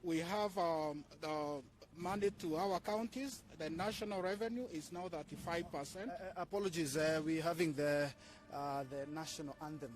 we have the money to our counties. The national revenue is now 35%. Apologies, we're having the national anthem.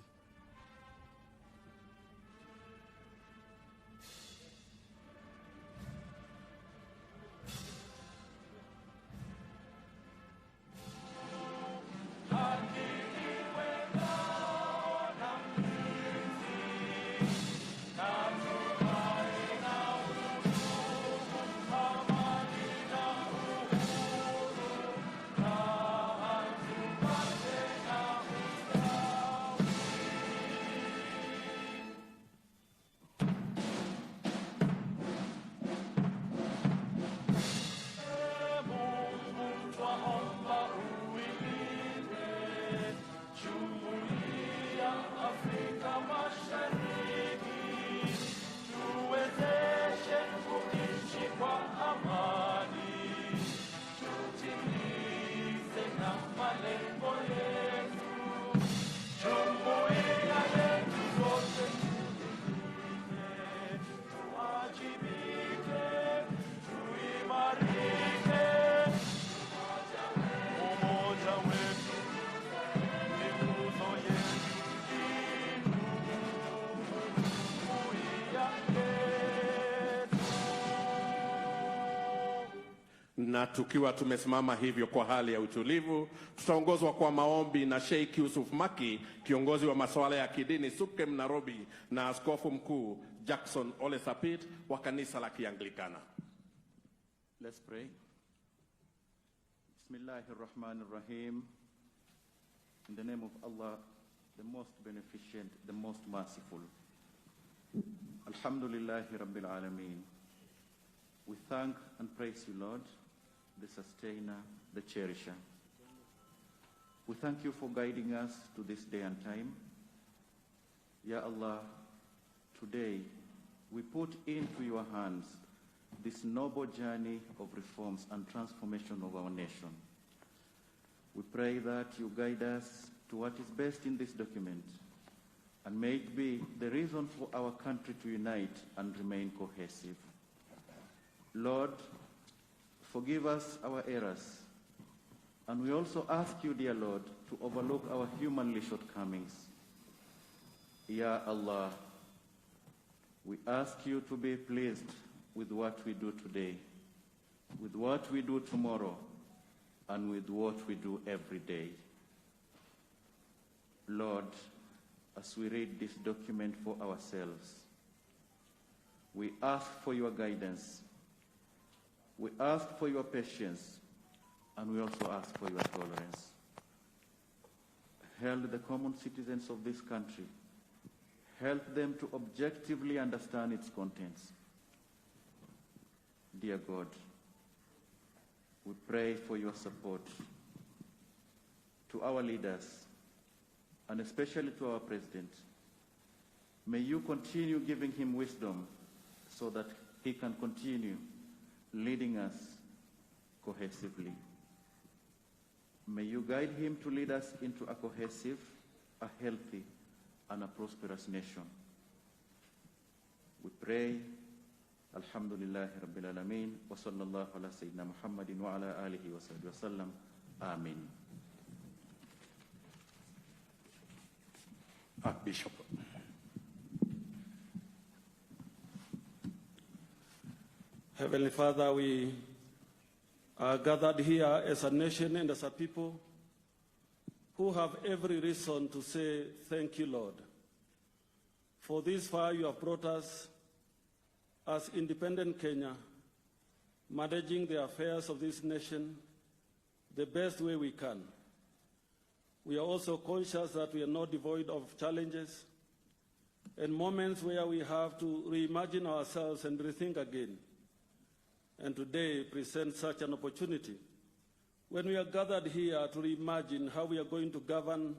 Na tukiwa tumesimama hivyo kwa hali ya utulivu, tutaongozwa kwa maombi na Sheikh Yusuf Maki, kiongozi wa masuala ya kidini Supreme Nairobi, na askofu mkuu Jackson Ole Sapit wa kanisa la Kianglikana. Let's pray. Bismillahirrahmanirrahim. In the name of Allah, the most beneficent, the most merciful. Alhamdulillahi Rabbil Alameen. We thank and praise you, Lord, the sustainer, the cherisher. We thank you for guiding us to this day and time. Ya Allah, today we put into your hands this noble journey of reforms and transformation of our nation. We pray that you guide us to what is best in this document, and may it be the reason for our country to unite and remain cohesive. Lord, forgive us our errors, and we also ask you, dear Lord, to overlook our humanly shortcomings. Ya Allah, we ask you to be pleased with what we do today, with what we do tomorrow, and with what we do every day. Lord, as we read this document for ourselves, we ask for your guidance. We ask for your patience, and we also ask for your tolerance. Help the common citizens of this country. Help them to objectively understand its contents. Dear God, we pray for your support to our leaders, and especially to our President. May you continue giving him wisdom so that he can continue leading us cohesively. May you guide him to lead us into a cohesive, a healthy, and a prosperous nation. We pray, Alhamdulillahi Rabbil Alameen, wa sallallahu ala Sayyidina Muhammadin wa ala alihi wa sahbihi wa sallam. Amen. Bishop. Heavenly Father, we are gathered here as a nation and as a people who have every reason to say thank you, Lord. For this far you have brought us as independent Kenya, managing the affairs of this nation the best way we can. We are also conscious that we are not devoid of challenges and moments where we have to reimagine ourselves and rethink again. And today presents such an opportunity when we are gathered here to reimagine how we are going to govern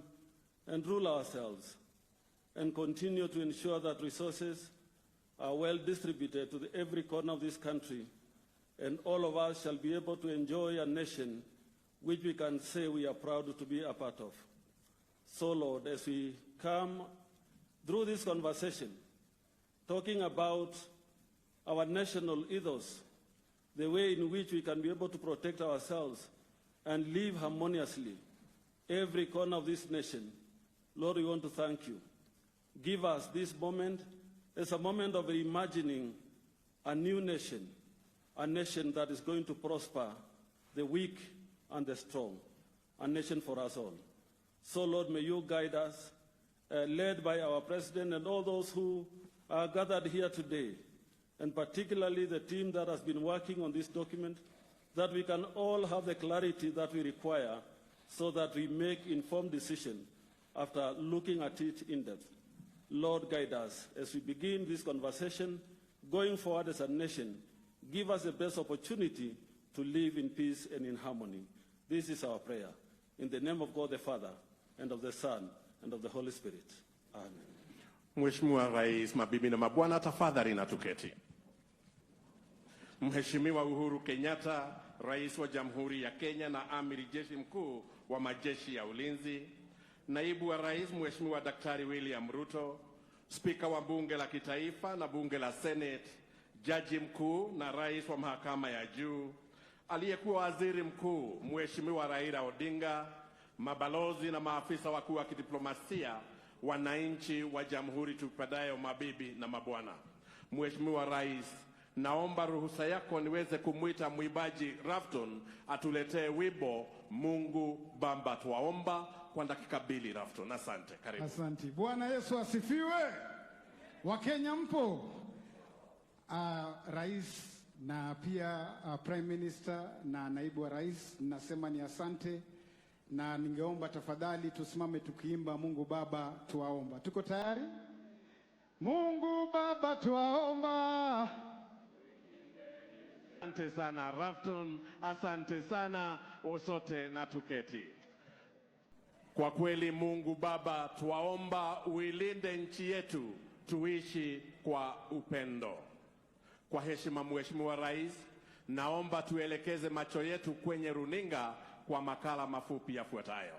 and rule ourselves and continue to ensure that resources are well distributed to every corner of this country, and all of us shall be able to enjoy a nation which we can say we are proud to be a part of. So, Lord, as we come through this conversation, talking about our national ethos, the way in which we can be able to protect ourselves and live harmoniously every corner of this nation. Lord, we want to thank you. Give us this moment as a moment of reimagining a new nation, a nation that is going to prosper the weak and the strong, a nation for us all. So, Lord, may you guide us, led by our President and all those who are gathered here today, and particularly the team that has been working on this document, that we can all have the clarity that we require so that we make informed decisions after looking at it in depth. Lord, guide us as we begin this conversation, going forward as a nation. Give us the best opportunity to live in peace and in harmony. This is our prayer. In the name of God the Father, and of the Son, and of the Holy Spirit. Amen. Mheshimiwa Rais, mabibi na mabwana, tafadhali na tuketi. Mheshimiwa Uhuru Kenyatta, Rais wa Jamhuri ya Kenya na Amiri Jeshi Mkuu wa Majeshi ya Ulinzi, Naibu wa Rais Mheshimiwa Daktari William Ruto, Spika wa Bunge la Kitaifa na Bunge la Senate, Jaji Mkuu na Rais wa Mahakama ya Juu, aliyekuwa Waziri Mkuu Mheshimiwa Raila Odinga, mabalozi na maafisa wakuu wa kidiplomasia, wananchi wa Jamhuri tupadayo, mabibi na mabwana. Mheshimiwa Rais, naomba ruhusa yako niweze kumwita mwimbaji Rafton atuletee wimbo Mungu Baba Twaomba kwa dakika 2. Rafton, asante. Karibu. Asante. Bwana Yesu asifiwe. Wakenya mpo? Rais na pia Prime Minister na naibu wa rais, nasema ni asante, na ningeomba tafadhali tusimame tukiimba Mungu Baba Twaomba. Tuko tayari? Mungu Baba Twaomba. Asante sana Rafton, asante sana wote, na tuketi. Kwa kweli, Mungu Baba twaomba uilinde nchi yetu, tuishi kwa upendo. Kwa heshima Mheshimiwa Rais, naomba tuelekeze macho yetu kwenye runinga kwa makala mafupi yafuatayo.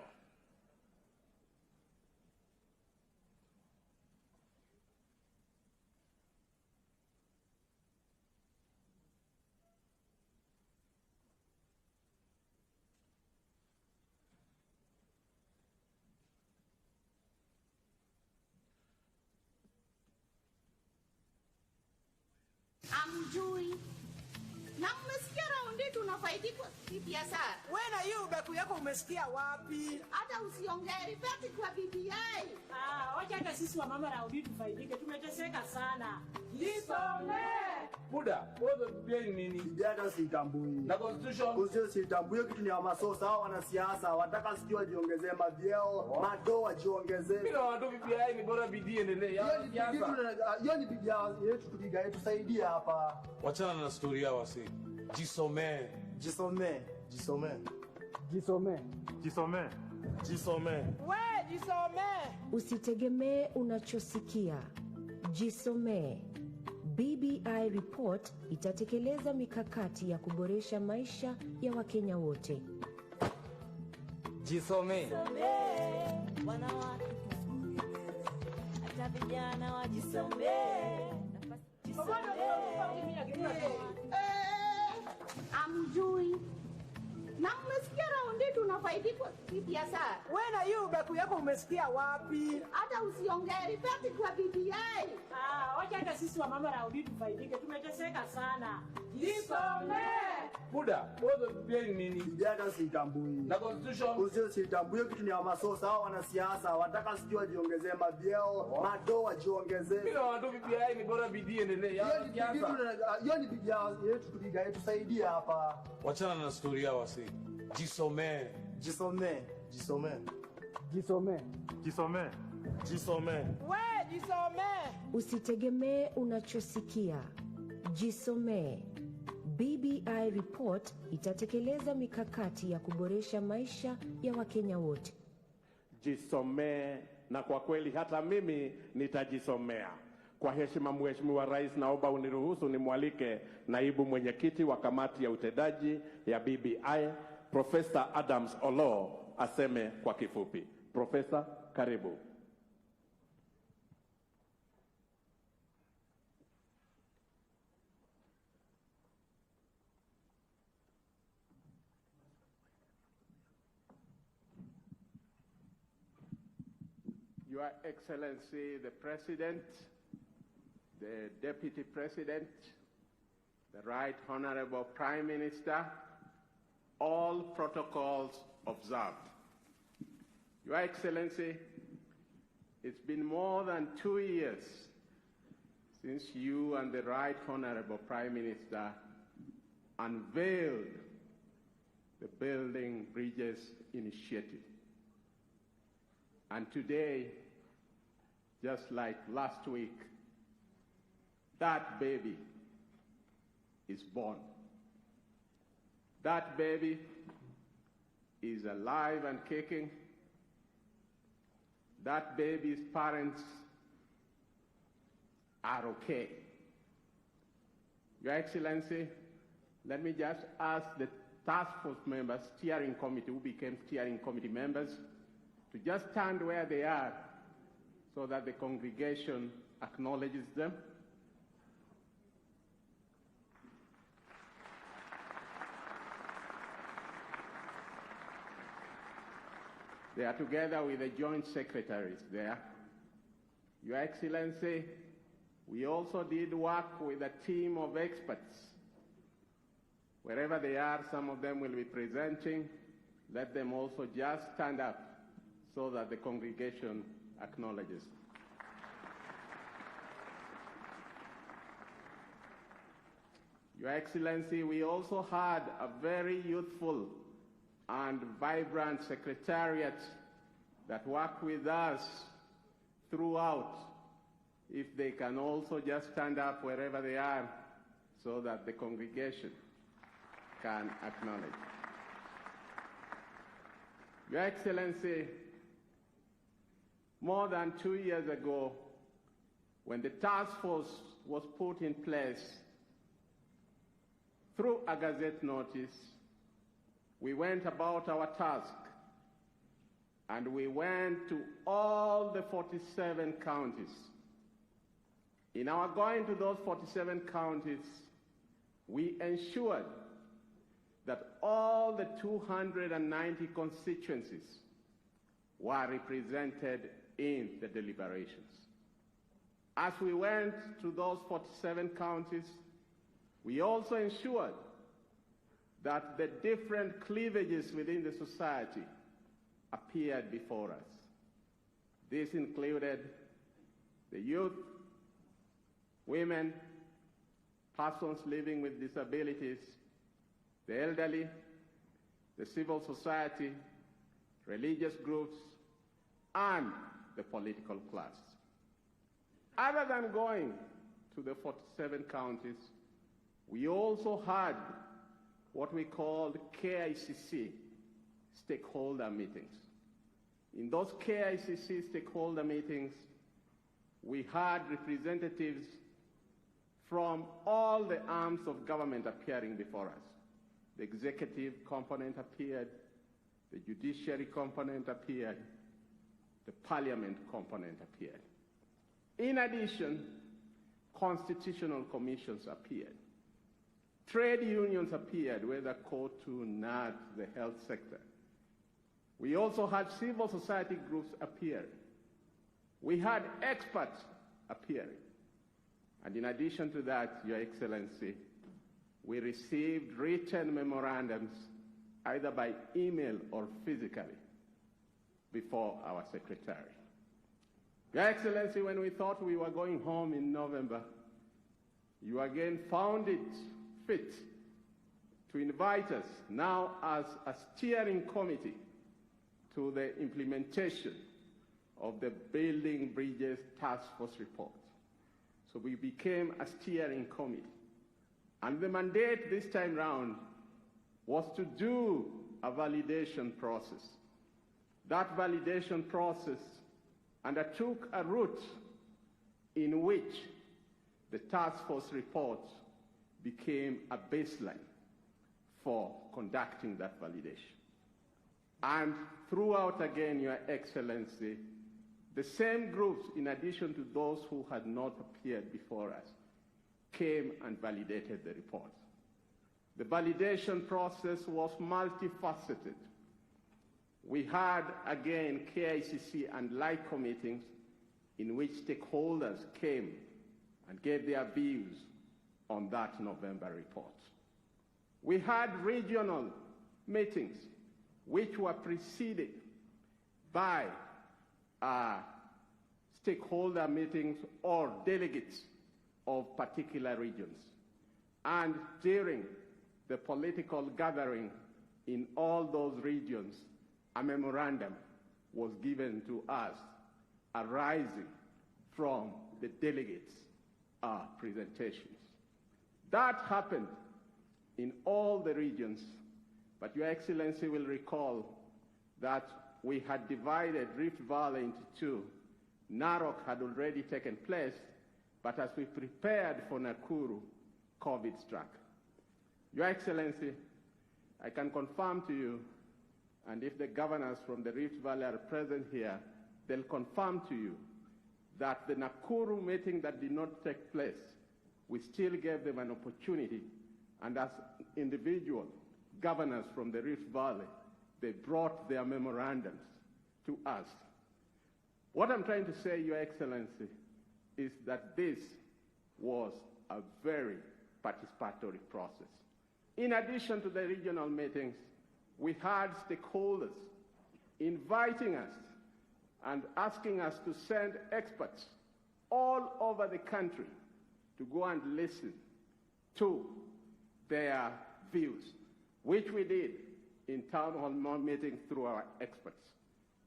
Amjui. Na mmesikia raundi tunafaidi kwa biashara. Wewe na hiyo ubeku yako umesikia wapi? Hata usiongee ripoti kwa BBI. Wacha hata sisi wa mama raundi tufaidike. Tumeteseka sana. Jisome. Muda, wewe BBI ni nini? BBI hata sitambui. Na constitution? Constitution sitambui, kitu ni masosa hao wanasiasa. Wataka sijui wajiongezee mavyeo, madoa wajiongezee. Mimi na watu BBI ni bora bidii endelee. Hiyo ni BBI yetu tukiga yetu saidia hapa. Wachana na story yao wasi. Jisome. Jisome. Jisome. Jisome. Jisome. Jisome. We, jisome. Usitegemee unachosikia. Jisome. BBI report itatekeleza mikakati ya kuboresha maisha ya Wakenya wote. Jisome. Wanawake tusonge mbele. Hata vijana wajisome. Amjui. Na mmesikia raundi tunafaidi kwa biashara. Wewe na hiyo ubeku yako umesikia wapi? Hata usiongee ripoti kwa BBI. Wacha hata sisi wa mama raundi tufaidike. Tumeteseka sana. Jisome. Muda, wewe BBI ni nini? BBI hata sitambui. Na constitution? Constitution sitambui, kitu ni masosa hao wanasiasa. Wataka sijui wajiongezee mavyeo, madoa wajiongezee. Mimi na watu BBI ni bora bidii endelee. Hiyo ni BBI yetu tukiga yetu saidia hapa. Wachana na story yao wasi. Jisome. Jisome. Jisome. Jisome. Jisome. Jisome. We, jisome. Usitegemee unachosikia. Jisome. BBI report itatekeleza mikakati ya kuboresha maisha ya Wakenya wote. Jisome, na kwa kweli hata mimi nitajisomea. Kwa heshima Mheshimiwa Rais, naomba uniruhusu nimwalike naibu mwenyekiti wa kamati ya utendaji ya BBI, Profesa Adams Olo, aseme kwa kifupi. Profesa, karibu. Your Excellency, the President, the Deputy President, the Right Honorable Prime Minister, all protocols observed. Your Excellency, it's been more than 2 years since you and the Right Honorable Prime Minister unveiled the Building Bridges Initiative. And today, just like last week, that baby is born. That baby is alive and kicking. That baby's parents are okay. Your Excellency, let me just ask the task force members, steering committee, who became steering committee members, to just stand where they are so that the congregation acknowledges them. They are together with the joint secretaries there. Your Excellency, we also did work with a team of experts. Wherever they are, some of them will be presenting. Let them also just stand up so that the congregation acknowledges. Your Excellency, we also had a very youthful and vibrant secretariat that worked with us throughout. If they can also just stand up wherever they are so that the congregation can acknowledge. Your Excellency, more than 2 years ago, when the task force was put in place, through a Gazette notice, we went about our task, and we went to all the 47 counties. In our going to those 47 counties, we ensured that all the 290 constituencies were represented in the deliberations. As we went to those 47 counties, we also ensured that the different cleavages within the society appeared before us. This included the youth, women, persons living with disabilities, the elderly, the civil society, religious groups, and the political class. Other than going to the 47 counties, we also had what we called KICC stakeholder meetings. In those KICC stakeholder meetings, we had representatives from all the arms of government appearing before us. The executive component appeared, the judiciary component appeared, the parliament component appeared. In addition, constitutional commissions appeared. Trade unions appeared, whether COTU, NAD, the health sector. We also had civil society groups appearing. We had experts appearing. And in addition to that, Your Excellency, we received written memorandums, either by email or physically, before our secretary. Your Excellency, when we thought we were going home in November, you again found it fit to invite us now as a steering committee to the implementation of the Building Bridges Task Force report. So we became a steering committee. And the mandate this time round was to do a validation process. That validation process undertook a route in which the task force report became a baseline for conducting that validation. And throughout, again, Your Excellency, the same groups, in addition to those who had not appeared before us, came and validated the report. The validation process was multifaceted. We had, again, KICC and LICO meetings in which stakeholders came and gave their views on that November report. We had regional meetings which were preceded by stakeholder meetings or delegates of particular regions. And during the political gathering in all those regions, a memorandum was given to us arising from the delegates' presentations. That happened in all the regions, but Your Excellency will recall that we had divided Rift Valley into two. Narok had already taken place, but as we prepared for Nakuru, COVID struck. Your Excellency, I can confirm to you, and if the governors from the Rift Valley are present here, they'll confirm to you that the Nakuru meeting that did not take place, we still gave them an opportunity, and as individual governors from the Rift Valley, they brought their memorandums to us. What I'm trying to say, Your Excellency, is that this was a very participatory process. In addition to the regional meetings, we had stakeholders inviting us and asking us to send experts all over the country to go and listen to their views, which we did in town hall meetings through our experts.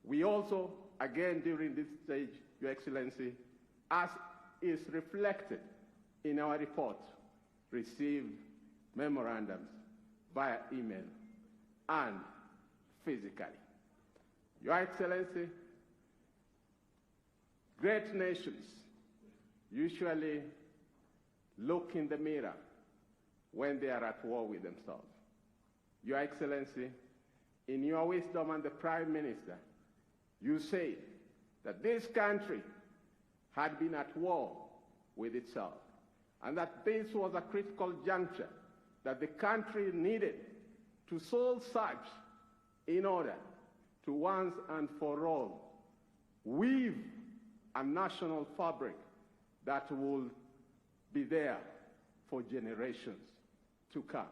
We also, again during this stage, Your Excellency, as is reflected in our report, received memorandums via email and physically. Your Excellency, great nations usually look in the mirror when they are at war with themselves. Your Excellency, in your wisdom and the Prime Minister, you said that this country had been at war with itself, and that this was a critical juncture that the country needed to soul search in order to once and for all weave a national fabric that will be there for generations to come.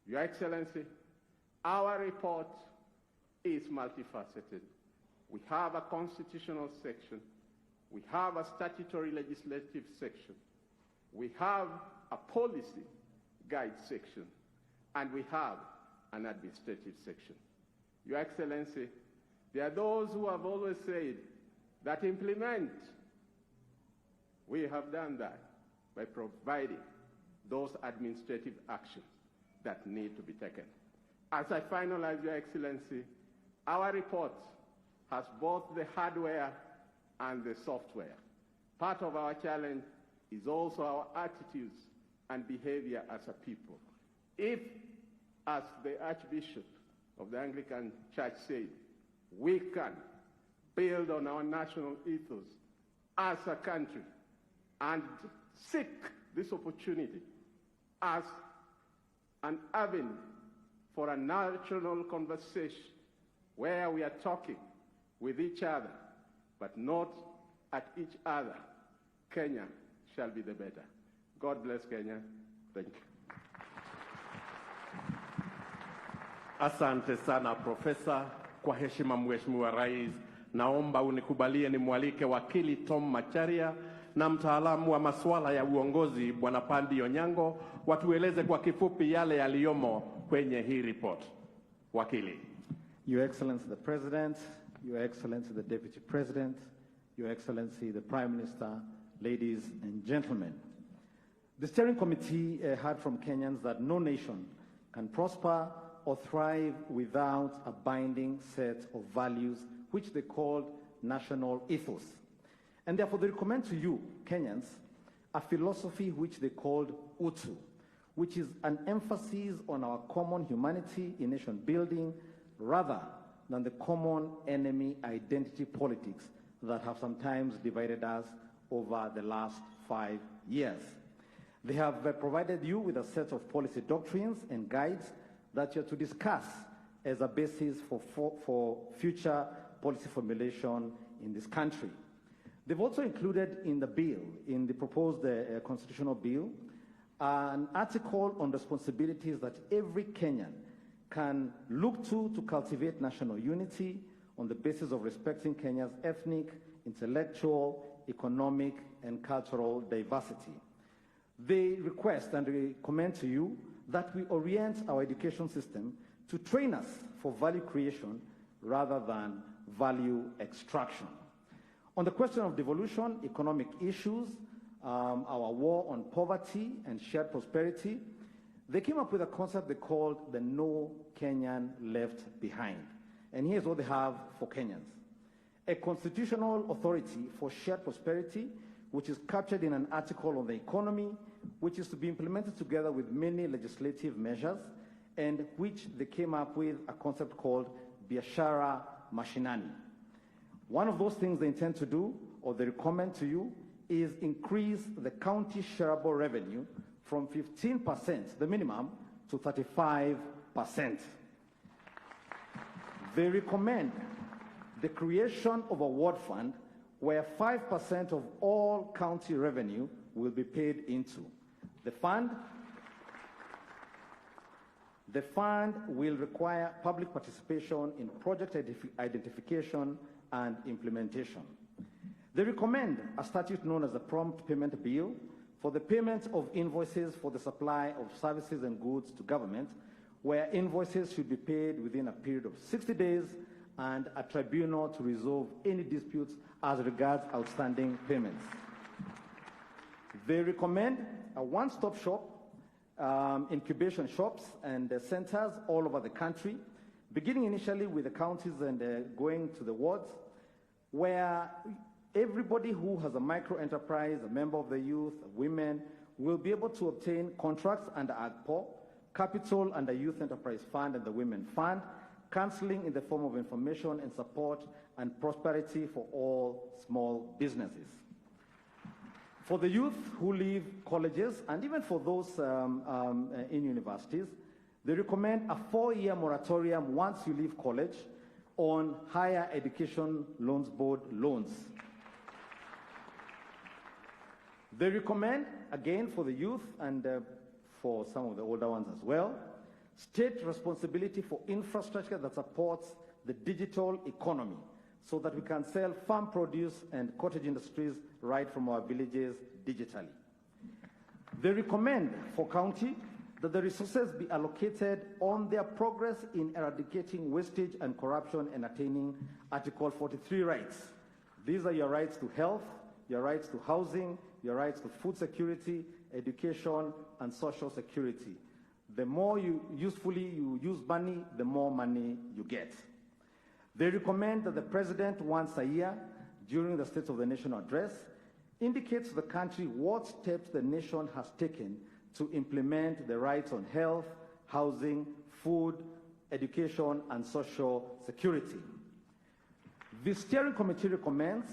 Your Excellency, our report is multifaceted. We have a constitutional section, we have a statutory legislative section, we have a policy guide section, and we have an administrative section. Your Excellency, there are those who have always said that implement. We have done that by providing those administrative actions that need to be taken. As I finalize, Your Excellency, our report has both the hardware and the software. Part of our challenge is also our attitudes and behavior as a people. If, as the Archbishop of the Anglican Church said, we can build on our national ethos as a country and seek this opportunity as an avenue for a national conversation where we are talking with each other, but not at each other, Kenya shall be the better. God bless Kenya. Thank you. Asante sana Profesa. Kwa heshima Mheshimiwa Rais, naomba unikubalie nimwalike wakili Tom Macharia na mtaalamu wa masuala ya uongozi Bwana Pandi Onyango watueleze kwa kifupi yale yaliyomo kwenye hii report. Wakili. Your Excellency the President, Your Excellency the Deputy President, Your Excellency the Prime Minister, ladies and gentlemen. The Steering Committee heard from Kenyans that no nation can prosper or thrive without a binding set of values which they called national ethos. And therefore they recommend to you, Kenyans, a philosophy which they called Utu, which is an emphasis on our common humanity in nation building rather than the common enemy identity politics that have sometimes divided us over the last 5 years. They have provided you with a set of policy doctrines and guides that you're to discuss as a basis for future policy formulation in this country. They've also included in the bill, in the proposed constitutional bill, an article on responsibilities that every Kenyan can look to cultivate national unity on the basis of respecting Kenya's ethnic, intellectual, economic, and cultural diversity. They request and recommend to you that we orient our education system to train us for value creation rather than value extraction. On the question of devolution, economic issues, our war on poverty and shared prosperity, they came up with a concept they called the No Kenyan Left Behind. And here's what they have for Kenyans. A constitutional authority for shared prosperity, which is captured in an article on the economy, which is to be implemented together with many legislative measures, and which they came up with a concept called Biashara Mashinani. One of those things they intend to do, or they recommend to you, is increase the county shareable revenue from 15%, the minimum, to 35%. They recommend the creation of a ward fund where 5% of all county revenue will be paid into. The fund will require public participation in project identification and implementation. They recommend a statute known as the Prompt Payment Bill for the payment of invoices for the supply of services and goods to government, where invoices should be paid within a period of 60 days and a tribunal to resolve any disputes as regards outstanding payments. They recommend a one-stop shop, incubation shops and centers all over the country, beginning initially with the counties and going to the wards, where everybody who has a micro-enterprise, a member of the youth, women, will be able to obtain contracts under AGPO, capital under Youth Enterprise Fund and the Women Fund, counseling in the form of information and support, and prosperity for all small businesses. For the youth who leave colleges, and even for those in universities, they recommend a 4-year moratorium once you leave college on higher education loans board loans. They recommend, again for the youth and for some of the older ones as well, state responsibility for infrastructure that supports the digital economy so that we can sell farm produce and cottage industries right from our villages digitally. They recommend for county that the resources be allocated on their progress in eradicating wastage and corruption and attaining Article 43 rights. These are your rights to health, your rights to housing, your rights to food security, education, and social security. The more you use money, the more money you get. They recommend that the president once a year, during the State of the Nation address, indicates to the country what steps the nation has taken to implement the rights on health, housing, food, education, and social security. The steering committee recommends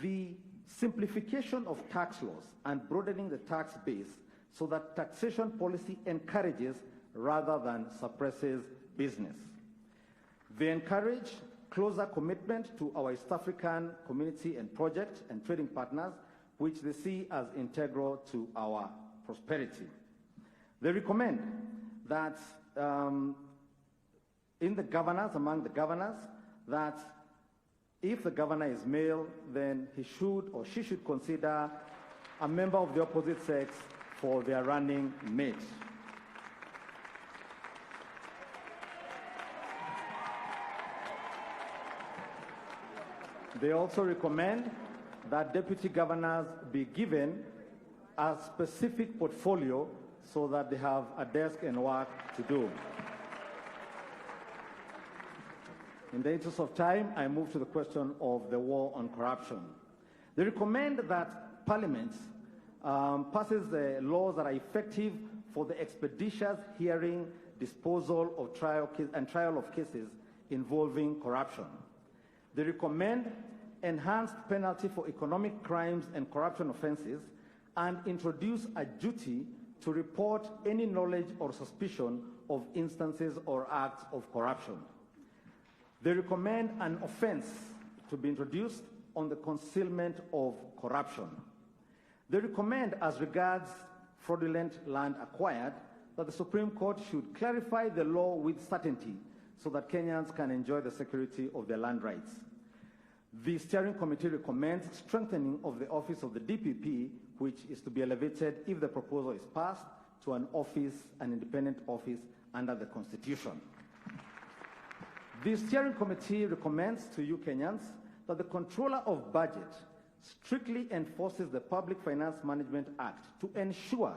the simplification of tax laws and broadening the tax base so that taxation policy encourages rather than suppresses business. They encourage closer commitment to our East African community and project and trading partners, which they see as integral to our prosperity. They recommend that among the governors, that if the governor is male, then he should or she should consider a member of the opposite sex for their running mate. They also recommend that deputy governors be given a specific portfolio so that they have a desk and work to do. In the interest of time, I move to the question of the war on corruption. They recommend that Parliament passes the laws that are effective for the expeditious hearing, disposal of trial of cases involving corruption. They recommend enhanced penalty for economic crimes and corruption offenses and introduce a duty to report any knowledge or suspicion of instances or acts of corruption. They recommend an offense to be introduced on the concealment of corruption. They recommend, as regards fraudulent land acquired, that the Supreme Court should clarify the law with certainty so that Kenyans can enjoy the security of their land rights. The steering committee recommends strengthening of the office of the DPP, which is to be elevated, if the proposal is passed, to an independent office under the Constitution. The steering committee recommends to you Kenyans that the Controller of Budget strictly enforces the Public Finance Management Act to ensure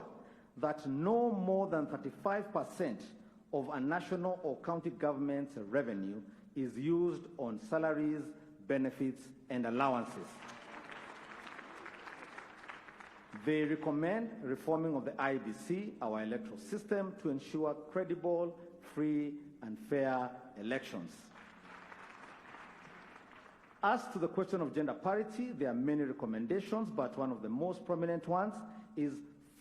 that no more than 35% of a national or county government's revenue is used on salaries, benefits, and allowances. They recommend reforming of the IBC, our electoral system, to ensure credible, free, and fair elections. As to the question of gender parity, there are many recommendations, but one of the most prominent ones is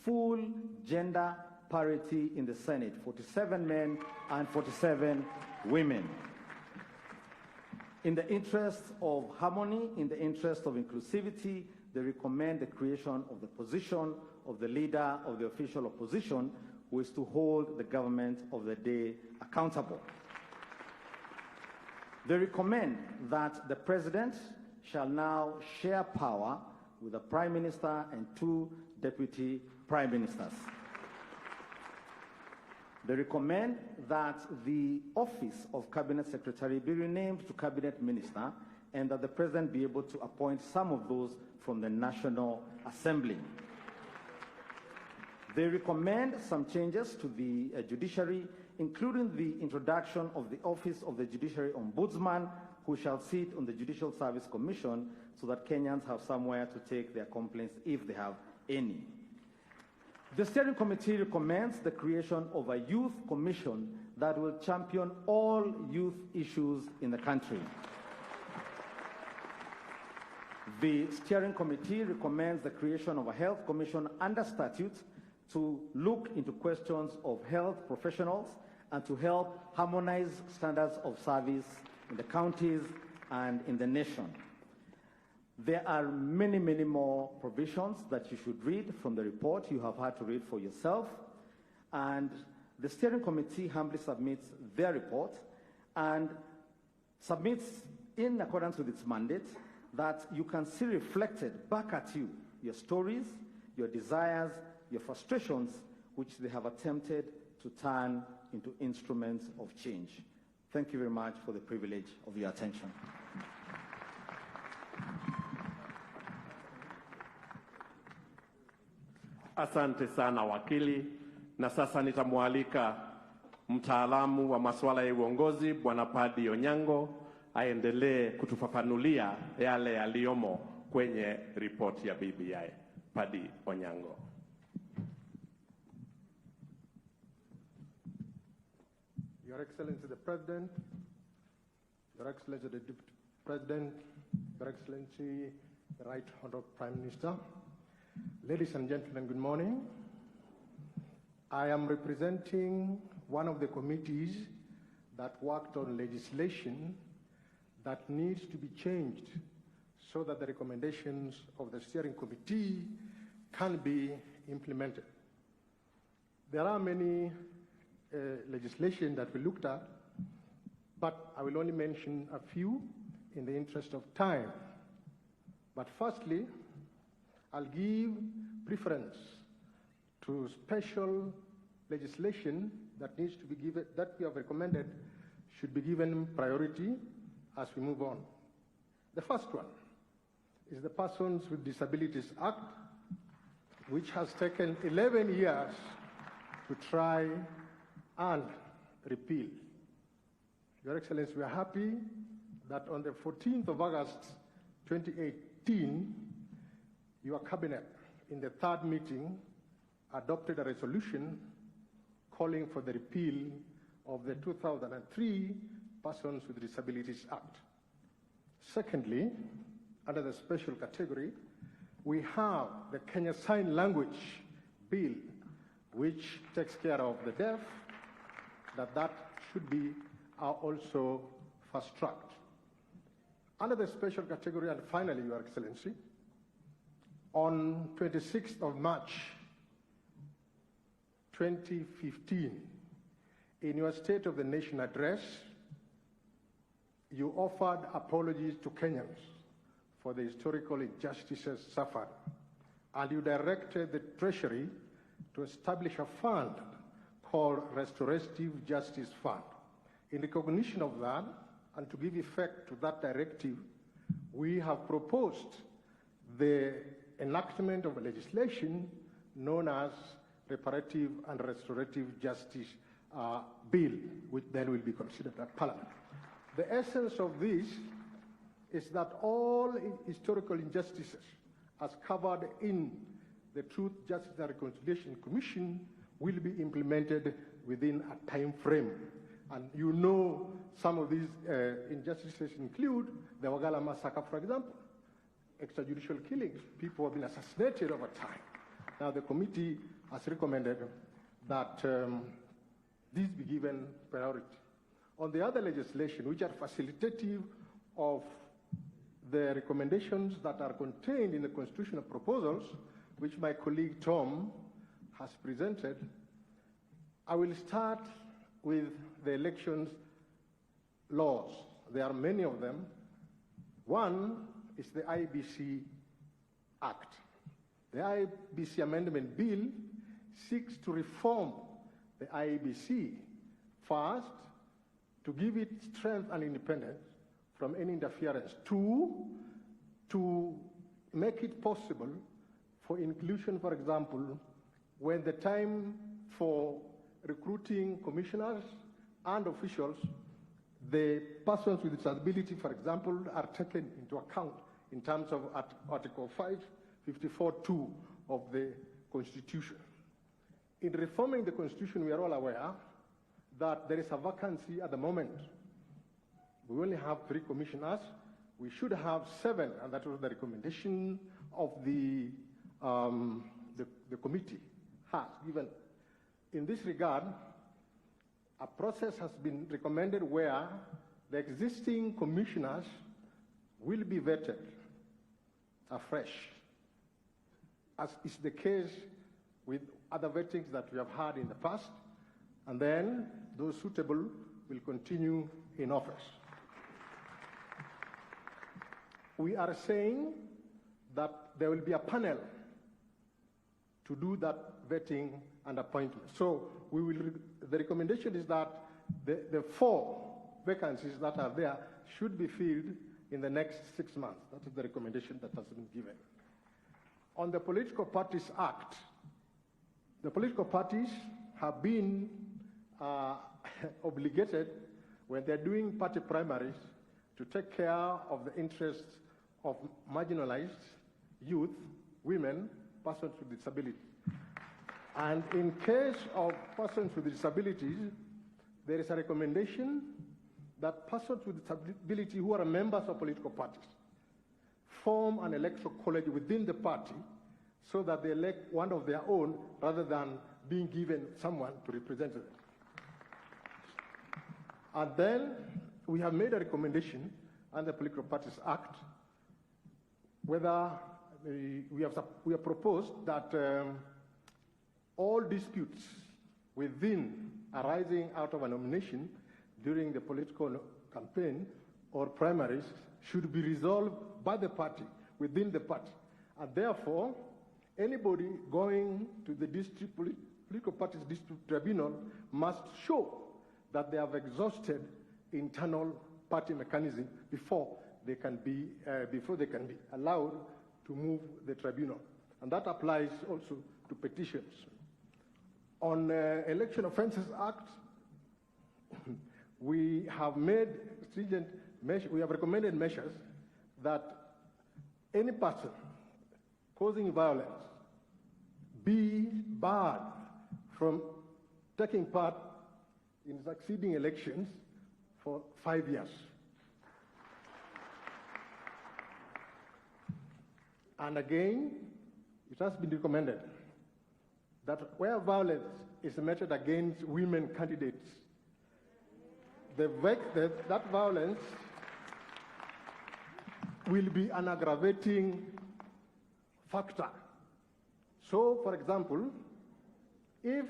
full gender parity in the Senate, 47 men and 47 women. In the interest of harmony, in the interest of inclusivity, they recommend the creation of the position of the leader of the official opposition, who is to hold the government of the day accountable. They recommend that the president shall now share power with the prime minister and 2 deputy prime ministers. They recommend that the office of cabinet secretary be renamed to cabinet minister, and that the president be able to appoint some of those from the National Assembly. They recommend some changes to the judiciary, including the introduction of the office of the Judiciary Ombudsman, who shall sit on the Judicial Service Commission, so that Kenyans have somewhere to take their complaints if they have any. The steering committee recommends the creation of a youth commission that will champion all youth issues in the country. The steering committee recommends the creation of a health commission under statute to look into questions of health professionals and to help harmonize standards of service in the counties and in the nation. There are many, many more provisions that you should read from the report. You have had to read for yourself. And the steering committee humbly submits their report and submits, in accordance with its mandate, that you can see reflected back at you your stories, your desires, your frustrations, which they have attempted to turn into instruments of change. Thank you very much for the privilege of your attention. Asante sana wakili, na sasa nitamwalika mtaalamu wa masuala ya uongozi Bwana Paddy Onyango aendelee kutufafanulia yale yaliyomo kwenye ripoti ya BBI. Paddy Onyango. Your Excellency the President, Your Excellency the Deputy President, Your Excellency the Right Honorable Prime Minister, ladies and gentlemen, good morning. I am representing one of the committees that worked on legislation that needs to be changed so that the recommendations of the steering committee can be implemented. There are many legislation that we looked at, but I will only mention a few in the interest of time. But firstly, I'll give preference to special legislation that needs to be given, that we have recommended should be given priority as we move on. The first one is the Persons with Disabilities Act, which has taken 11 years to try and repeal. Your Excellency, we are happy that on the 14th of August 2018, your cabinet, in the 3rd meeting, adopted a resolution calling for the repeal of the 2003 Persons with Disabilities Act. Secondly, under the special category, we have the Kenya Sign Language Bill, which takes care of the deaf, that should be also fast-tracked. Under the special category, and finally, Your Excellency, on 26th of March 2015, in your State of the Nation address, you offered apologies to Kenyans for the historical injustices suffered, and you directed the Treasury to establish a fund called Restorative Justice Fund. In recognition of that, and to give effect to that directive, we have proposed the enactment of a legislation known as Reparative and Restorative Justice Bill, which then will be considered at Parliament. The essence of this is that all historical injustices, as covered in the Truth, Justice and Reconciliation Commission, will be implemented within a time frame. And you know some of these injustices include the Wagala massacre, for example, extrajudicial killings. People have been assassinated over time. Now the committee has recommended that these be given priority. On the other legislation, which are facilitative of the recommendations that are contained in the constitutional proposals, which my colleague Tom has presented, I will start with the elections laws. There are many of them. One is the IBC Act. The IBC Amendment Bill seeks to reform the IBC. First, to give it strength and independence from any interference. Two, to make it possible for inclusion, for example, when the time for recruiting commissioners and officials, the persons with disability, for example, are taken into account in terms of Article 554(2) of the Constitution. In reforming the Constitution, we are all aware that there is a vacancy at the moment. We only have 3 commissioners. We should have 7, and that was the recommendation of the committee has given. In this regard, a process has been recommended where the existing commissioners will be vetted afresh, as is the case with other vettings that we have had in the past, and then those suitable will continue in office. We are saying that there will be a panel to do that vetting and appointment. So the recommendation is that the 4 vacancies that are there should be filled in the next 6 months. That is the recommendation that has been given. On the Political Parties Act, the political parties have been obligated, when they're doing party primaries, to take care of the interests of marginalized youth, women, persons with disability. And in case of persons with disabilities, there is a recommendation that persons with disability who are members of political parties form an electoral college within the party so that they elect one of their own rather than being given someone to represent them. And then we have made a recommendation under the Political Parties Act whether we have proposed that all disputes arising out of a nomination during the political campaign or primaries should be resolved by the party, within the party. And therefore, anybody going to the political parties dispute tribunal must show that they have exhausted internal party mechanism before they can be allowed to move the tribunal. And that applies also to petitions. On Election Offences Act, we have made stringent measures, we have recommended measures that any person causing violence be barred from taking part in succeeding elections for 5 years. And again, it has been recommended that where violence is meted against women candidates, that violence will be an aggravating factor. So, for example, if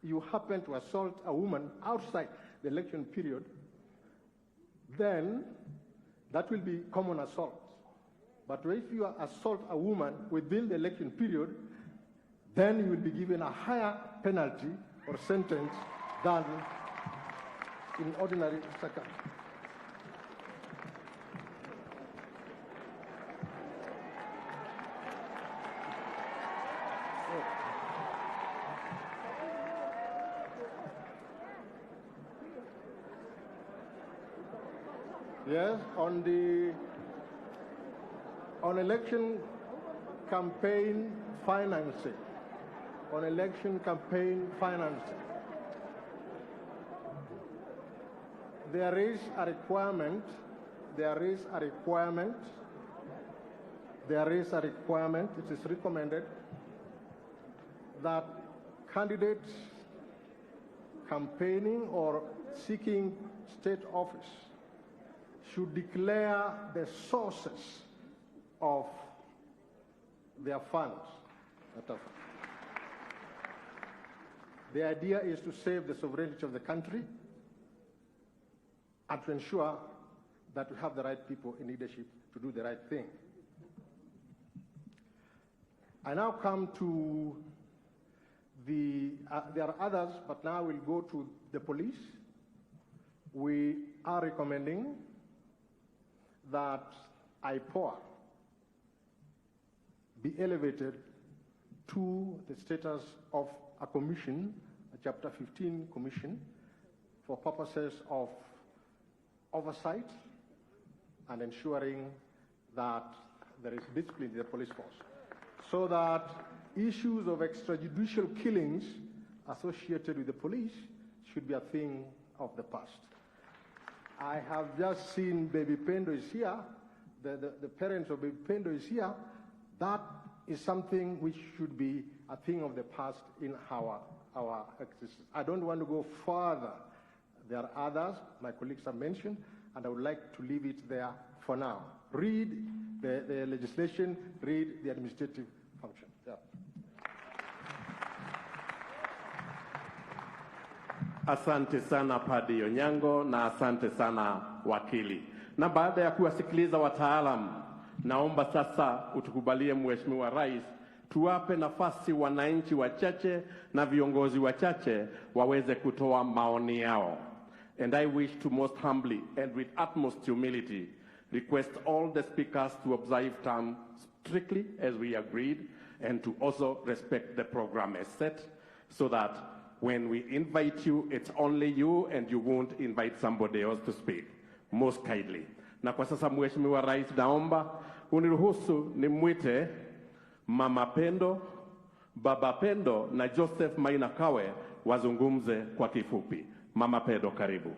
you happen to assault a woman outside the election period, then that will be common assault. But if you assault a woman within the election period, then you will be given a higher penalty or sentence than in ordinary circumstances. Yes, on election campaign financing, there is a requirement, it is recommended that candidates campaigning or seeking state office should declare the sources of their funds. The idea is to save the sovereignty of the country and to ensure that we have the right people in leadership to do the right thing. I now come to there are others, but now we'll go to the police. We are recommending that IPOA be elevated to the status of a commission, a Chapter 15 commission, for purposes of oversight and ensuring that there is discipline in the police force, so that issues of extrajudicial killings associated with the police should be a thing of the past. I have just seen Baby Pendo is here, the parents of Baby Pendo is here. That is something which should be a thing of the past in our existence. I don't want to go further. There are others my colleagues have mentioned, and I would like to leave it there for now. Read the legislation, read the administrative function. Yeah. Asante sana Padri Onyango na asante sana wakili. Na baada ya kuwasikiliza wataalam, naomba sasa utukubalie Mheshimiwa Rais tuwape nafasi wananchi wachache na viongozi wachache waweze kutoa maoni yao. And I wish to most humbly and with utmost humility request all the speakers to observe time strictly as we agreed, and to also respect the program as set, so that when we invite you, it's only you and you won't invite somebody else to speak. Most kindly. Na kwa sasa Mheshimiwa Rais, naomba uniruhusu nimwite Mama Pendo, Baba Pendo na Joseph Maina Kawe wazungumze kwa kifupi. Mama Pendo, karibu.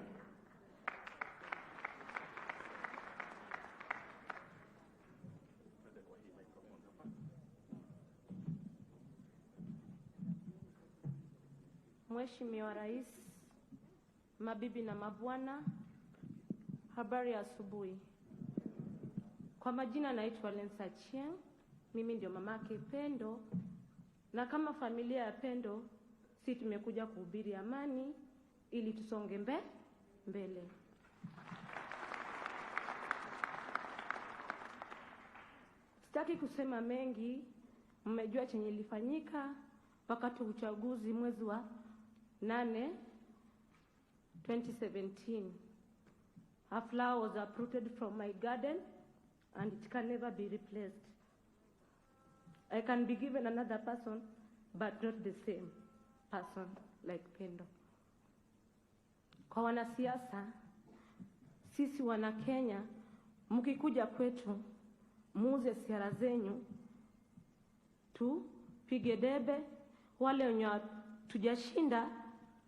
Mheshimiwa Rais, mabibi na mabwana, habari ya asubuhi. Kwa majina naitwa Lensa Chieng, mimi ndio mamake Pendo, na kama familia ya Pendo, si tumekuja kuhubiri amani ili tusonge mbele. Sitaki kusema mengi, mmejua chenye ilifanyika wakati uchaguzi mwezi wa 8, 2017. A flower was uprooted from my garden and it can never be replaced. I can be given another person, but not the same person like Pendo. Kwa wanasiasa, sisi wana Kenya, mkikuja kwetu, muuze siara zenyu, tupige debe, wale wenye tujashinda,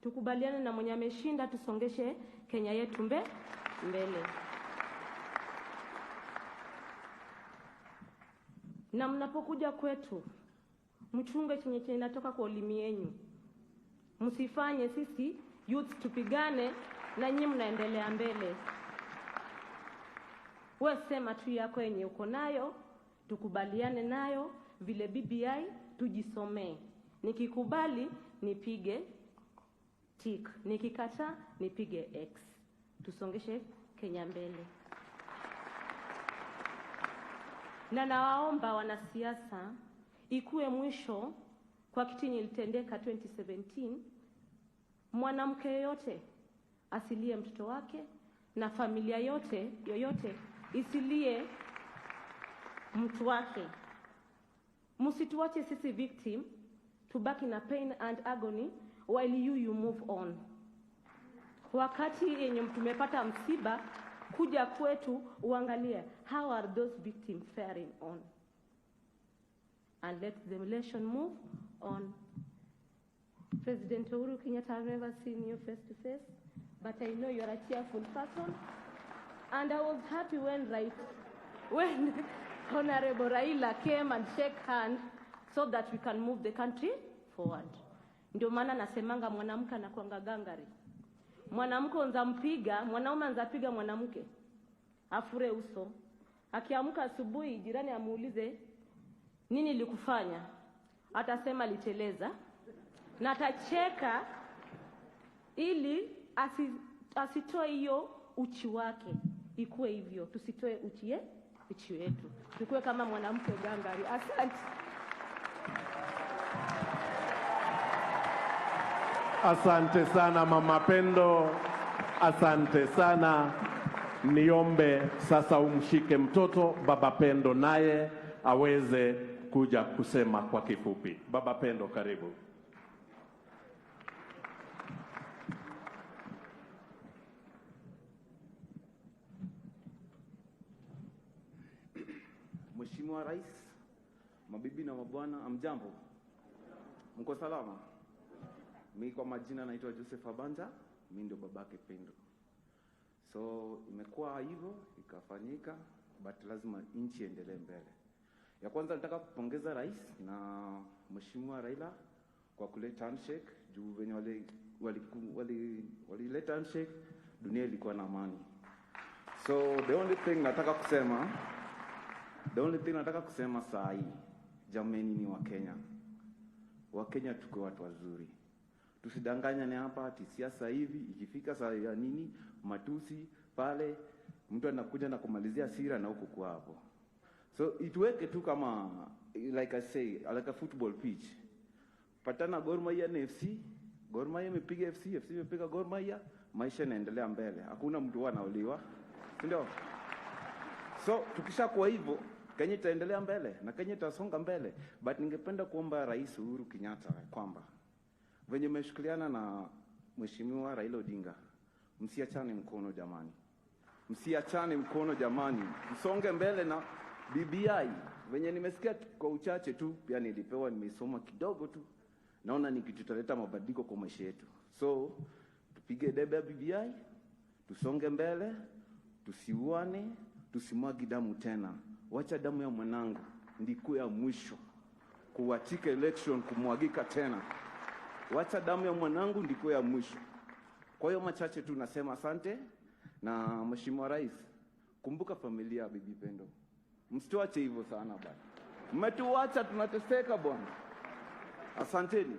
tukubaliane na mwenye ameshinda, tusongeshe Kenya yetu mbele. Na mnapokuja kwetu, mchunge chenye inatoka kwa ulimi yenu. Msifanye sisi youth tupigane na nyinyi mnaendelea mbele. Wewe sema tu yako yenye uko nayo, tukubaliane nayo vile BBI tujisomee. Nikikubali nipige tick, nikikata nipige X. Tusongeshe Kenya mbele. Na nawaomba wanasiasa ikuwe mwisho kwa kitu ilitendeka 2017, mwanamke yoyote asilie mtoto wake na familia yoyote isilie mtu wake. Msituache sisi victim tubaki na pain and agony while you move on. Wakati yenye tumepata msiba, kuja kwetu uangalie how are those victims faring on, and let the nation move on. President Uhuru Kenyatta, I've never seen you face to face, but I know you're a cheerful person, and I was happy when Honorable Raila came and shook hands so that we can move the country forward. Ndio maana nasemanga mwanamke anakuanga gangari. Mwanamke unzampiga, mwanaume anzapiga mwanamke afure uso. Akiamka asubuhi jirani amuulize nini likufanya, atasema liteleza, na atacheka ili asitoe hiyo uchi wake. Ikuwe hivyo, tusitoe uchi wetu, tukue kama mwanamke gangari. Asante. Asante sana Mama Pendo, asante sana. Niombe sasa umshike mtoto Baba Pendo naye aweze kuja kusema kwa kifupi. Baba Pendo, karibu. Mheshimiwa Rais, mabibi na mabwana, amjambo? Mko salama? Mimi kwa majina naitwa Joseph Abanja, mimi ndio babake Pendo. So imekuwa hivyo, ikafanyika, but lazima nchi endelee mbele. Ya kwanza nataka kupongeza Rais na Mheshimiwa Raila kwa kuleta handshake, juu venye walileta handshake, dunia ilikuwa na amani. So the only thing nataka kusema saa hii, jameni ni Wakenya. Wakenya tuko watu wazuri. Tusidanganyane hapa ati siasa hivi, ikifika saa ya nini, matusi pale, mtu anakuja na kumalizia sira na huko kwa hapo. So ituweke tu kama, like I say, like a football pitch. Patana Gor Mahia na FC, Gor Mahia imepiga FC imepiga Gor Mahia, maisha yanaendelea mbele. Hakuna mtu anauliwa. Ndio? So tukishakuwa hivyo, Kenya itaendelea mbele na Kenya itasonga mbele. But ningependa kuomba Rais Uhuru Kenyatta kwamba venye mmeshikiliana na Mheshimiwa Raila Odinga, msiachane mkono jamani. Msiachane mkono jamani. Msonge mbele na BBI. Venye nimesikia kwa uchache tu, pia nilipewa nimesoma kidogo tu. Naona ni kitu tutaleta mabadiliko kwa maisha yetu. So tupige debe ya BBI, tusonge mbele, tusiuane, tusimwagi damu tena. Wacha damu ya mwanangu ndiko ya mwisho kuwatika election kumwagika tena. Wacha damu ya mwanangu ndiko ya mwisho. Kwa hiyo machache tu nasema asante, na Mheshimiwa Rais, kumbuka familia ya Bibi Pendo. Msituache hivyo sana bwana. Mmetuacha tunateseka bwana. Asanteni.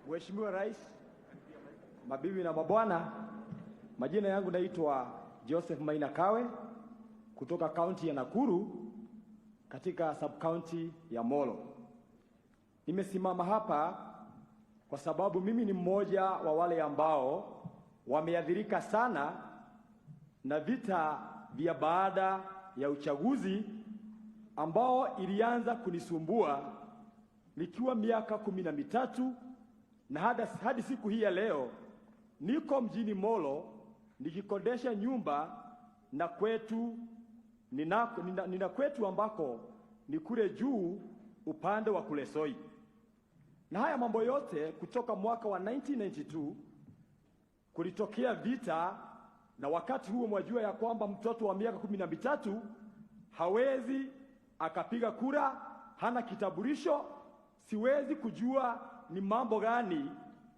Mheshimiwa Rais, mabibi na mabwana, majina yangu naitwa Joseph Maina Kawe kutoka kaunti ya Nakuru katika sub-county ya Molo. Nimesimama hapa kwa sababu mimi ni mmoja wa wale ambao wameathirika sana na vita vya baada ya uchaguzi ambao ilianza kunisumbua nikiwa miaka 13 na hadi siku hii ya leo niko mjini Molo nikikodesha nyumba na kwetu nina kwetu ambako ni kule juu upande wa Kulesoi. Na haya mambo yote kutoka mwaka wa 1992 kulitokea vita na wakati huo mwajua ya kwamba mtoto wa miaka 13 hawezi akapiga kura, hana kitambulisho. Siwezi kujua ni mambo gani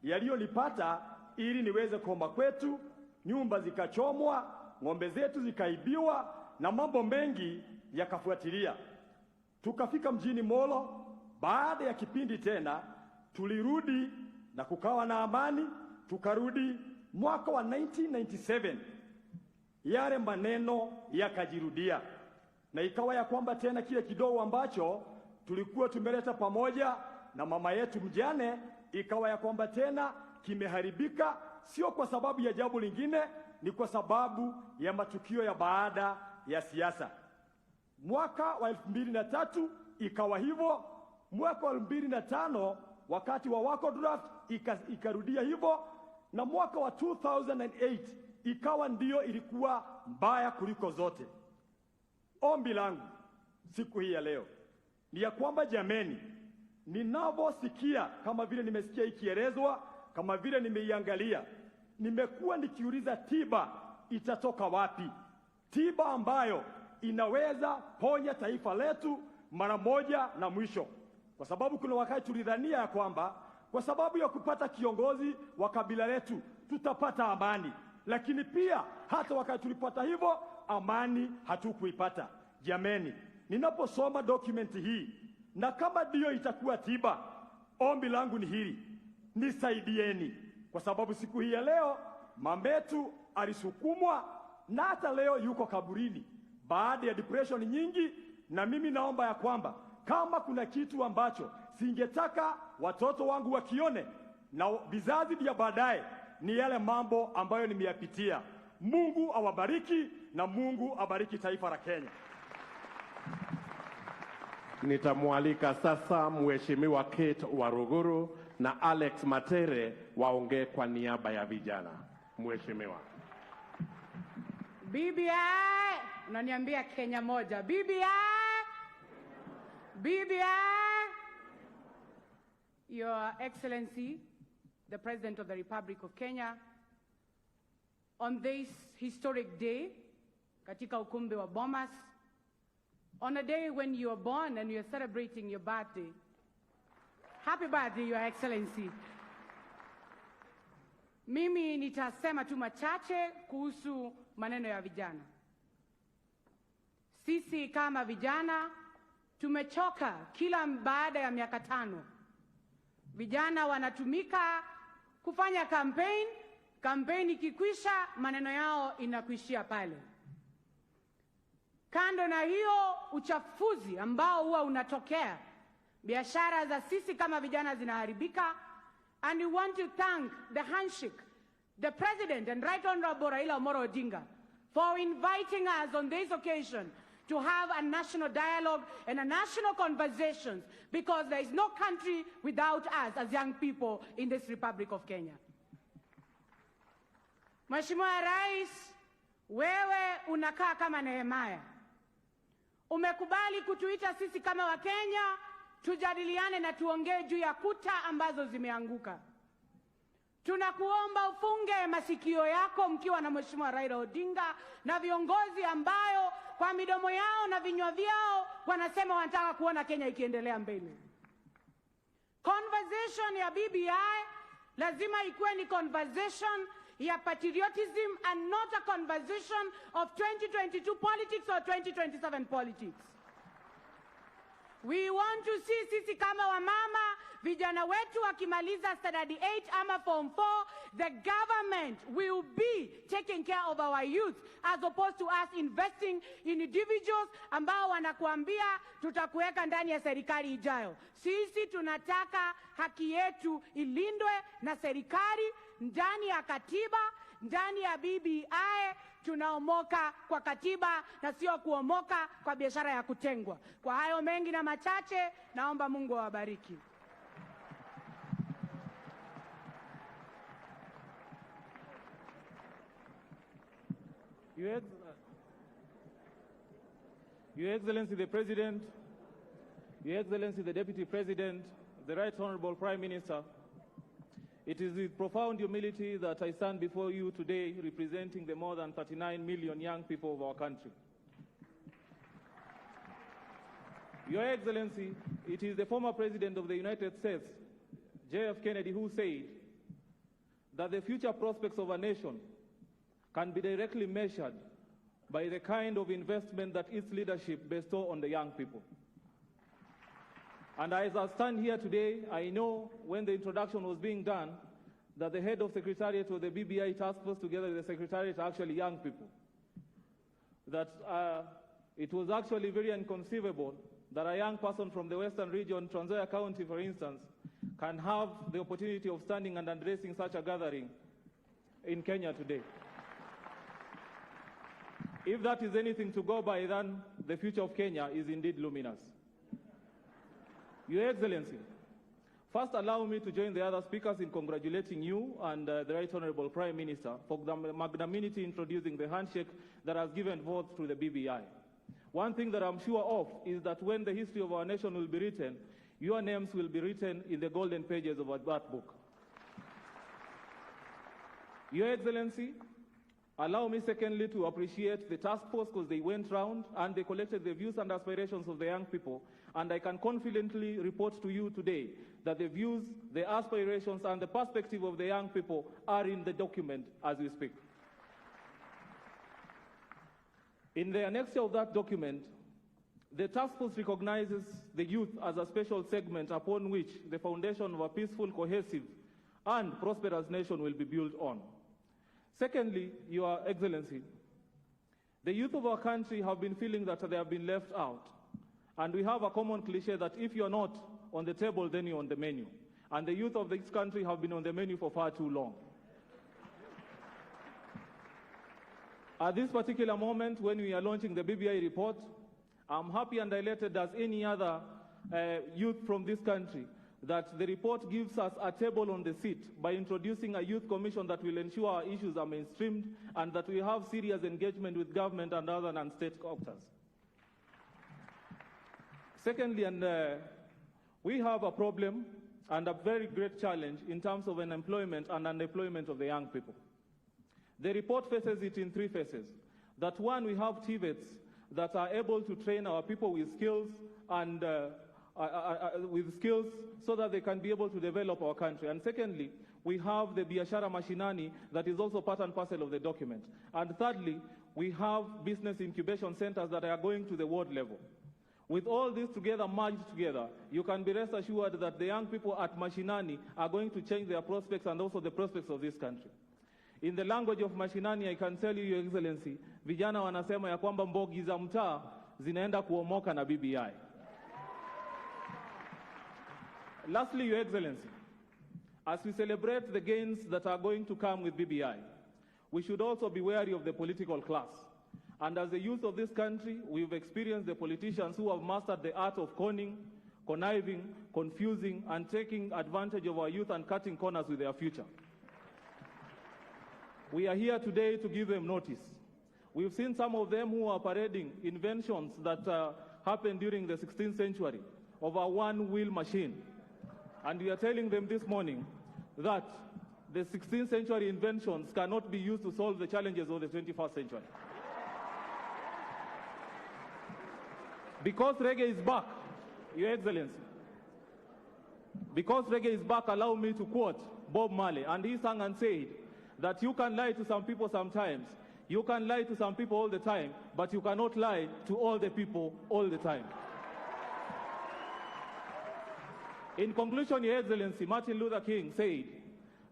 yaliyonipata ili niweze kuomba kwetu, nyumba zikachomwa, ng'ombe zetu zikaibiwa na mambo mengi yakafuatilia. Tukafika mjini Molo. Baada ya kipindi tena tulirudi na kukawa na amani. Tukarudi mwaka wa 1997, yale maneno yakajirudia, na ikawa ya kwamba tena kile kidogo ambacho tulikuwa tumeleta pamoja na mama yetu mjane, ikawa ya kwamba tena kimeharibika, sio kwa sababu ya jambo lingine, ni kwa sababu ya matukio ya baada ya siasa. Mwaka wa 2003 ikawa hivyo. Mwaka wa 2005 wakati wa wako draft ikarudia hivyo, na mwaka wa 2008 ikawa ndiyo ilikuwa mbaya kuliko zote. Ombi langu siku hii ya leo ni ya kwamba jameni, ninavyosikia kama vile nimesikia ikielezwa, kama vile nimeiangalia, nimekuwa nikiuliza tiba itatoka wapi? Tiba ambayo inaweza ponya taifa letu mara moja na mwisho. Kwa sababu kuna wakati tulidhania ya kwamba kwa sababu ya kupata kiongozi wa kabila letu tutapata amani, lakini pia hata wakati tulipata hivyo amani hatukuipata. Jameni, ninaposoma dokumenti hii na kama ndio itakuwa tiba, ombi langu ni hili: nisaidieni, kwa sababu siku hii ya leo mametu alisukumwa na hata leo yuko kaburini baada ya depression nyingi. Na mimi naomba ya kwamba kama kuna kitu ambacho singetaka watoto wangu wakione na vizazi vya baadaye, ni yale mambo ambayo nimeyapitia. Mungu awabariki na Mungu abariki taifa la Kenya. Nitamwalika sasa Mheshimiwa Kate Waruguru na Alex Matere waongee kwa niaba ya vijana. Mheshimiwa. BBI, unaniambia Kenya moja. BBI, Your Excellency, the President of the Republic of Kenya, on this historic day, katika ukumbi wa Bomas, on a day when you are born and you are celebrating your birthday. Happy birthday, Your Excellency. Mimi nitasema tu machache kuhusu maneno ya vijana. Sisi kama vijana tumechoka kila baada ya miaka 5. Vijana wanatumika kufanya kampeni ikikwisha maneno yao inakuishia pale. Kando na hiyo uchafuzi ambao huwa unatokea, biashara za sisi kama vijana zinaharibika. And we want to thank the handshake, the President and Right Honorable Raila Odinga for inviting us on this occasion to have a national dialogue and a national conversation, because there is no country without us as young people in this Republic of Kenya. Mheshimiwa Rais, wewe unakaa kama Nehemia. Umekubali kutuita sisi kama Wakenya tujadiliane na tuongee juu ya kuta ambazo zimeanguka. Tunakuomba ufunge masikio yako mkiwa na Mheshimiwa Raila Odinga na viongozi ambayo kwa midomo yao na vinywa vyao wanasema wanataka kuona Kenya ikiendelea mbele. Conversation ya BBI lazima ikuwe ni conversation ya patriotism and not a conversation of 2022 politics or 2027 politics. We want to see sisi kama wamama, vijana wetu wakimaliza standard 8 ama form 4, the government will be taking care of our youth as opposed to us investing in individuals ambao wanakuambia tutakuweka ndani ya serikali ijayo. Sisi tunataka haki yetu ilindwe na serikali ndani ya katiba, ndani ya BBI. Tunaomoka kwa katiba na sio kuomoka kwa biashara ya kutengwa. Kwa hayo mengi na machache, naomba Mungu awabariki. Your Excellency the President, Your Excellency the Deputy President, the Right Honorable Prime Minister, It is with profound humility that I stand before you today representing the more than 39 million young people of our country. Your Excellency, it is the former President of the United States, J.F. Kennedy, who said that the future prospects of a nation can be directly measured by the kind of investment that its leadership bestows on the young people. And as I stand here today, I know when the introduction was being done that the head of Secretariat of the BBI task force together with the Secretariat are actually young people. That it was actually very inconceivable that a young person from the Western region, Trans Nzoia County, for instance, can have the opportunity of standing and addressing such a gathering in Kenya today. If that is anything to go by, then the future of Kenya is indeed luminous. Your Excellency, first allow me to join the other speakers in congratulating you and the Right Honorable Prime Minister for the magnanimity introducing the handshake that has given voice to the BBI. One thing that I'm sure of is that when the history of our nation will be written, your names will be written in the golden pages of that book. Your Excellency, allow me secondly to appreciate the task force because they went round and they collected the views and aspirations of the young people. And I can confidently report to you today that the views, the aspirations, and the perspective of the young people are in the document as we speak. In the annexure of that document, the task force recognizes the youth as a special segment upon which the foundation of a peaceful, cohesive, and prosperous nation will be built on. Secondly, Your Excellency, the youth of our country have been feeling that they have been left out. And we have a common cliche that if you're not on the table, then you're on the menu. And the youth of this country have been on the menu for far too long. At this particular moment, when we are launching the BBI report, I'm happy and elated as any other youth from this country that the report gives us a table on the seat by introducing a youth commission that will ensure our issues are mainstreamed and that we have serious engagement with government and other non-state actors. Secondly, we have a problem and a very great challenge in terms of unemployment and unemployment of the young people. The report faces it in three phases. That one, we have TVETs that are able to train our people with skills and so that they can be able to develop our country. And secondly, we have the Biashara Mashinani that is also part and parcel of the document. And thirdly, we have business incubation centers that are going to the ward level. With all this together, merged together, you can be rest assured that the young people at Mashinani are going to change their prospects and also the prospects of this country. In the language of Mashinani, I can tell you, Your Excellency, vijana wanasema ya kwamba mbogi za mtaa zinaenda kuomoka na BBI. Lastly, Your Excellency, as we celebrate the gains that are going to come with BBI, we should also be wary of the political class. And as the youth of this country, we've experienced the politicians who have mastered the art of conning, conniving, confusing, and taking advantage of our youth and cutting corners with their future. We are here today to give them notice. We've seen some of them who are parading inventions that happened during the 16th century of a one-wheel machine. And we are telling them this morning that the 16th century inventions cannot be used to solve the challenges of the 21st century. Because reggae is back, Your Excellency, because reggae is back, allow me to quote Bob Marley, and he sang and said that you can lie to some people sometimes, you can lie to some people all the time, but you cannot lie to all the people all the time. In conclusion, Your Excellency, Martin Luther King said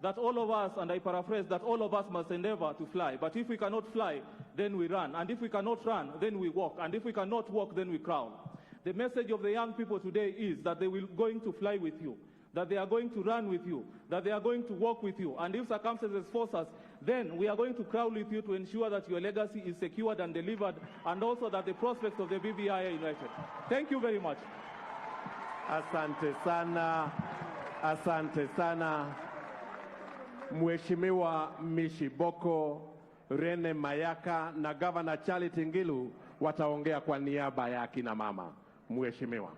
that all of us, and I paraphrase, that all of us must endeavor to fly. But if we cannot fly, then we run. And if we cannot run, then we walk. And if we cannot walk, then we crawl. The message of the young people today is that they will going to fly with you, that they are going to run with you, that they are going to walk with you. And if circumstances force us, then we are going to crawl with you to ensure that your legacy is secured and delivered, and also that the prospects of the BBI are united. Thank you very much. Asante sana, asante sana. Mheshimiwa Mishiboko, Rene Mayaka na Governor Charity Ngilu wataongea kwa niaba ya kina mama. Mheshimiwa.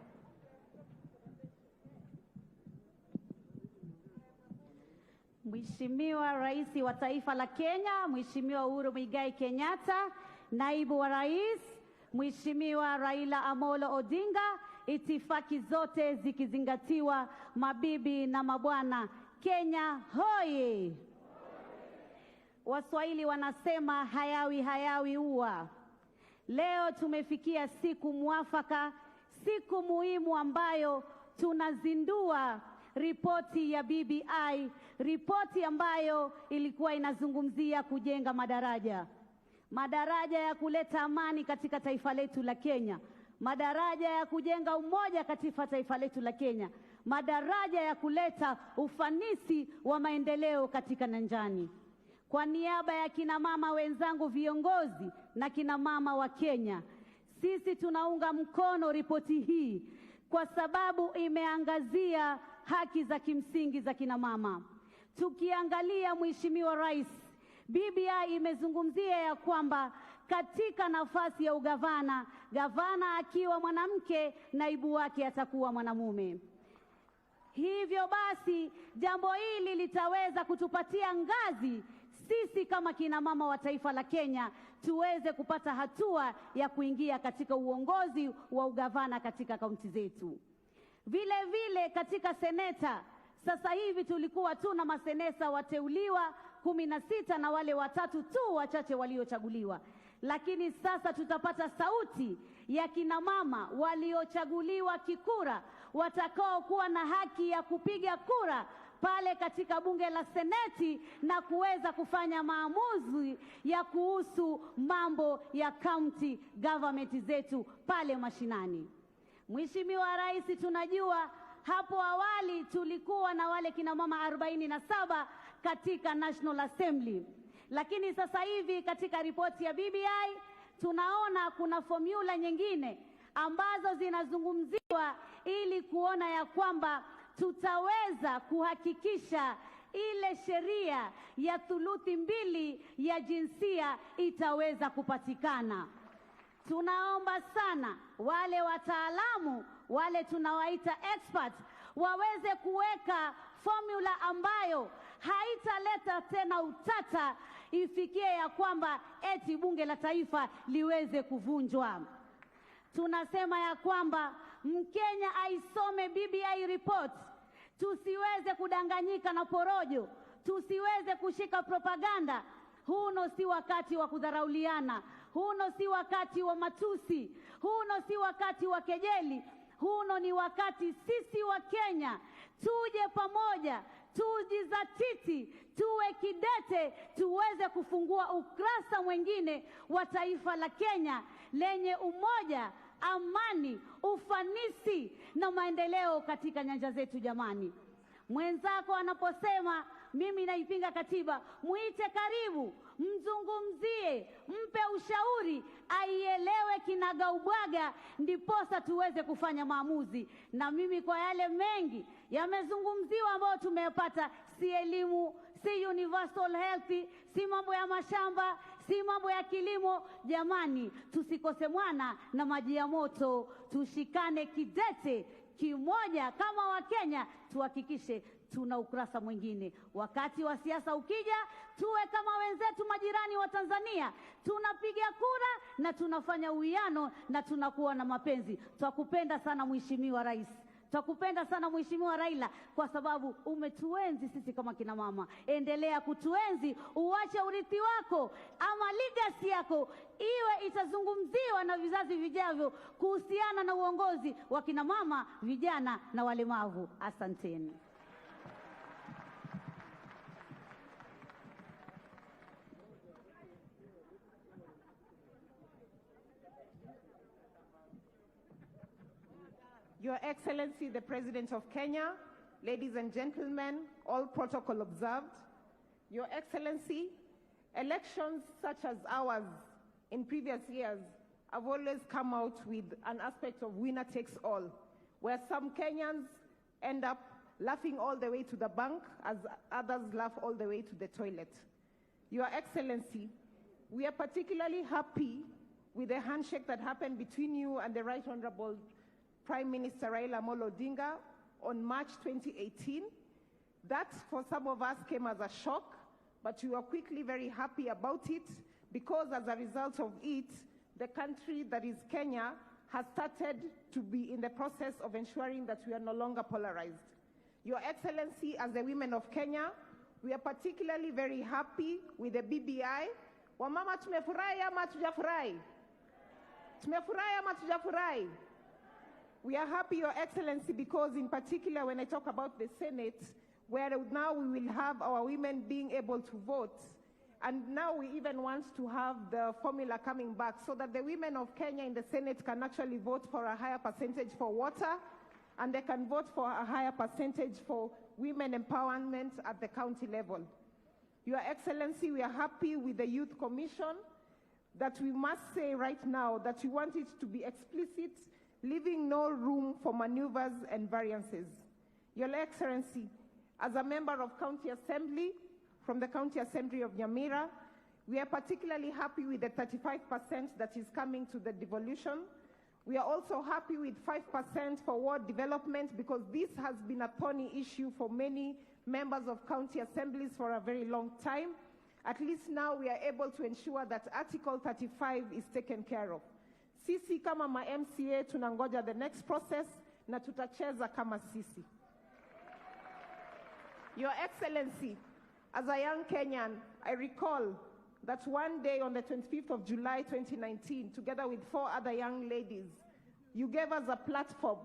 Mheshimiwa Rais wa Taifa la Kenya, Mheshimiwa Uhuru Muigai Kenyatta, Naibu wa Rais, Mheshimiwa Raila Amolo Odinga, itifaki zote zikizingatiwa, mabibi na mabwana, Kenya hoye! Waswahili wanasema hayawi hayawi ua. Leo tumefikia siku mwafaka, siku muhimu ambayo tunazindua ripoti ya BBI, ripoti ambayo ilikuwa inazungumzia kujenga madaraja ya kuleta amani katika taifa letu la Kenya, madaraja ya kujenga umoja katika taifa letu la Kenya, madaraja ya kuleta ufanisi wa maendeleo katika nyanjani. Kwa niaba ya kina mama wenzangu viongozi na kina mama wa Kenya, sisi tunaunga mkono ripoti hii kwa sababu imeangazia haki za kimsingi za kina mama. Tukiangalia Mheshimiwa Rais, BBI imezungumzia ya kwamba katika nafasi ya ugavana, gavana akiwa mwanamke, naibu wake atakuwa mwanamume. Hivyo basi jambo hili litaweza kutupatia ngazi sisi kama kina mama wa taifa la Kenya tuweze kupata hatua ya kuingia katika uongozi wa ugavana katika kaunti zetu. Vile vile katika seneta, sasa hivi tulikuwa na maseneta wateuliwa 16 na wale watatu tu wachache waliochaguliwa. Lakini sasa tutapata sauti ya kina mama waliochaguliwa kikura, watakao kuwa na haki ya kupiga kura pale katika bunge la seneti na kuweza kufanya maamuzi ya kuhusu mambo ya county government zetu pale mashinani. Mheshimiwa Rais, tunajua hapo awali tulikuwa na wale kina mama 47 katika National Assembly. Lakini sasa hivi katika ripoti ya BBI tunaona kuna formula nyingine ambazo zinazungumziwa ili kuona ya kwamba tutaweza kuhakikisha ile sheria ya thuluthi mbili ya jinsia itaweza kupatikana. Tunaomba sana wale wataalamu, wale tunawaita experts, waweze kuweka formula ambayo haitaleta tena utata ifikie ya kwamba eti bunge la taifa liweze kuvunjwa. Tunasema ya kwamba Mkenya aisome BBI report, tusiweze kudanganyika na porojo, tusiweze kushika propaganda. Huno si wakati wa kudharauliana, huno si wakati wa matusi, huno si wakati wa kejeli. Huno ni wakati sisi wa Kenya tuje pamoja, tujizatiti, tuwe kidete, tuweze kufungua ukurasa mwingine wa taifa la Kenya lenye umoja, amani, ufanisi na maendeleo katika nyanja zetu. Jamani, mwenzako anaposema mimi naipinga katiba, muite karibu, mzungumzie, mpe ushauri, aielewe kinagaubaga, ndiposa tuweze kufanya maamuzi. Na mimi kwa yale mengi yamezungumziwa ambayo tumeyapata, si elimu, si universal health, si mambo ya mashamba, si mambo ya kilimo. Jamani, tusikose mwana na maji ya moto, tushikane kidete kimoja kama Wakenya, tuhakikishe tuna ukurasa mwingine. Wakati wa siasa ukija, tuwe kama wenzetu majirani wa Tanzania, tunapiga kura na tunafanya uwiano na tunakuwa na mapenzi. Twakupenda sana Mheshimiwa Rais, twakupenda sana Mheshimiwa Raila, kwa sababu umetuenzi sisi kama kina mama. Endelea kutuenzi, uache urithi wako ama legacy yako iwe itazungumziwa na vizazi vijavyo kuhusiana na uongozi wa kina mama, vijana na walemavu. Asanteni. Your Excellency, the President of Kenya, ladies and gentlemen, all protocol observed. Your Excellency, elections such as ours in previous years have always come out with an aspect of winner takes all, where some Kenyans end up laughing all the way to the bank as others laugh all the way to the toilet. Your Excellency, we are particularly happy with the handshake that happened between you and the Right Honorable Prime Minister Raila Amolo Odinga on March 2018. That, for some of us, came as a shock, but we were quickly very happy about it because as a result of it, the country that is Kenya has started to be in the process of ensuring that we are no longer polarized. Your Excellency, as the women of Kenya, we are particularly very happy with the BBI. Wamama tumefurahi ama tujafurahi? Tumefurahi ama tujafurahi? We are happy, Your Excellency, because in particular when I talk about the Senate, where now we will have our women being able to vote, and now we even want to have the formula coming back so that the women of Kenya in the Senate can actually vote for a higher percentage for water, and they can vote for a higher percentage for women empowerment at the county level. Your Excellency, we are happy with the Youth Commission that we must say right now that we want it to be explicit, leaving no room for maneuvers and variances. Your Excellency, as a member of County Assembly, from the County Assembly of Nyamira, we are particularly happy with the 35% that is coming to the devolution. We are also happy with 5% for ward development because this has been a thorny issue for many members of county assemblies for a very long time. At least now we are able to ensure that Article 35 is taken care of. Sisi kama ma MCA tunangoja the next process na tutacheza kama sisi. Your Excellency, as a young Kenyan, I recall that one day on the 25th of July 2019, together with 4 other young ladies, you gave us a platform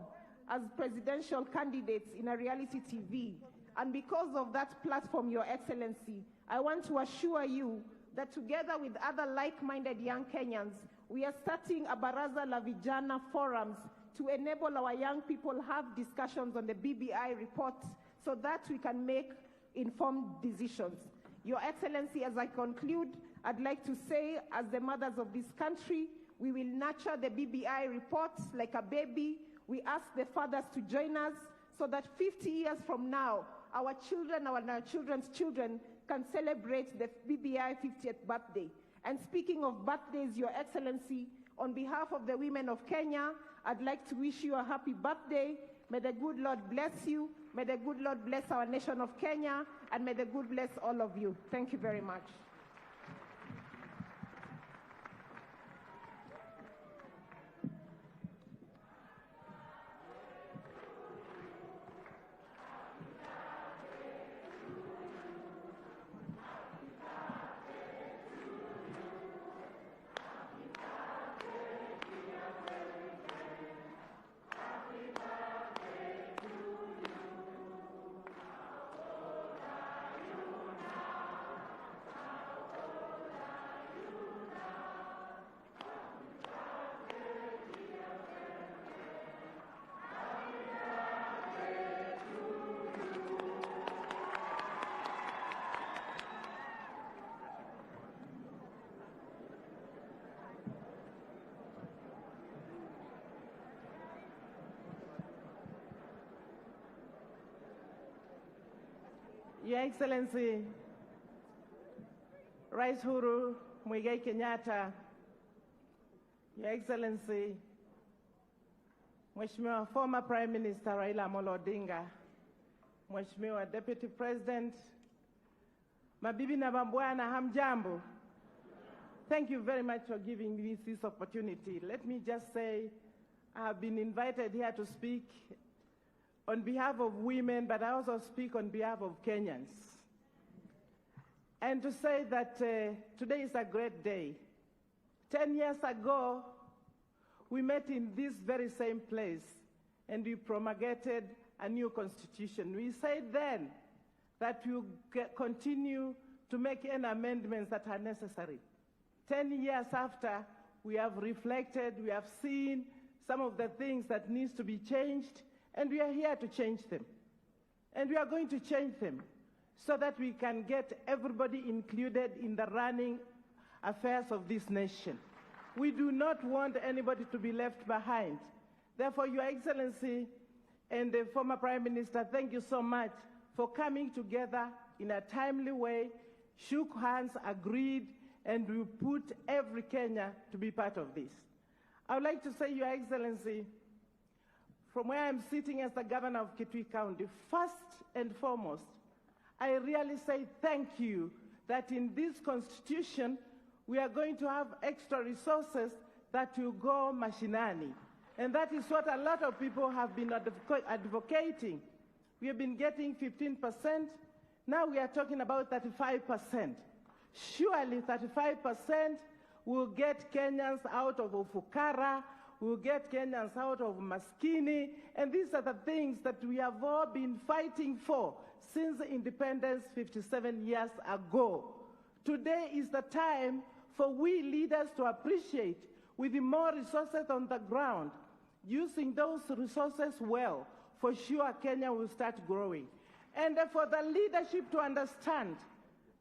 as presidential candidates in a reality TV. And because of that platform, Your Excellency, I want to assure you that together with other like-minded young Kenyans, we are starting a Baraza la Vijana forums to enable our young people have discussions on the BBI report so that we can make informed decisions. Your Excellency, as I conclude, I'd like to say, as the mothers of this country, we will nurture the BBI reports like a baby. We ask the fathers to join us so that 50 years from now, our children, our children's children can celebrate the BBI 50th birthday. And speaking of birthdays, Your Excellency, on behalf of the women of Kenya, I'd like to wish you a happy birthday. May the good Lord bless you. May the good Lord bless our nation of Kenya, and may the good bless all of you. Thank you very much. Your Excellency, Rais Uhuru Muigai Kenyatta, Your Excellency, Mheshimiwa former Prime Minister Raila Amolo Odinga, Mheshimiwa Deputy President, mabibi na mabwana, hamjambo. Thank you very much for giving me this opportunity. Let me just say, I have been invited here to speak on behalf of women, but I also speak on behalf of Kenyans. And to say that today is a great day. 10 years ago, we met in this very same place and we promulgated a new constitution. We said then that we will continue to make any amendments that are necessary. 10 years after, we have reflected, we have seen some of the things that needs to be changed, and we are here to change them. And we are going to change them so that we can get everybody included in the running affairs of this nation. We do not want anybody to be left behind. Therefore, Your Excellency and the former Prime Minister, thank you so much for coming together in a timely way, shook hands, agreed, and we put every Kenya to be part of this. I would like to say, Your Excellency, from where I'm sitting as the governor of Kitui County, first and foremost, I really say thank you that in this constitution, we are going to have extra resources that will go mashinani. And that is what a lot of people have been advocating. We have been getting 15%. Now we are talking about 35%. Surely 35% will get Kenyans out of ufukara, will get Kenyans out of maskini, and these are the things that we have all been fighting for since independence 57 years ago. Today is the time for we leaders to appreciate, with the more resources on the ground, using those resources well, for sure Kenya will start growing. And for the leadership to understand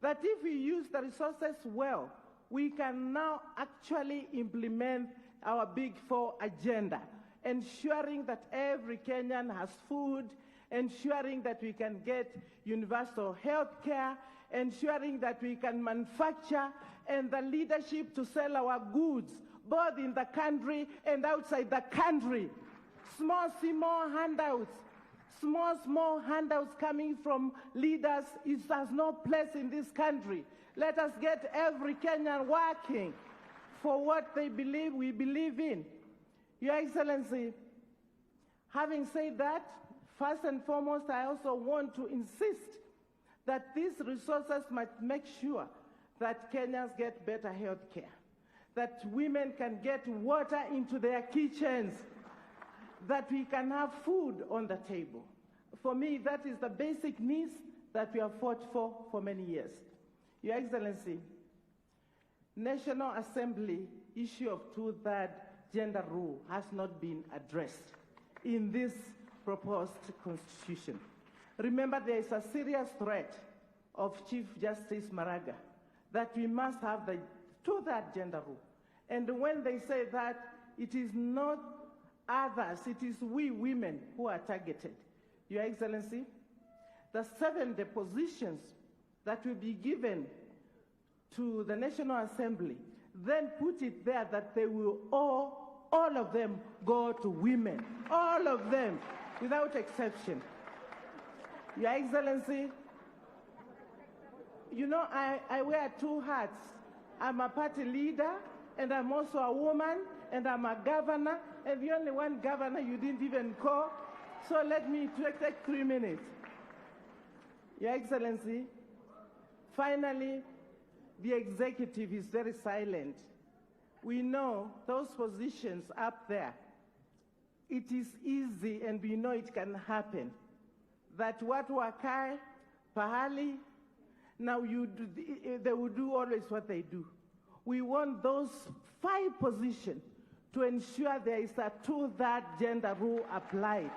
that if we use the resources well, we can now actually implement our Big Four agenda, ensuring that every Kenyan has food, ensuring that we can get universal health care, ensuring that we can manufacture, and the leadership to sell our goods, both in the country and outside the country. Small handouts, small handouts coming from leaders has no place in this country. Let us get every Kenyan working for what they believe we believe in. Your Excellency, having said that, first and foremost, I also want to insist that these resources must make sure that Kenyans get better health care, that women can get water into their kitchens, that we can have food on the table. For me, that is the basic needs that we have fought for many years. Your Excellency, National Assembly issue of 2/3 gender rule has not been addressed in this proposed constitution. Remember, there is a serious threat of Chief Justice Maraga that we must have the 2/3 gender rule. And when they say that, it is not others, it is we women who are targeted. Your Excellency, the 7 depositions that will be given to the National Assembly, then put it there that they will all of them go to women. All of them, without exception. Your Excellency, you know, I wear 2 hats. I'm a party leader, and I'm also a woman, and I'm a governor, and the only one governor you didn't even call. So let me take 3 minutes. Your Excellency, finally, the executive is very silent. We know those positions up there, it is easy, and we know it can happen, that what wakai, pahali, now they will do always what they do. We want those 5 positions to ensure there is a 2/3 gender rule applied.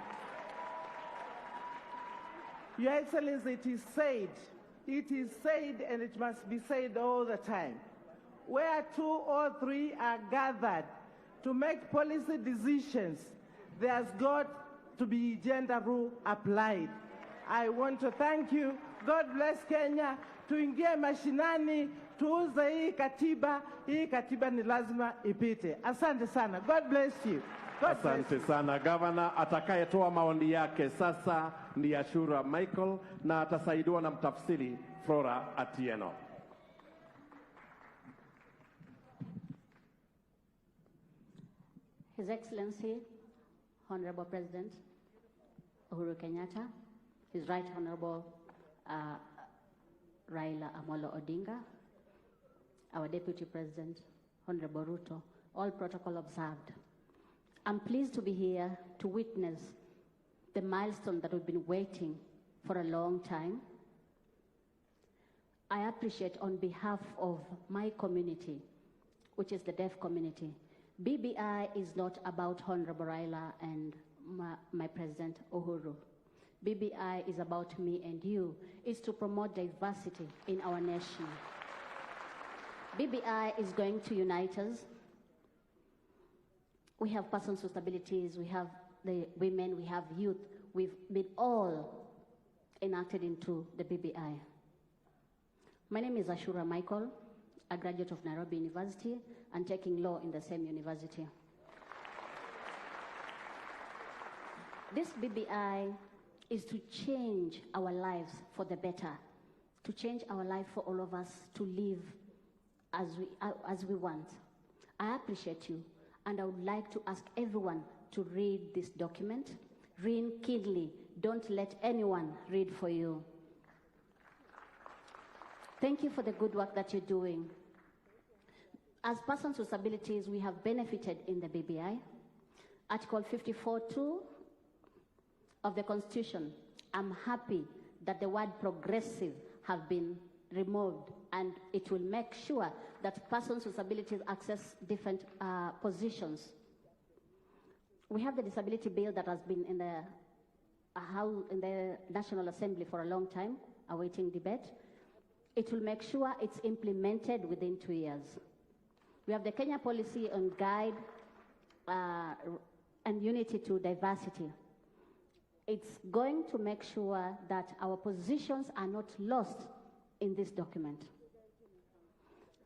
Your Excellency, it is said, and it must be said all the time. Where 2 or 3 are gathered to make policy decisions, there's got to be gender rule applied. I want to thank you. God bless Kenya. Tuingie mashinani, tuuze hii katiba. Hii katiba ni lazima ipite. Asante sana. God bless you. Asante sana Governor. Atakayetoa maoni yake sasa ni Ashura Michael na atasaidiwa na mtafsiri Flora Atieno. His Excellency, Honorable President Uhuru Kenyatta, His Right Honorable Raila Amolo Odinga, our Deputy President, Honorable Ruto, all protocol observed. I'm pleased to be here to witness the milestone that we've been waiting for a long time. I appreciate on behalf of my community, which is the deaf community, BBI is not about Honorable Raila and my President Uhuru. BBI is about me and you. It's to promote diversity in our nation. BBI is going to unite us. We have persons with disabilities, we have the women, we have youth. We've been all enacted into the BBI. My name is Ashura Michael, a graduate of Nairobi University and taking law in the same university. This BBI is to change our lives for the better. to change our life for all of us to live as we want. I appreciate you, and I would like to ask everyone to read this document. Read keenly. Don't let anyone read for you. Thank you for the good work that you're doing. As persons with disabilities, we have benefited in the BBI. Article 54(2) of the Constitution, I'm happy that the word progressive have been removed, and it will make sure that persons with disabilities access different positions. We have the disability bill that has been in the National Assembly for a long time, awaiting debate. It will make sure it's implemented within 2 years. We have the Kenya policy on guide and unity to diversity. It's going to make sure that our positions are not lost in this document.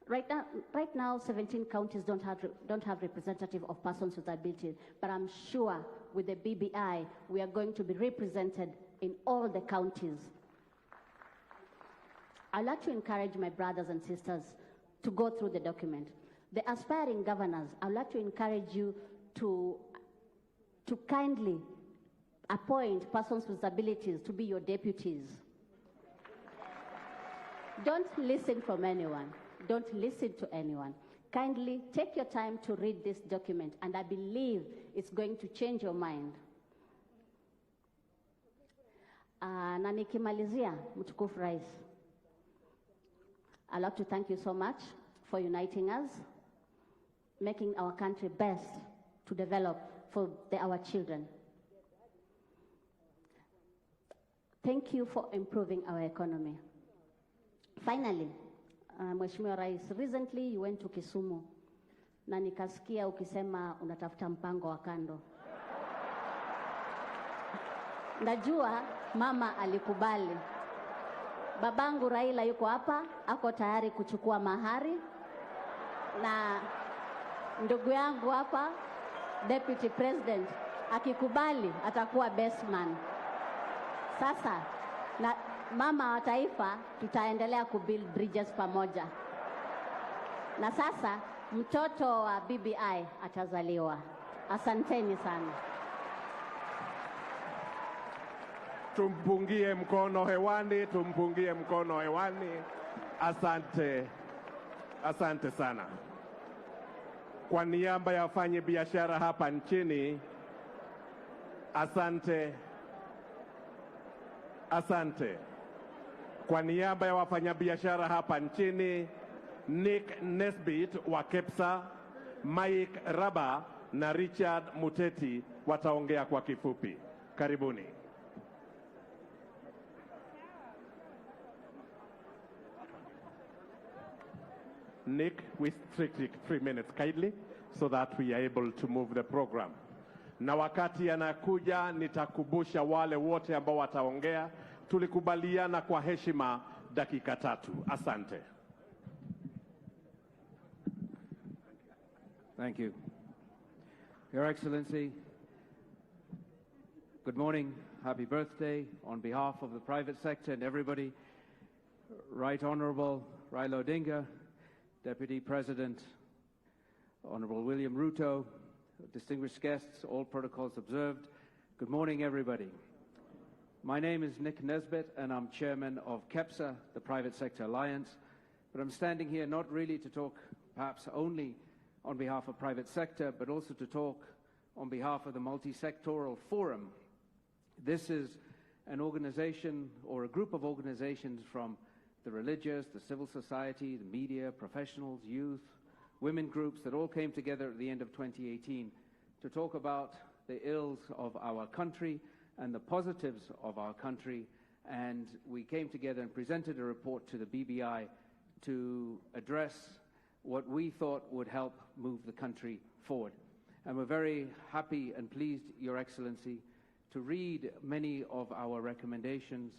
Right now, 17 counties don't have representative of persons with disabilities, but I'm sure with the BBI, we are going to be represented in all the counties. I'd like to encourage my brothers and sisters to go through the document. The aspiring governors, I'd like to encourage you to kindly appoint persons with disabilities to be your deputies. Don't listen from anyone. Don't listen to anyone. Kindly take your time to read this document, and I believe it's going to change your mind. Na nikimalizia, mtukufu Rais, I'd like to thank you so much for uniting us, making our country best to develop for our children. Thank you for improving our economy. Finally, Mheshimiwa Rais, recently you went to Kisumu na nikasikia ukisema unatafuta mpango wa kando. Najua mama alikubali. Babangu Raila yuko hapa, ako tayari kuchukua mahari, na ndugu yangu hapa, Deputy President, akikubali atakuwa best man. Sasa na mama wa taifa tutaendelea kubuild bridges pamoja. Na sasa mtoto wa BBI atazaliwa. Asanteni sana. Tumpungie mkono hewani, tumpungie mkono hewani. Asante. Asante sana. Kwa niaba ya wafanya biashara hapa nchini, asante. Asante. Kwa niaba ya wafanyabiashara hapa nchini, Nick Nesbitt wa KEPSA, Mike Raba na Richard Muteti wataongea kwa kifupi. Karibuni. Nick, we take 3 minutes kindly so that we are able to move the program. Na wakati anakuja nitakumbusha wale wote ambao wataongea, tulikubaliana kwa heshima dakika 3. Asante. Thank you. Your Excellency, good morning, happy birthday on behalf of the private sector and everybody. Right Honourable Raila Odinga, Deputy President, Honourable William Ruto, distinguished guests, all protocols observed. Good morning, everybody. My name is Nick Nesbitt, and I'm chairman of KEPSA, the Private Sector Alliance. But I'm standing here not really to talk perhaps only on behalf of private sector, but also to talk on behalf of the Multi-Sectoral Forum. This is an organization or a group of organizations from the religious, the civil society, the media, professionals, youth, women groups that all came together at the end of 2018 to talk about the ills of our country and the positives of our country. And we came together and presented a report to the BBI to address what we thought would help move the country forward. And we're very happy and pleased, Your Excellency, to read many of our recommendations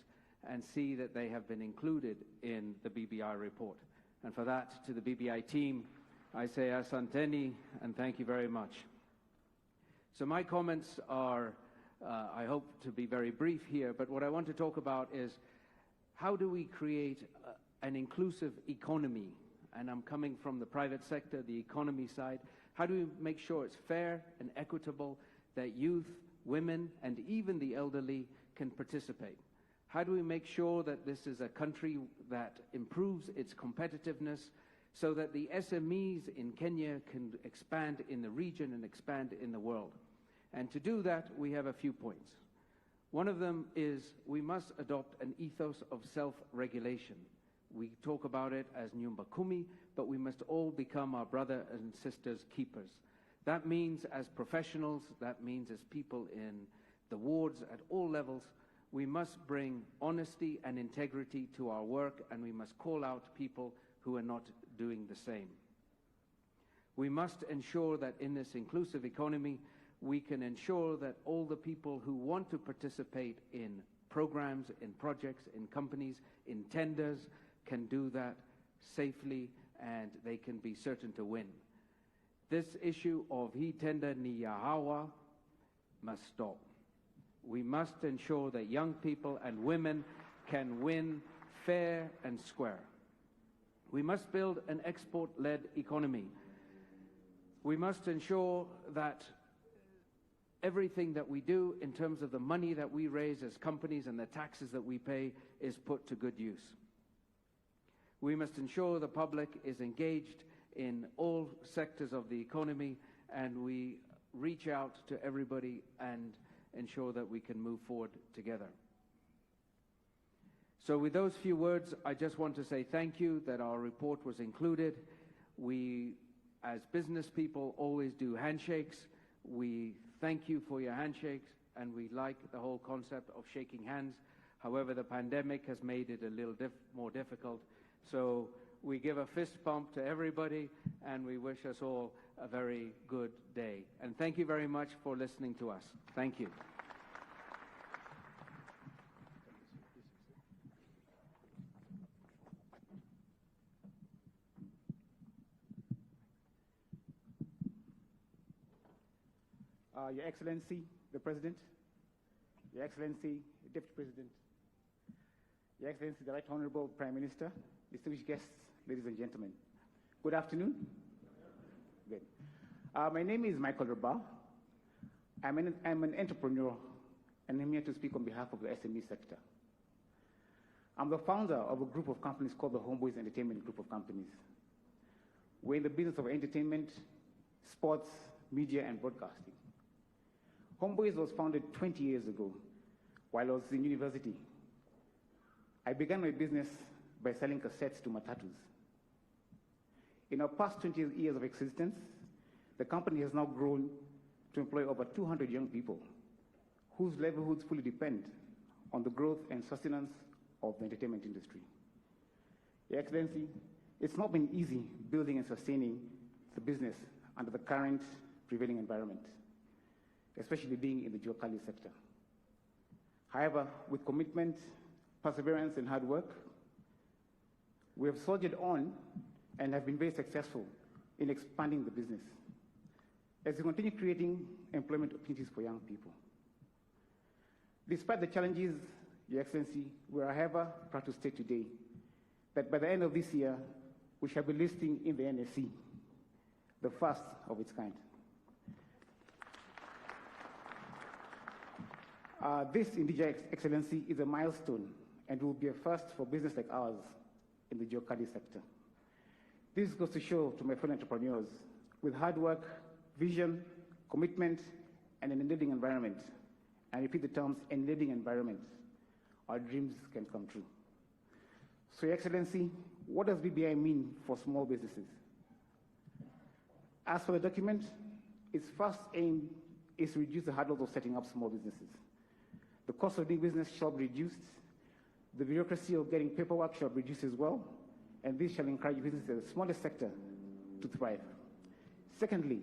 and see that they have been included in the BBI report. And for that, to the BBI team, I say asanteni and thank you very much. So my comments are, I hope to be very brief here, but what I want to talk about is how do we create an inclusive economy? And I'm coming from the private sector, the economy side. How do we make sure it's fair and equitable, that youth, women, and even the elderly can participate? How do we make sure that this is a country that improves its competitiveness so that the SMEs in Kenya can expand in the region and expand in the world? And to do that, we have a few points. One of them is we must adopt an ethos of self-regulation. We talk about it as Nyumba Kumi, but we must all become our brother and sisters keepers. That means as professionals, that means as people in the wards at all levels, we must bring honesty and integrity to our work, and we must call out people who are not doing the same. We must ensure that in this inclusive economy, we can ensure that all the people who want to participate in programs, in projects, in companies, in tenders, can do that safely, and they can be certain to win. This issue of hii tender ni ya hawa must stop. We must ensure that young people and women can win fair and square. We must build an export-led economy. We must ensure that everything that we do in terms of the money that we raise as companies and the taxes that we pay is put to good use. We must ensure the public is engaged in all sectors of the economy, and we reach out to everybody and ensure that we can move forward together. So with those few words, I just want to say thank you that our report was included. We, as business people, always do handshakes. We thank you for your handshakes, and we like the whole concept of shaking hands. However, the pandemic has made it a little more difficult. So we give a fist bump to everybody, and we wish us all a very good day. And thank you very much for listening to us. Thank you. Your Excellency, the President, Your Excellency, the Deputy President, Your Excellency, the Right Honorable Prime Minister, distinguished guests, ladies and gentlemen. Good afternoon. Good. My name is Michael Rabah. I'm an entrepreneur, and I'm here to speak on behalf of the SME sector. I'm the founder of a group of companies called the Homeboys Entertainment Group of Companies. We're in the business of entertainment, sports, media, and broadcasting. Homeboys was founded 20 years ago while I was in university. I began my business by selling cassettes to matatus. In our past 20 years of existence, the company has now grown to employ over 200 young people whose livelihoods fully depend on the growth and sustenance of the entertainment industry. Your Excellency, it's not been easy building and sustaining the business under the current prevailing environment, especially being in the Juakali sector. However, with commitment, perseverance, and hard work, we have soldiered on and have been very successful in expanding the business as we continue creating employment opportunities for young people. Despite the challenges, Your Excellency, we are, however, proud to state today that by the end of this year, we shall be listing in the NSE, the first of its kind. This, indeed, Your Excellency, is a milestone and will be a first for business like ours in the Juakali sector. This goes to show to my fellow entrepreneurs, with hard work, vision, commitment, and an enabling environment, and I repeat the terms, enabling environment, our dreams can come true. So, Your Excellency, what does BBI mean for small businesses? As for the document, its first aim is to reduce the hurdles of setting up small businesses. The cost of doing business shall be reduced, the bureaucracy of getting paperwork shall be reduced as well, and this shall encourage businesses in the smallest sector to thrive. Secondly,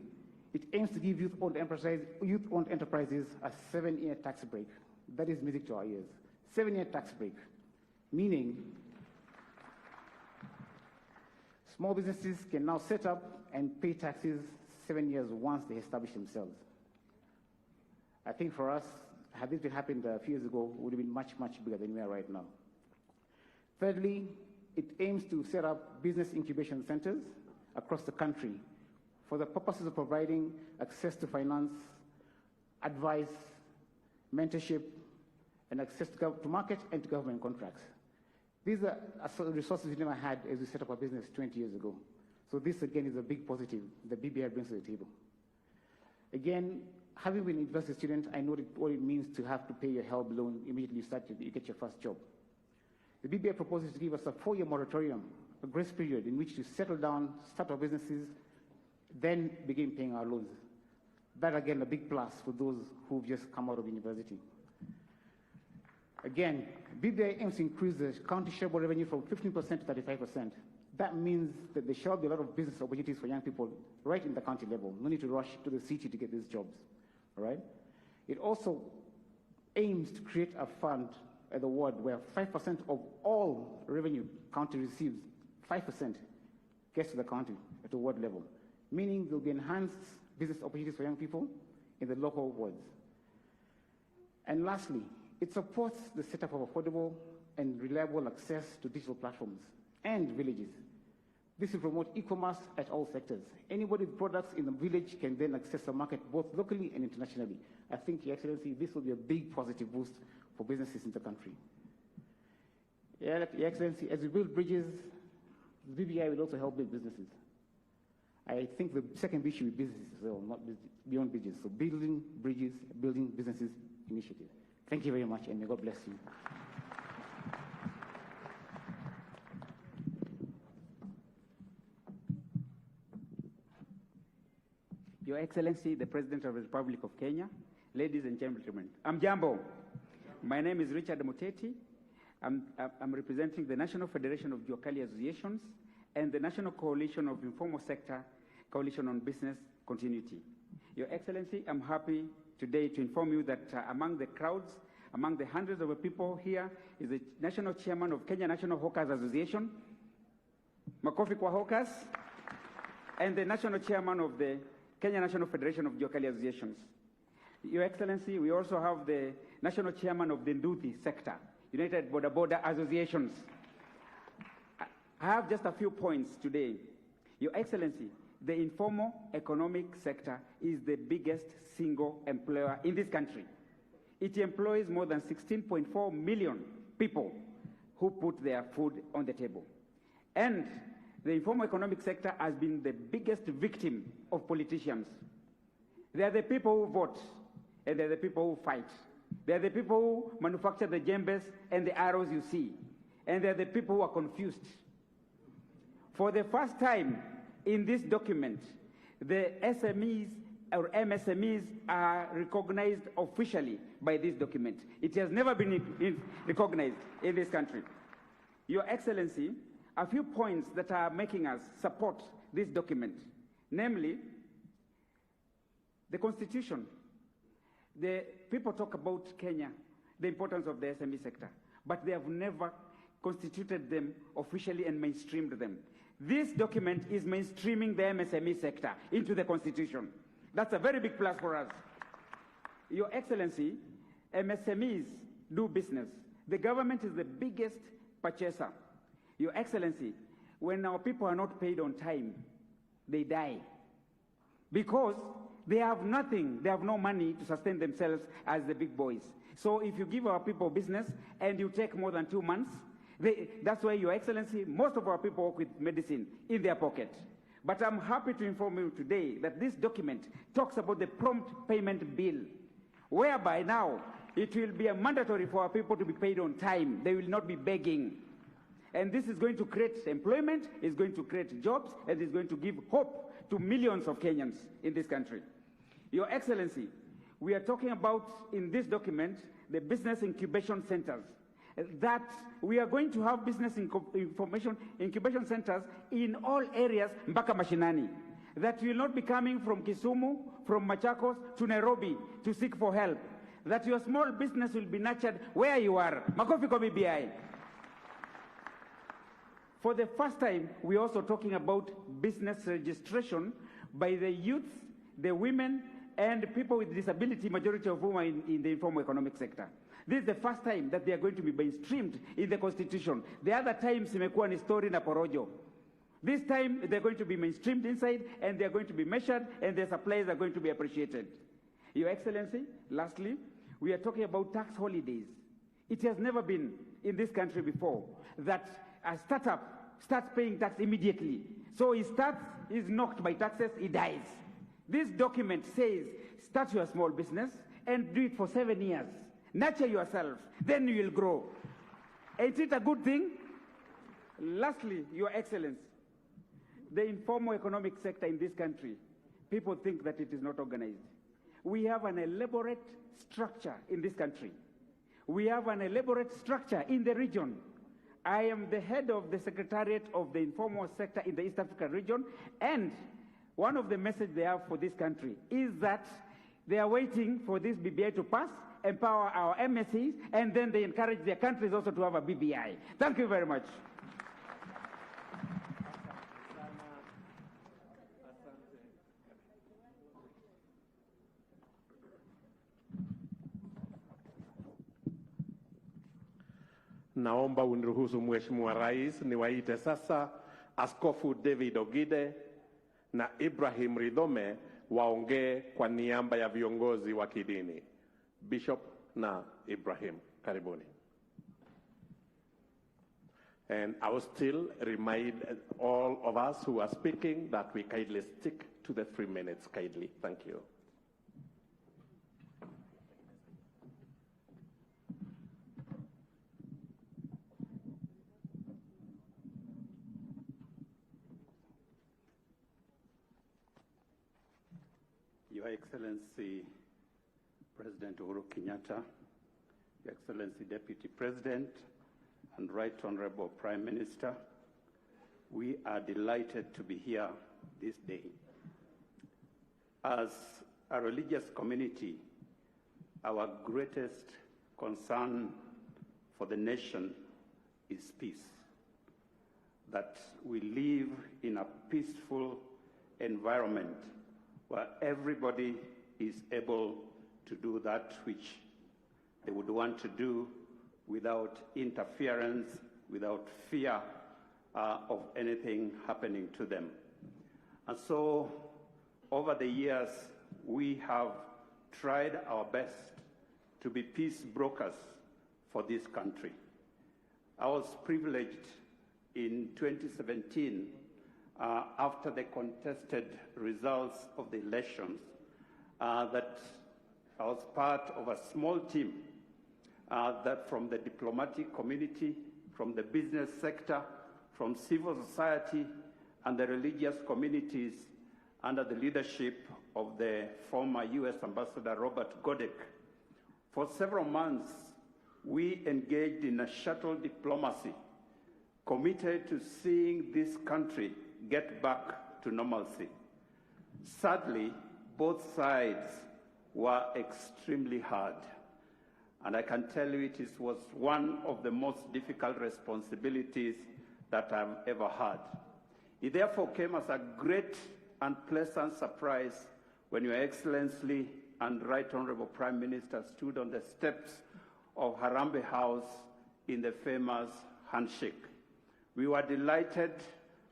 it aims to give youth-owned enterprises a 7-year tax break. That is music to our ears. 7-year tax break, meaning small businesses can now set up and pay taxes 7 years once they establish themselves. I think for us, had this been happened a few years ago, we would have been much, much bigger than we are right now. Thirdly, it aims to set up business incubation centers across the country for the purposes of providing access to finance, advice, mentorship, and access to market and to government contracts. These are resources we never had as we set up our business 20 years ago. So this, again, is a big positive that BBI brings to the table. Again, having been a university student, I know what it means to have to pay your HELB loan immediately you get your first job. The BBI proposes to give us a 4-year moratorium, a grace period in which to settle down, start our businesses, then begin paying our loans. That, again, a big plus for those who've just come out of university. Again, BBI aims to increase the county shareable revenue from 15% to 35%. That means that there shall be a lot of business opportunities for young people right in the county level. No need to rush to the city to get these jobs, all right? It also aims to create a fund at the ward where 5% of all revenue county receives, 5% gets to the county at the ward level, meaning there will be enhanced business opportunities for young people in the local wards. And lastly, it supports the setup of affordable and reliable access to digital platforms and villages. This will promote e-commerce at all sectors. Anybody with products in the village can then access the market both locally and internationally. I think, Your Excellency, this will be a big positive boost for businesses in the country. Your Excellency, as we build bridges, the BBI will also help build businesses. I think the second issue is businesses as well, not beyond bridges. So building bridges, building businesses initiative. Thank you very much, and may God bless you. Your Excellency, the President of the Republic of Kenya, ladies and gentlemen, I'm Jambo. My name is Richard Muteti. I'm representing the National Federation of Juakali Associations and the National Coalition of Informal Sector Coalition on Business Continuity. Your Excellency, I'm happy today to inform you that among the crowds, among the hundreds of people here, is the National Chairman of Kenya National Hawkers Association, Makofi kwa Hawkers, and the National Chairman of the Kenya National Federation of Juakali Associations. Your Excellency, we also have the National Chairman of the Nduthi sector, United Border Border Associations. I have just a few points today. Your Excellency, the informal economic sector is the biggest single employer in this country. It employs more than 16.4 million people who put their food on the table. And the informal economic sector has been the biggest victim of politicians. They are the people who vote, and they're the people who fight. They're the people who manufacture the jembes and the arrows you see. And they're the people who are confused. For the first time in this document, the SMEs or MSMEs are recognized officially by this document. It has never been recognized in this country. Your Excellency, a few points that are making us support this document, namely the Constitution. The people talk about Kenya, the importance of the SME sector, but they have never constituted them officially and mainstreamed them. This document is mainstreaming the MSME sector into the Constitution. That's a very big plus for us. Your Excellency, MSMEs do business. The government is the biggest purchaser. Your Excellency, when our people are not paid on time, they die. Because they have nothing, they have no money to sustain themselves as the big boys. So if you give our people business and you take more than 2 months, that's why, Your Excellency, most of our people work with medicine in their pocket. But I'm happy to inform you today that this document talks about the prompt payment bill, whereby now it will be mandatory for our people to be paid on time. They will not be begging. And this is going to create employment, it's going to create jobs, and it's going to give hope to millions of Kenyans in this country. Your Excellency, we are talking about, in this document, the business incubation centers. That we are going to have business information incubation centers in all areas, mpaka mashinani. That will not be coming from Kisumu, from Machakos to Nairobi to seek for help. That your small business will be nurtured where you are. Makofi kwa BBI. For the first time, we're also talking about business registration by the youth, the women, and people with disability, majority of whom are in the informal economic sector. This is the first time that they are going to be mainstreamed in the Constitution. The other times, imekuwa ni story na porojo. This time, they're going to be mainstreamed inside, and they're going to be measured, and their supplies are going to be appreciated. Your Excellency, lastly, we are talking about tax holidays. It has never been in this country before that a startup starts paying tax immediately. So he starts, is knocked by taxes, he dies. This document says, start your small business and do it for 7 years. Nurture yourself, then you will grow. Is it a good thing? Lastly, Your Excellency, the informal economic sector in this country, people think that it is not organized. We have an elaborate structure in this country. We have an elaborate structure in the region. I am the head of the Secretariat of the Informal Sector in the East African region, and one of the messages they have for this country is that they are waiting for this BBI to pass, empower our MSCs, and then they encourage their countries also to have a BBI. Thank you very much. Naomba uniruhusu Mheshimiwa Rais niwaite sasa Askofu David Ogide na Ibrahim Ridhome waongee kwa niaba ya viongozi wa kidini. Bishop na Ibrahim, karibuni. And I will still remind all of us who are speaking that we kindly stick to the 3 minutes, kindly. Thank you. Your Excellency, President Uhuru Kenyatta, Your Excellency Deputy President, and Right Honorable Prime Minister, we are delighted to be here this day. As a religious community, our greatest concern for the nation is peace, that we live in a peaceful environment where everybody is able to do that which they would want to do without interference, without fear of anything happening to them. And so, over the years, we have tried our best to be peace brokers for this country. I was privileged in 2017 after the contested results of the elections, that I was part of a small team that from the diplomatic community, from the business sector, from civil society, and the religious communities under the leadership of the former U.S. Ambassador Robert Godek. For several months, we engaged in a shuttle diplomacy, committed to seeing this country get back to normalcy. Sadly, both sides were extremely hard. And I can tell you it was one of the most difficult responsibilities that I've ever had. It therefore came as a great and pleasant surprise when Your Excellency and Right Honorable Prime Minister stood on the steps of Harambee House in the famous handshake. We were delighted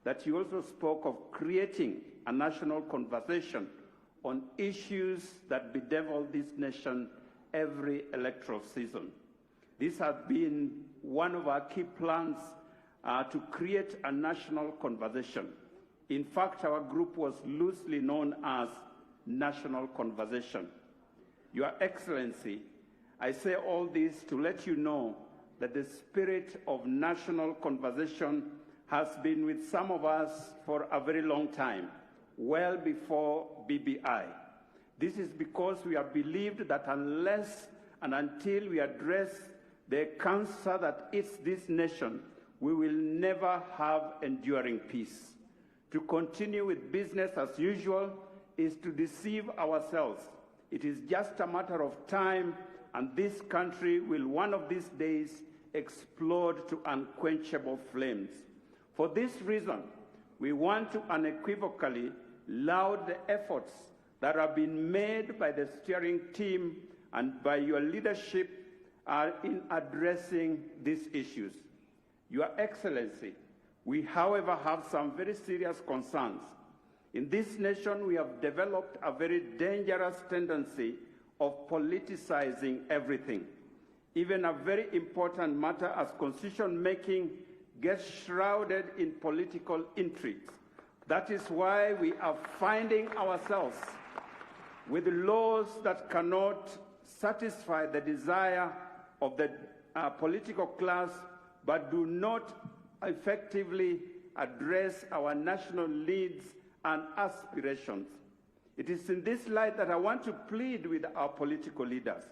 that you also spoke of creating a national conversation on issues that bedevil this nation every electoral season. This has been one of our key plans to create a national conversation. In fact, our group was loosely known as National Conversation. Your Excellency, I say all this to let you know that the spirit of national conversation has been with some of us for a very long time, well before BBI. This is because we have believed that unless and until we address the cancer that eats this nation, we will never have enduring peace. To continue with business as usual is to deceive ourselves. It is just a matter of time, and this country will one of these days explode to unquenchable flames. For this reason, we want to unequivocally laud the efforts that have been made by the steering team and by your leadership are in addressing these issues. Your Excellency, we, however, have some very serious concerns. In this nation, we have developed a very dangerous tendency of politicizing everything. Even a very important matter as constitution making gets shrouded in political intrigues. That is why we are finding ourselves with laws that cannot satisfy the desire of the political class, but do not effectively address our national needs and aspirations. It is in this light that I want to plead with our political leaders.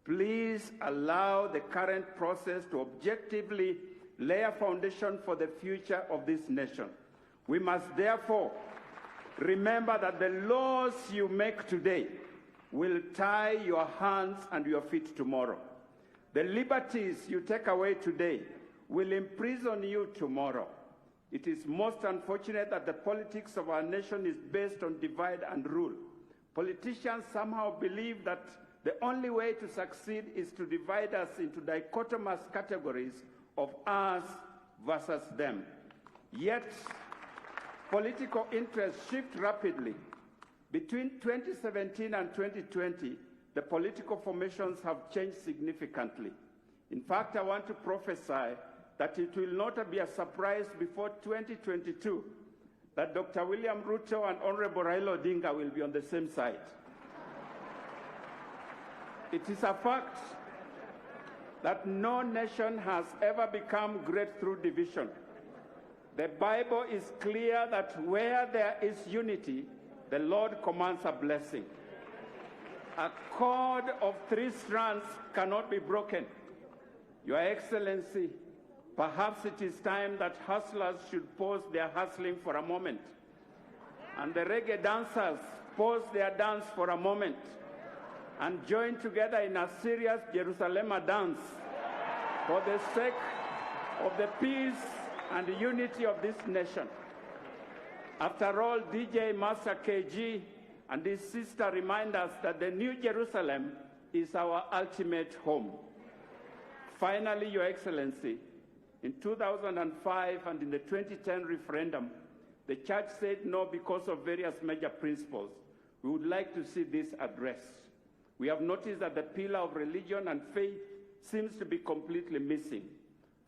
Please allow the current process to objectively lay a foundation for the future of this nation. We must therefore remember that the laws you make today will tie your hands and your feet tomorrow. The liberties you take away today will imprison you tomorrow. It is most unfortunate that the politics of our nation is based on divide and rule. Politicians somehow believe that the only way to succeed is to divide us into dichotomous categories of us versus them. Yet, political interests shift rapidly. Between 2017 and 2020, the political formations have changed significantly. In fact, I want to prophesy that it will not be a surprise before 2022 that Dr. William Ruto and Honorable Raila Odinga will be on the same side. It is a fact that no nation has ever become great through division. The Bible is clear that where there is unity, the Lord commands a blessing. A cord of 3 strands cannot be broken. Your Excellency, perhaps it is time that hustlers should pause their hustling for a moment, and the reggae dancers pause their dance for a moment, and join together in a serious Jerusalem dance for the sake of the peace and the unity of this nation. After all, DJ Master KG and his sister remind us that the New Jerusalem is our ultimate home. Finally, Your Excellency, in 2005 and in the 2010 referendum, the church said no because of various major principles. We would like to see this addressed. We have noticed that the pillar of religion and faith seems to be completely missing.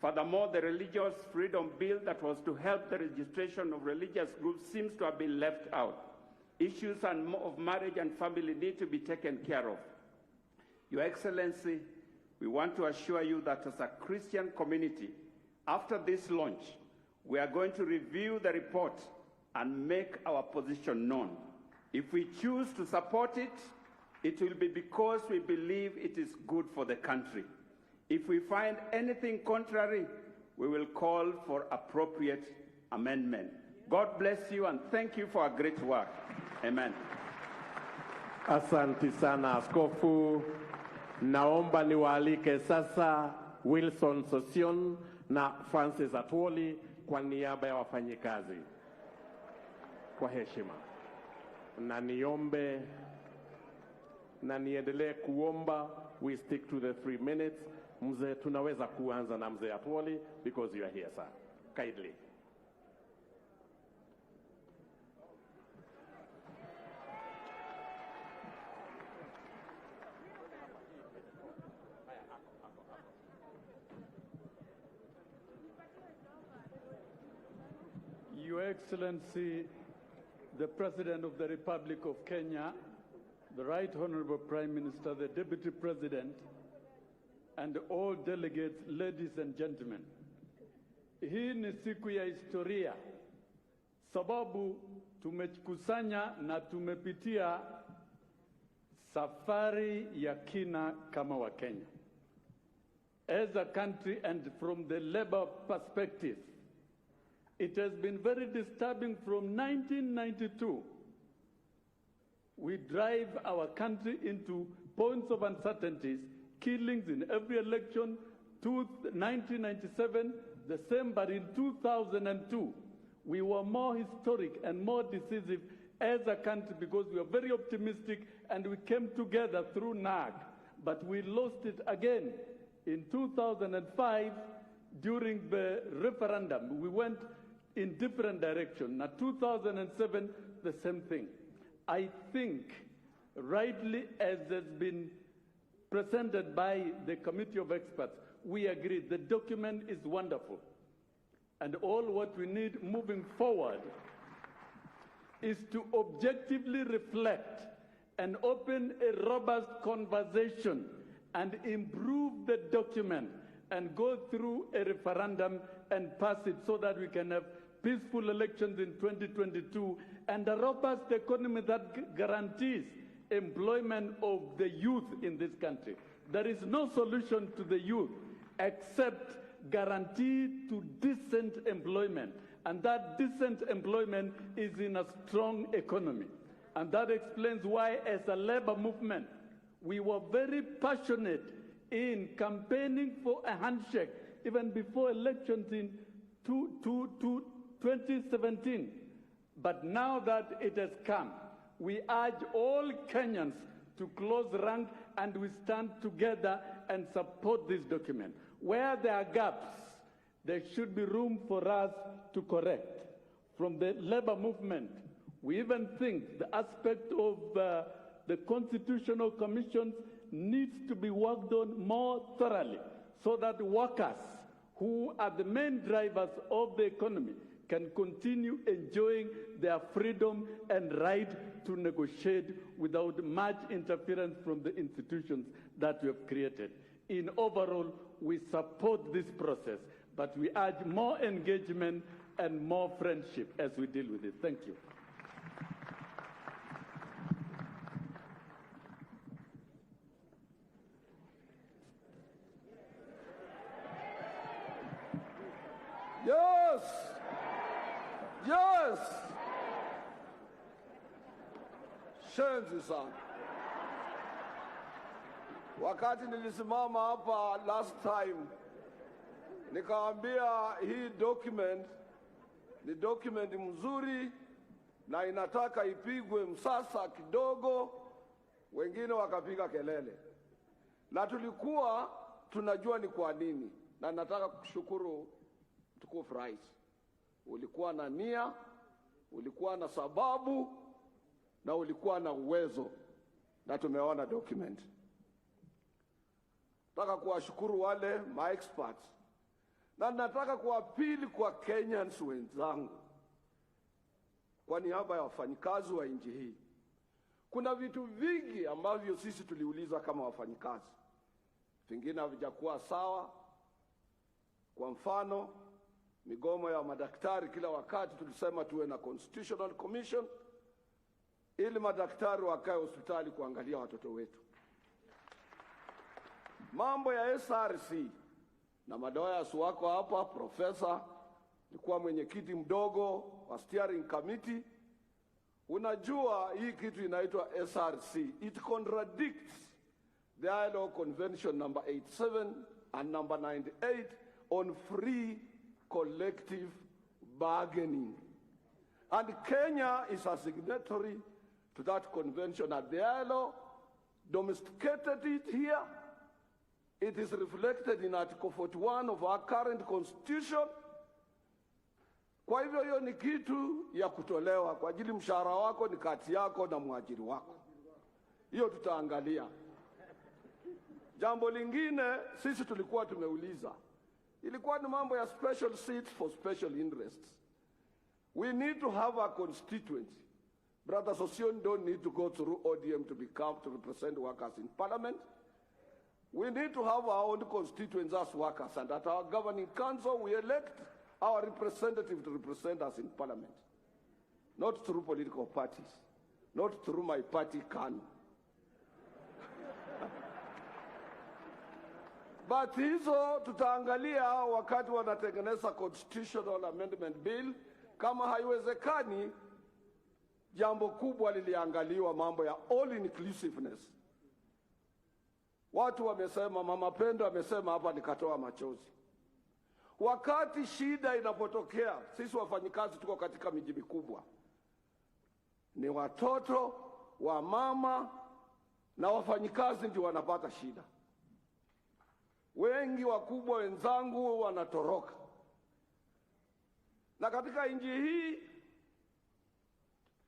Furthermore, the Religious Freedom Bill that was to help the registration of religious groups seems to have been left out. Issues of marriage and family need to be taken care of. Your Excellency, we want to assure you that as a Christian community, after this launch, we are going to review the report and make our position known. If we choose to support it, it will be because we believe it is good for the country. If we find anything contrary, we will call for appropriate amendment. God bless you and thank you for a great work. Amen. Asante sana Askofu. Naomba niwaalike sasa Wilson Sosion na Francis Atwoli kwa niaba ya wafanyikazi. Kwa heshima. Na niombe na niendelee kuomba, we stick to the 3 minutes. Mzee, tunaweza kuanza na Mzee Atwoli because you are here, sir. Kindly. Your Excellency, the President of the Republic of Kenya, the Right Honorable Prime Minister, the Deputy President, and all delegates, ladies and gentlemen. Hii ni siku ya historia, sababu tumekusanya na tumepitia safari ya kina kama wa Kenya. As a country and from the labor perspective, it has been very disturbing from 1992. We drive our country into points of uncertainties, killings in every election, 1997, the same, but in 2002, we were more historic and more decisive as a country because we are very optimistic and we came together through NAG, but we lost it again. In 2005, during the referendum, we went in different direction. Now 2007, the same thing. I think, rightly as has been presented by the committee of experts, we agree the document is wonderful. And all what we need moving forward is to objectively reflect and open a robust conversation and improve the document and go through a referendum and pass it so that we can have peaceful elections in 2022 and a robust economy that guarantees employment of the youth in this country. There is no solution to the youth except guarantee to decent employment. And that decent employment is in a strong economy. And that explains why, as a labor movement, we were very passionate in campaigning for a handshake, even before elections in 2017. But now that it has come, we urge all Kenyans to close rank and we stand together and support this document. Where there are gaps, there should be room for us to correct. From the labor movement, we even think the aspect of the constitutional commissions needs to be worked on more thoroughly so that workers who are the main drivers of the economy can continue enjoying their freedom and right to negotiate without much interference from the institutions that we have created. In overall, we support this process, but we urge more engagement and more friendship as we deal with it. Thank you. Yes! Yes! Shenzi sana. Wakati nilisimama hapa last time, nikaambia hii document ni document mzuri na inataka ipigwe msasa kidogo, wengine wakapiga kelele. Na tulikuwa tunajua ni kwa nini. Na nataka kushukuru mtukufu Rais. Ulikuwa na nia, ulikuwa na sababu, na ulikuwa na uwezo, na tumeona document. Nataka kuwashukuru wale ma-experts. Na nataka kuapili kwa Kenyans wenzangu, kwa niaba ya wafanyikazi wa nchi hii. Kuna vitu vingi ambavyo sisi tuliuliza kama wafanyikazi. Vingine havijakuwa sawa. Kwa mfano, migomo ya madaktari, kila wakati tulisema tuwe na constitutional commission ili madaktari wakae hospitali kuangalia watoto wetu. Mambo ya SRC na madoyas wako hapa, profesa, nilikuwa mwenyekiti mdogo wa steering committee. Unajua hii kitu inaitwa SRC. It contradicts the ILO Convention number 87 and number 98 on free collective bargaining. And Kenya is a signatory to that convention, and the ILO domesticated it here. It is reflected in Article 41 of our current constitution. Kwa hivyo hiyo ni kitu ya kutolewa kwa ajili mshahara wako ni kati yako na mwajiri wako. Hiyo tutaangalia. Jambo lingine sisi tulikuwa tumeuliza, ilikuwa ni mambo ya special seats for special interests. We need to have a constituency. Brothers Osion don't need to go through ODM to represent workers in parliament. We need to have our own constituents as workers, and at our governing council we elect our representative to represent us in parliament. Not through political parties, not through my party KANU. But hizo tutaangalia wakati wanatengeneza constitutional amendment bill. Kama haiwezekani, jambo kubwa liliangaliwa, mambo ya all inclusiveness. Watu wamesema, Mama Pendo amesema hapa, nikatoa machozi. Wakati shida inapotokea, sisi wafanyikazi tuko katika miji mikubwa. ni watoto, wamama na wafanyikazi ndio wanapata shida. Wengi wakubwa wenzangu wanatoroka. Na katika nchi hii,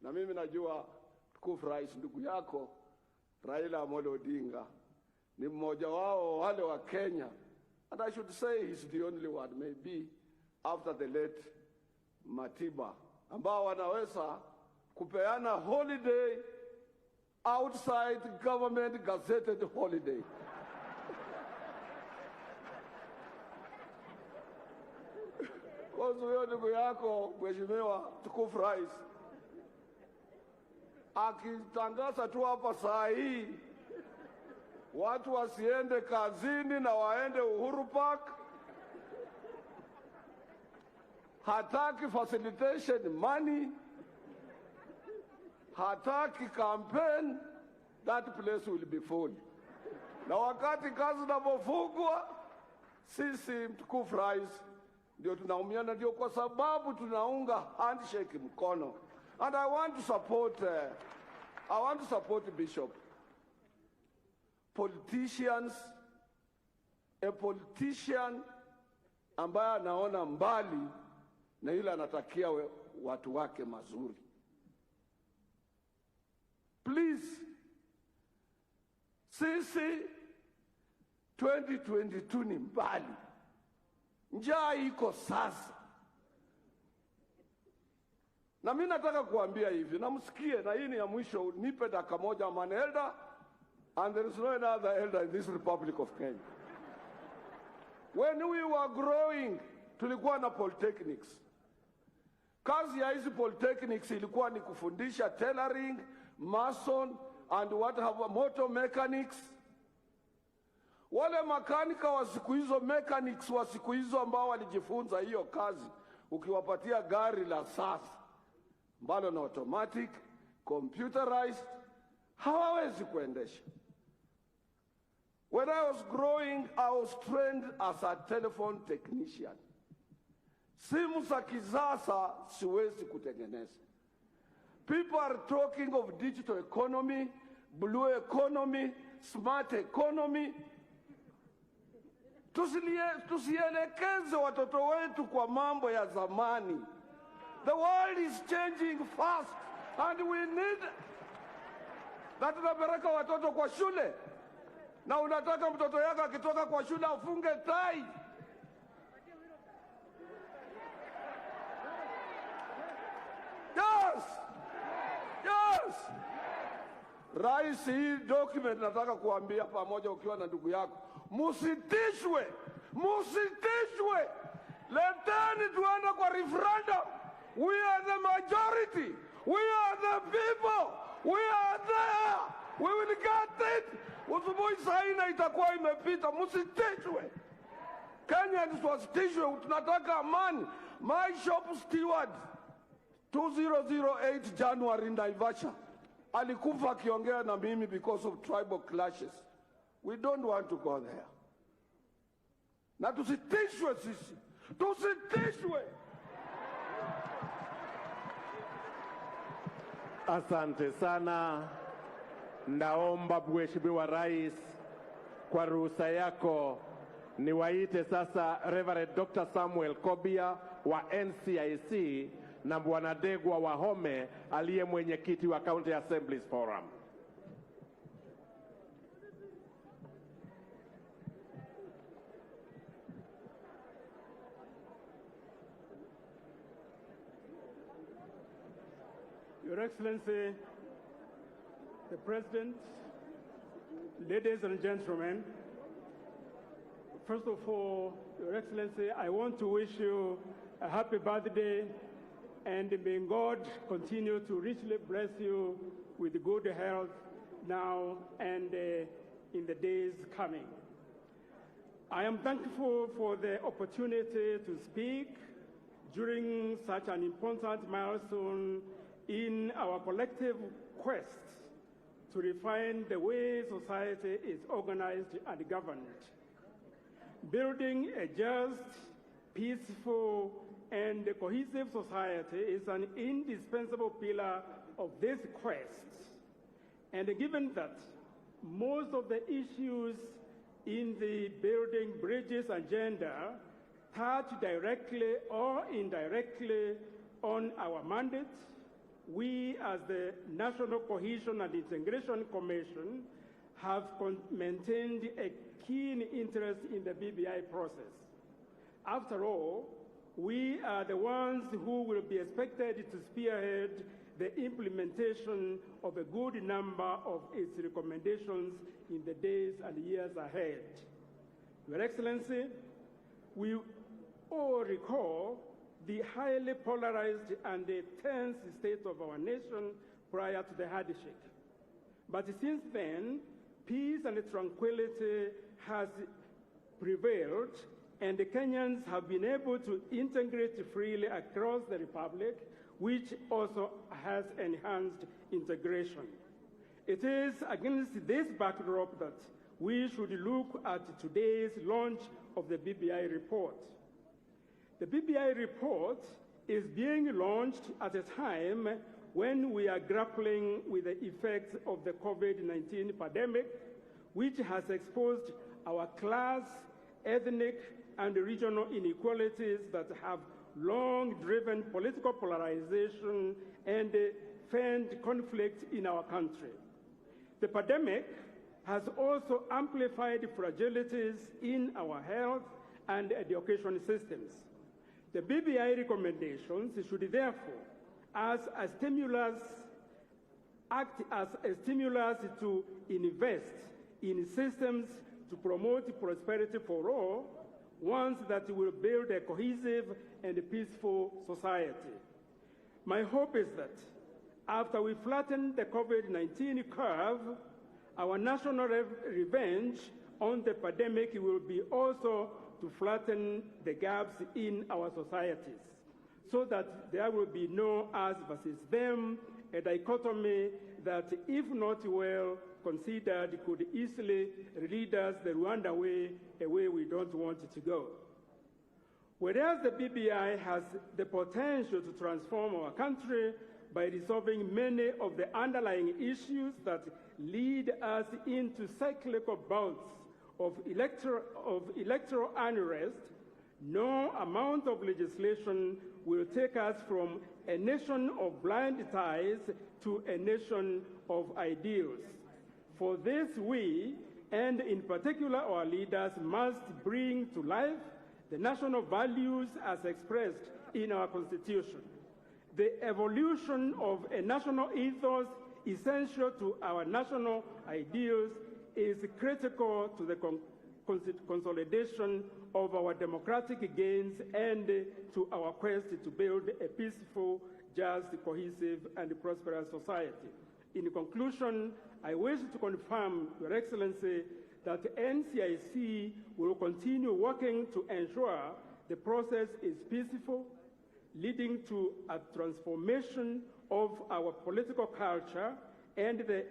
na mimi najua tukufu rais ndugu yako Raila Amolo Odinga ni mmoja wao wale wa Kenya, and I should say he's the only one maybe after the late Matiba, ambao wanaweza kupeana holiday outside government gazetted holiday. Kwa hiyo ndugu yako mheshimiwa tukufu rais akitangaza tu hapa saa hii watu wasiende kazini na waende Uhuru Park, hataki facilitation money, hataki campaign, that place will be full. Na wakati kazi zinapofungwa, sisi mtukufu rais ndio tunaumiana, ndio kwa sababu tunaunga handshake mkono. And I want to support Bishop. A politician ambaye anaona mbali na yule anatakia watu wake mazuri. Please, sisi 2022 ni mbali. Njaa iko sasa. Na mimi nataka kuambia hivi, na msikie, na hii ni ya mwisho, nipe dakika moja. I'm an elder, and there is no another elder in this Republic of Kenya. When we were growing, tulikuwa na polytechnics. Kazi ya hizi polytechnics ilikuwa ni kufundisha tailoring, mason, and motor mechanics. Wale makanika wa siku hizo, mechanics wa siku hizo ambao walijifunza hiyo kazi, ukiwapatia gari la sasa ambalo na automatic, computerized, hawawezi kuendesha. When I was growing, I was trained as a telephone technician. Simu za kisasa siwezi kutengeneza. People are talking of digital economy, blue economy, smart economy. Tusielekeze watoto wetu kwa mambo ya zamani. The world is changing fast, and we need that. Tunapeleka watoto kwa shule, na unataka mtoto yako akitoka kwa shule afunge tai. Yes. Rais, hii document nataka kuambia pamoja ukiwa na ndugu yako, musitishwe. Leteni tuende kwa referendum. We are the majority. We are the people. We are there. We will get it. Usubuhi saina itakuwa imepita. Musitishwe. Kenyans wasitishwe. Tunataka amani. My shop steward 2008 January in Naivasha alikufa akiongea na mimi because of tribal clashes. We don't want to go there. Na tusitishwe sisi. Tusitishwe. Asante sana. Naomba Mheshimiwa Rais, kwa ruhusa yako niwaite sasa Reverend Dr. Samuel Kobia wa NCIC na Bwana Degwa Wahome aliye mwenyekiti wa County Assemblies Forum. Your Excellency, the President, ladies and gentlemen, first of all, Your Excellency, I want to wish you a happy birthday, and may God continue to richly bless you with good health now and in the days coming. I am thankful for the opportunity to speak during such an important milestone in our collective quest to refine the way society is organized and governed. Building a just, peaceful, and cohesive society is an indispensable pillar of this quest, and given that most of the issues in the building bridges agenda touch directly or indirectly on our mandate, we as the National Cohesion and Integration Commission have maintained a keen interest in the BBI process. After all, we are the ones who will be expected to spearhead the implementation of a good number of its recommendations in the days and years ahead. Your Excellency, we all recall the highly polarized and the tense state of our nation prior to the handshake. But since then, peace and tranquility has prevailed, and the Kenyans have been able to integrate freely across the Republic, which also has enhanced integration. It is against this backdrop that we should look at today's launch of the BBI report. The BBI report is being launched at a time when we are grappling with the effects of the COVID-19 pandemic, which has exposed our class, ethnic, and regional inequalities that have long driven political polarization and fanned conflict in our country. The pandemic has also amplified fragilities in our health and education systems. The BBI recommendations should therefore act as a stimulus to invest in systems to promote prosperity for all, ones that will build a cohesive and peaceful society. My hope is that after we flatten the COVID-19 curve, our national revenge on the pandemic will be also to flatten the gaps in our societies, so that there will be no us versus them, a dichotomy that, if not well considered, could easily lead us the Rwanda way, a way we don't want it to go. Whereas the BBI has the potential to transform our country by resolving many of the underlying issues that lead us into cyclical bouts of electoral unrest, no amount of legislation will take us from a nation of blind ties to a nation of ideals. For this, we, and in particular our leaders, must bring to life the national values as expressed in our Constitution. The evolution of a national ethos essential to our national ideals is critical to the consolidation of our democratic gains and to our quest to build a peaceful, just, cohesive, and prosperous society. In conclusion, I wish to confirm, Your Excellency, that the NCIC will continue working to ensure the process is peaceful, leading to a transformation of our political culture and the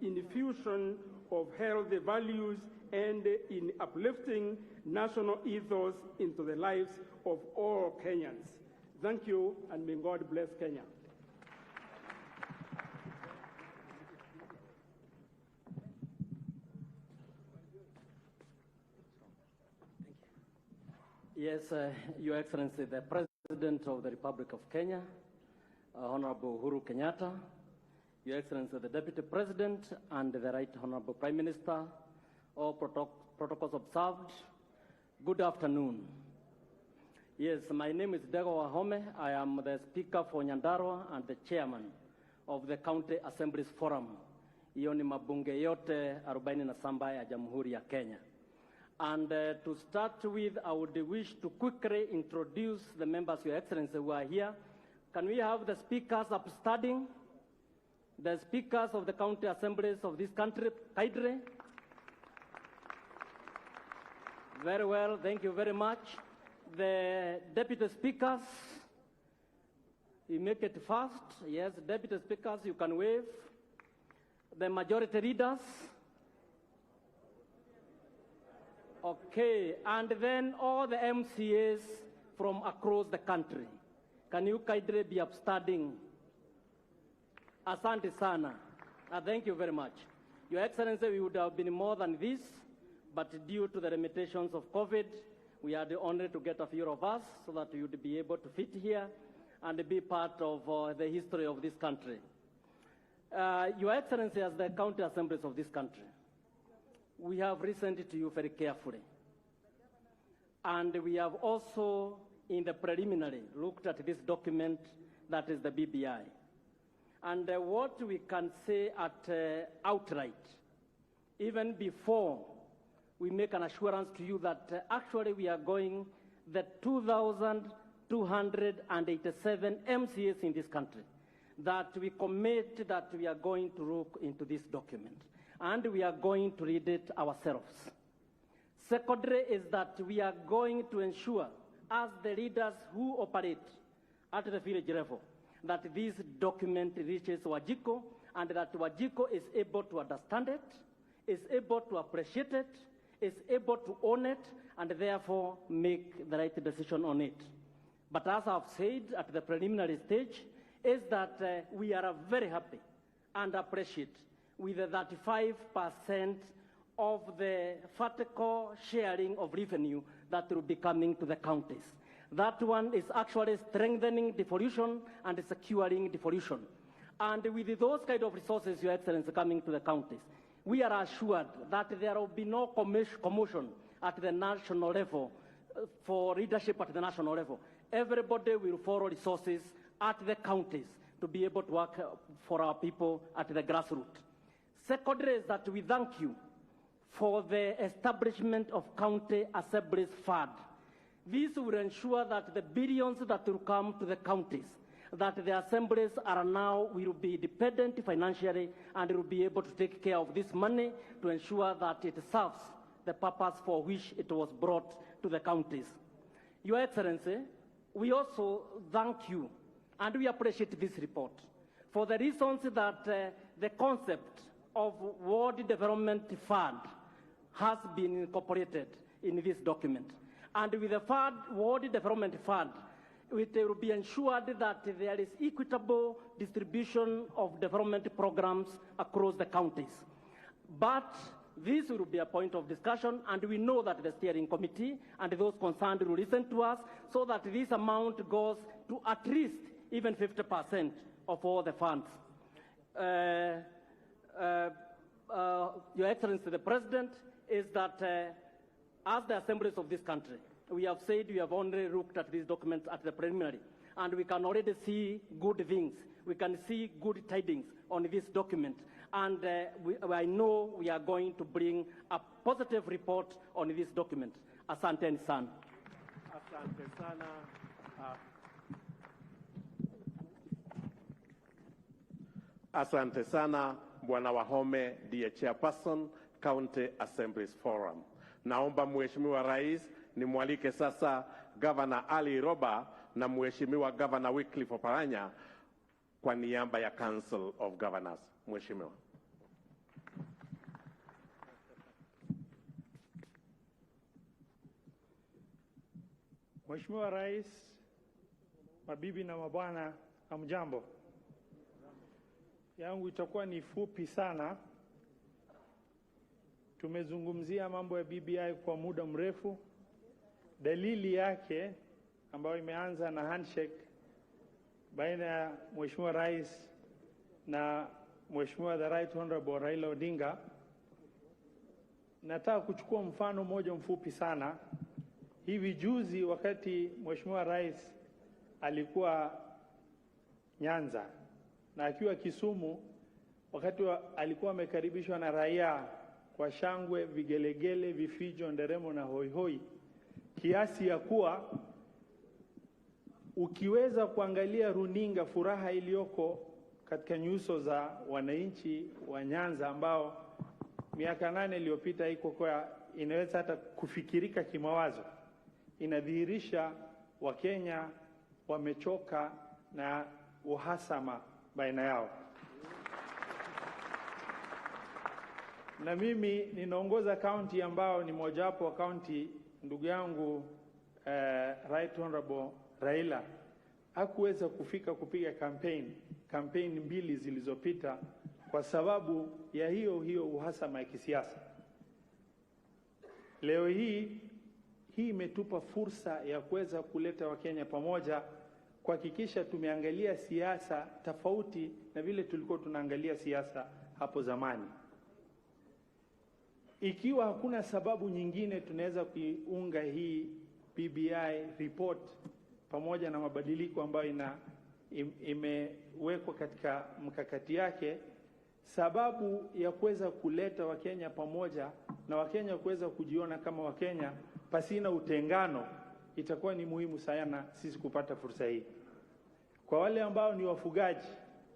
infusion of healthy values and in uplifting national ethos into the lives of all Kenyans. Thank you, and may God bless Kenya. Yes, Your Excellency, the President of the Republic of Kenya, Honorable Uhuru Kenyatta, Your Excellency, the Deputy President and the Right Honorable Prime Minister, all protocols observed, good afternoon. Yes, my name is Dego Wahome. I am the Speaker for Nyandarua and the Chairman of the County Assemblies Forum. Hiyo ni mabunge yote 47 ya Jamhuri ya Kenya. And to start with, I would wish to quickly introduce the members, Your Excellency, who are here. Can we have the speakers upstanding? The speakers of the county assemblies of this country, kindly. Very well, thank you very much. The deputy speakers, you make it fast. Yes, deputy speakers, you can wave. The majority leaders. Okay, and then all the MCAs from across the country. Can you kindly be upstanding? Asante sana. Thank you very much. Your Excellency, we would have been more than this, but due to the limitations of COVID, we are the only to get a few of us so that we would be able to fit here and be part of the history of this country. Your Excellency, as the county assemblies of this country, we have listened to you very carefully. And we have also, in the preliminary, looked at this document that is the BBI. And what we can say outright, even before we make an assurance to you that actually we are going the 2,287 MCAs in this country, that we commit that we are going to look into this document and we are going to read it ourselves. Secondly is that we are going to ensure, as the leaders who operate at the village level, that this document reaches Wajiko and that Wajiko is able to understand it, is able to appreciate it, is able to own it, and therefore make the right decision on it. But as I've said at the preliminary stage, is that we are very happy and appreciate with the 35% of the vertical sharing of revenue that will be coming to the counties. That one is actually strengthening devolution and securing devolution. And with those kind of resources, Your Excellency, coming to the counties, we are assured that there will be no commotion at the national level for leadership at the national level. Everybody will follow resources at the counties to be able to work for our people at the grassroots. Secondly is that we thank you for the establishment of county assemblies fund. This will ensure that the billions that will come to the counties, that the assemblies are now will be dependent financially and will be able to take care of this money to ensure that it serves the purpose for which it was brought to the counties. Your Excellency, we also thank you and we appreciate this report for the reasons that the concept of World Development Fund has been incorporated in this document. And with the World Development Fund, it will be ensured that there is equitable distribution of development programs across the counties. But this will be a point of discussion, and we know that the steering committee and those concerned will listen to us so that this amount goes to at least even 50% of all the funds. Your Excellency, the President, is that as the assemblies of this country, we have said we have only looked at these documents at the preliminary, and we can already see good things. We can see good tidings on this document, and I know we are going to bring a positive report on this document. Asante sana. Asante sana. Asante sana, Bwana Wahome, ndiye chairperson County Assemblies Forum. Naomba Mheshimiwa Rais nimwalike sasa Governor Ali Roba na Mheshimiwa Governor Wycliffe Oparanya kwa niaba ya Council of Governors. Mheshimiwa. Mheshimiwa Rais, mabibi na mabwana, hamjambo. Yangu itakuwa ni fupi sana. Tumezungumzia mambo ya BBI kwa muda mrefu. Dalili yake ambayo imeanza na handshake baina ya Mheshimiwa Rais na Mheshimiwa the Right Honorable Raila Odinga. Nataka kuchukua mfano mmoja mfupi sana. Hivi juzi wakati Mheshimiwa Rais alikuwa Nyanza na akiwa Kisumu, wakati alikuwa amekaribishwa na raia kwa shangwe, vigelegele, vifijo, nderemo na hoihoi, kiasi ya kuwa ukiweza kuangalia runinga furaha iliyoko katika nyuso za wananchi wa Nyanza ambao miaka 8 iliyopita iko kwa inaweza hata kufikirika kimawazo, inadhihirisha Wakenya wamechoka na uhasama baina yao. Na mimi ninaongoza county ambao ni mojawapo wa county ndugu yangu Right Honorable Raila hakuweza kufika kupiga campaign kampeni mbili zilizopita kwa sababu ya hiyo uhasama ya kisiasa. Leo hii imetupa fursa ya kuweza kuleta Wakenya pamoja, kuhakikisha tumeangalia siasa tofauti na vile tulikuwa tunaangalia siasa hapo zamani. Ikiwa hakuna sababu nyingine, tunaweza kuiunga hii BBI report pamoja na mabadiliko ambayo imewekwa katika mkakati yake. Sababu ya kuweza kuleta Wakenya pamoja na Wakenya kuweza kujiona kama Wakenya pasina utengano, itakuwa ni muhimu sana sisi kupata fursa hii. Kwa wale ambao ni wafugaji,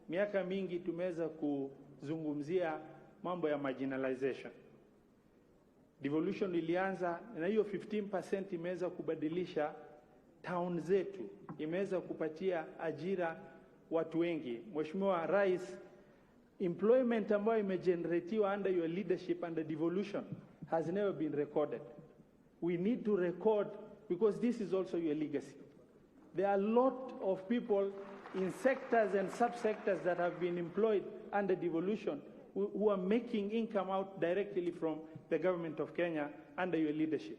miaka mingi tumeweza kuzungumzia mambo ya marginalization. Devolution ilianza na hiyo 15% imeweza kubadilisha town zetu, imeweza kupatia ajira watu wengi. Mheshimiwa Rais, employment ambayo imegeneratiwa under your leadership under devolution has never been recorded. We need to record, because this is also your legacy. There are a lot of people in sectors and subsectors that have been employed under devolution who are making income out directly from the government of Kenya under your leadership.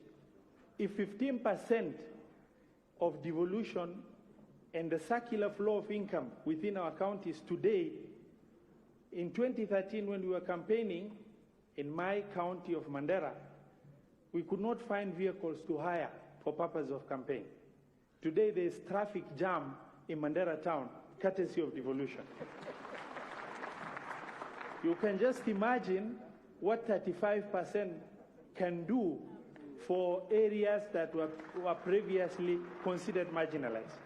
If 15% of devolution and the circular flow of income within our counties today, in 2013 when we were campaigning in my county of Mandera, we could not find vehicles to hire for purpose of campaign. Today there is traffic jam in Mandera town, courtesy of devolution. You can just imagine what 35% can do for areas that were previously considered marginalized.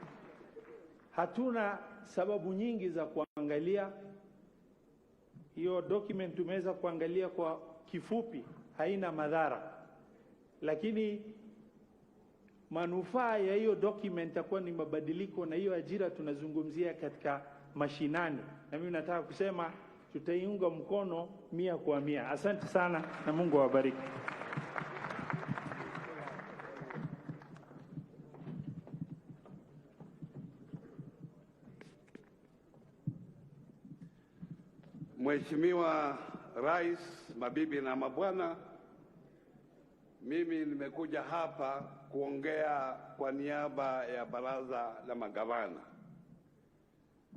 Hatuna sababu nyingi za kuangalia. Hiyo document tumeweza kuangalia kwa kifupi, haina madhara. Lakini manufaa ya hiyo document itakuwa ni mabadiliko na hiyo ajira tunazungumzia katika mashinani. Na mimi nataka kusema tutaiunga mkono 100%. Asante sana na Mungu awabariki. Mheshimiwa Rais, mabibi na mabwana, mimi nimekuja hapa kuongea kwa niaba ya baraza la magavana.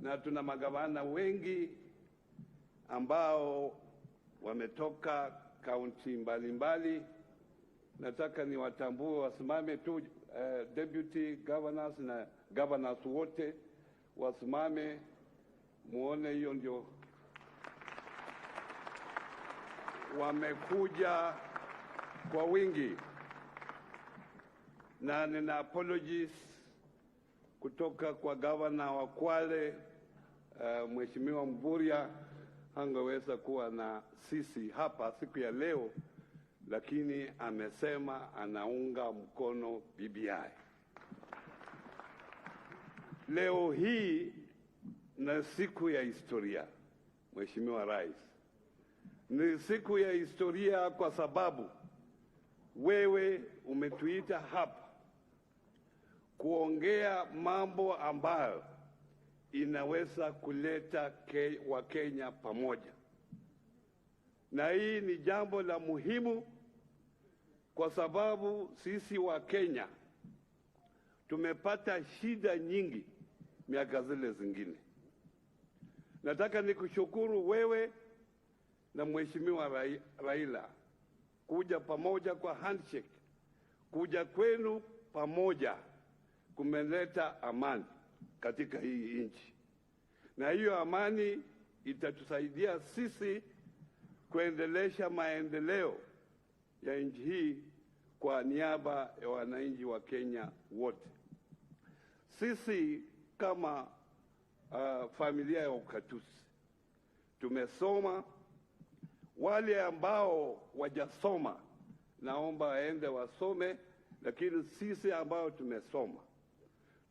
Na tuna magavana wengi ambao wametoka kaunti mbalimbali. Nataka niwatambue, wasimame tu, deputy governors na governors wote wasimame, muone hiyo ndio wamekuja kwa wingi. Na nina apologies kutoka kwa governor wa Kwale, Mheshimiwa Mvurya, hangeweza kuwa na sisi hapa siku ya leo, lakini amesema anaunga mkono BBI. Leo hii na siku ya historia, Mheshimiwa Rais. Ni siku ya historia kwa sababu wewe umetuita hapa kuongea mambo ambayo inaweza kuleta Wakenya pamoja. Na hii ni jambo la muhimu kwa sababu sisi Wakenya tumepata shida nyingi miaka zile zingine. Nataka nikushukuru wewe na Mheshimiwa Raila kuja pamoja kwa handshake. Kuja kwenu pamoja kumeleta amani katika hii nchi. Na hiyo amani itatusaidia sisi kuendelesha maendeleo ya nchi hii kwa niaba ya wananchi wa Kenya wote. Sisi kama familia ya ukatusi tumesoma. Wale ambao wajasoma naomba waende wasome, lakini sisi ambao tumesoma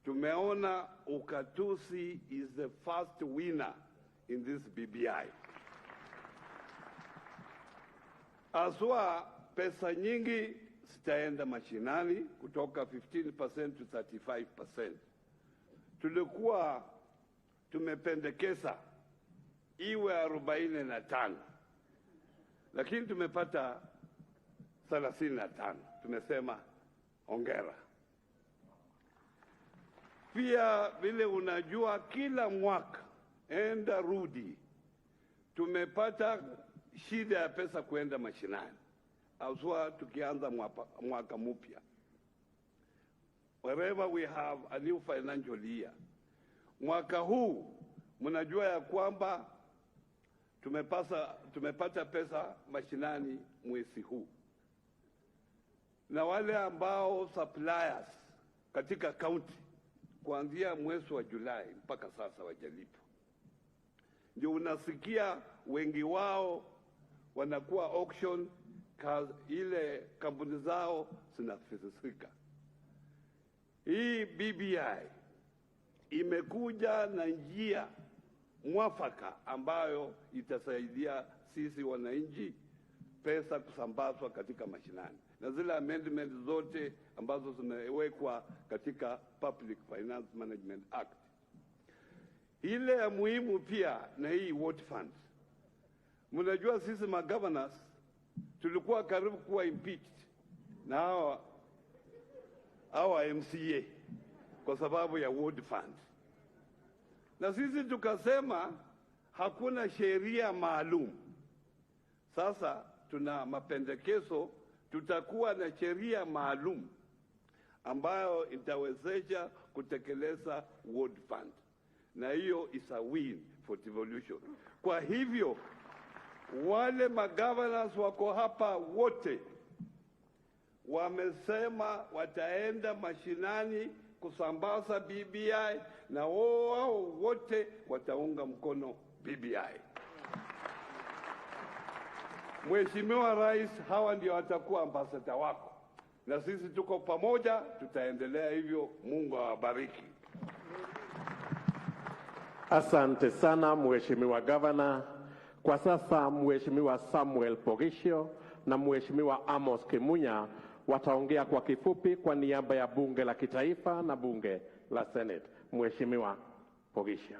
tumeona ukatusi is the first winner in this BBI. Aswa pesa nyingi zitaenda mashinani kutoka 15% to 35%. Tulikuwa tumependekeza iwe 45, lakini tumepata 35. Tumesema hongera. Pia vile unajua, kila mwaka enda rudi, tumepata shida ya pesa kuenda mashinani, haswa tukianza mwaka mpya. Wherever we have a new financial year. Mwaka huu mnajua ya kwamba tumepata pesa mashinani mwezi huu, na wale ambao suppliers katika county kuanzia mwezi wa Julai mpaka sasa wajalipo. Ndio unasikia wengi wao wanakuwa auction, ile kampuni zao zinafilisika. Hii BBI imekuja na njia mwafaka ambayo itasaidia sisi wananchi pesa kusambazwa katika mashinani, na zile amendments zote ambazo zimewekwa katika Public Finance Management Act. Ile ya muhimu pia na hii ward funds. Mnajua sisi governors tulikuwa karibu kuwa impeached na hawa MCA kwa sababu ya ward funds, na sisi tukasema hakuna sheria maalum. Sasa tuna mapendekezo, tutakuwa na sheria maalum ambayo itawezesha kutekeleza ward fund, na hiyo is a win for devolution. Kwa hivyo wale magovernors wako hapa wote wamesema wataenda mashinani kusambaza BBI, na wao wote wataunga mkono BBI. Mheshimiwa Rais, hawa ndio watakuwa ambassador wako, na sisi tuko pamoja, tutaendelea hivyo. Mungu awabariki. Asante sana Mheshimiwa Gavana. Kwa sasa Mheshimiwa Samuel Pogisho na Mheshimiwa Amos Kimunya wataongea kwa kifupi kwa niaba ya bunge la kitaifa na bunge la Senate. Mheshimiwa Pogisho.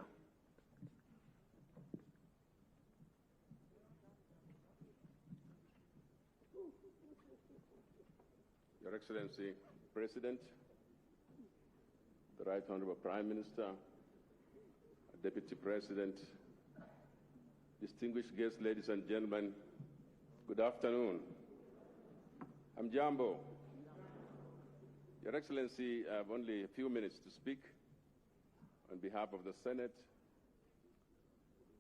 Your Excellency, President, the Right Honorable Prime Minister, Deputy President, distinguished guests, ladies and gentlemen, good afternoon. I'm Jambo. Your Excellency, I have only a few minutes to speak. On behalf of the Senate,